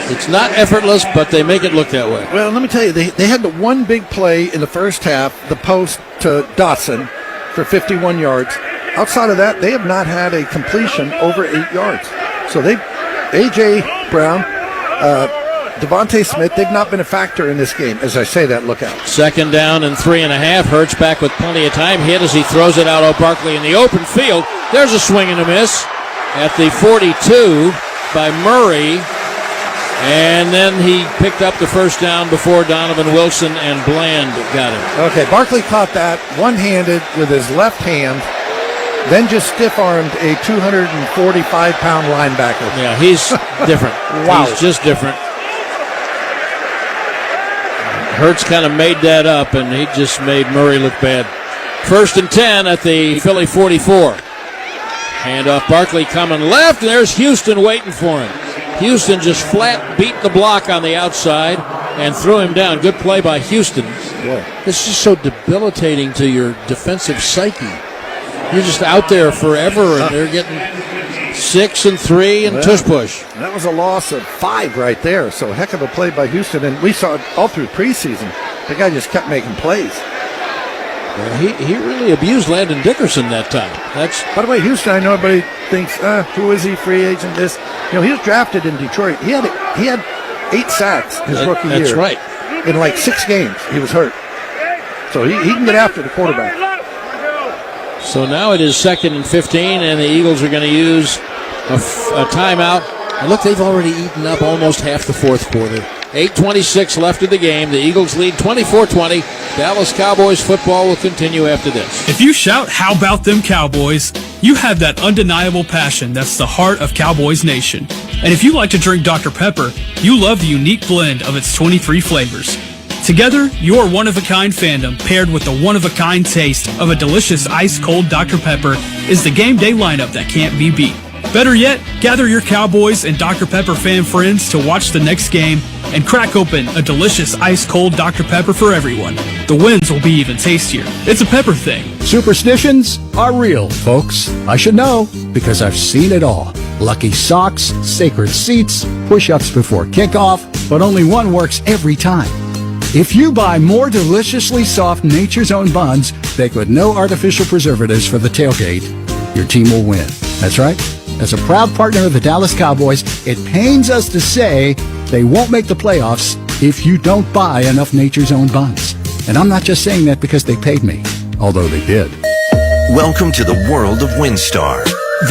It's not effortless, but they make it look that way. Well, let me tell you, they had the one big play in the first half, the post to Dotson for 51 yards. outside of that, they have not had a completion over 8 yards. So A.J. Brown, Devonta Smith, they've not been a factor in this game. As I say that, look out. 2nd down and 3.5. Hurts back with plenty of time. Hit as he throws it out. Barkley in the open field. There's a swing and a miss at the 42 by Murray. And then he picked up the first down before Donovan Wilson and Bland got it. Okay, Barkley caught that one-handed with his left hand, then just stiff-armed a 245-pound linebacker. Yeah, he's different. Wow. He's just different. Hurts kind of made that up, and he just made Murray look bad. 1st and 10 at the Philly 44. Handoff, Barkley coming left, and there's Houston waiting for him. Houston just flat beat the block on the outside and threw him down. Good play by Houston. Yeah. This is so debilitating to your defensive psyche. You're just out there forever, and they're getting 6 and 3 and tush push. That was a loss of 5 right there. So a heck of a play by Houston, and we saw it all through preseason. The guy just kept making plays. Well, he really abused Landon Dickerson that time. By the way, Houston, I know everybody thinks, who is he, free agent, this. You know, he was drafted in Detroit. He had 8 sacks his rookie year. That's right. In like 6 games, he was hurt. So he can get after the quarterback. So now it is 2nd and 15, and the Eagles are going to use a timeout. And look, they've already eaten up almost half the fourth quarter. 8:26 left of the game. The Eagles lead 24-20. Dallas Cowboys football will continue after this. If you shout, "How about them Cowboys?" you have that undeniable passion that's the heart of Cowboys Nation. And if you like to drink Dr. Pepper, you love the unique blend of its 23 flavors. Together, your one-of-a-kind fandom paired with the one-of-a-kind taste of a delicious ice-cold Dr. Pepper is the game day lineup that can't be beat. Better yet, gather your Cowboys and Dr. Pepper fan friends to watch the next game and crack open a delicious ice-cold Dr. Pepper for everyone. The wins will be even tastier. It's a pepper thing. Superstitions are real, folks. I should know because I've seen it all. Lucky socks, sacred seats, push-ups before kickoff, but only one works every time. If you buy more deliciously soft Nature's Own buns baked with no artificial preservatives for the tailgate, your team will win. That's right. As a proud partner of the Dallas Cowboys, it pains us to say they won't make the playoffs if you don't buy enough Nature's Own buns. And I'm not just saying that because they paid me, although they did. Welcome to the world of WinStar.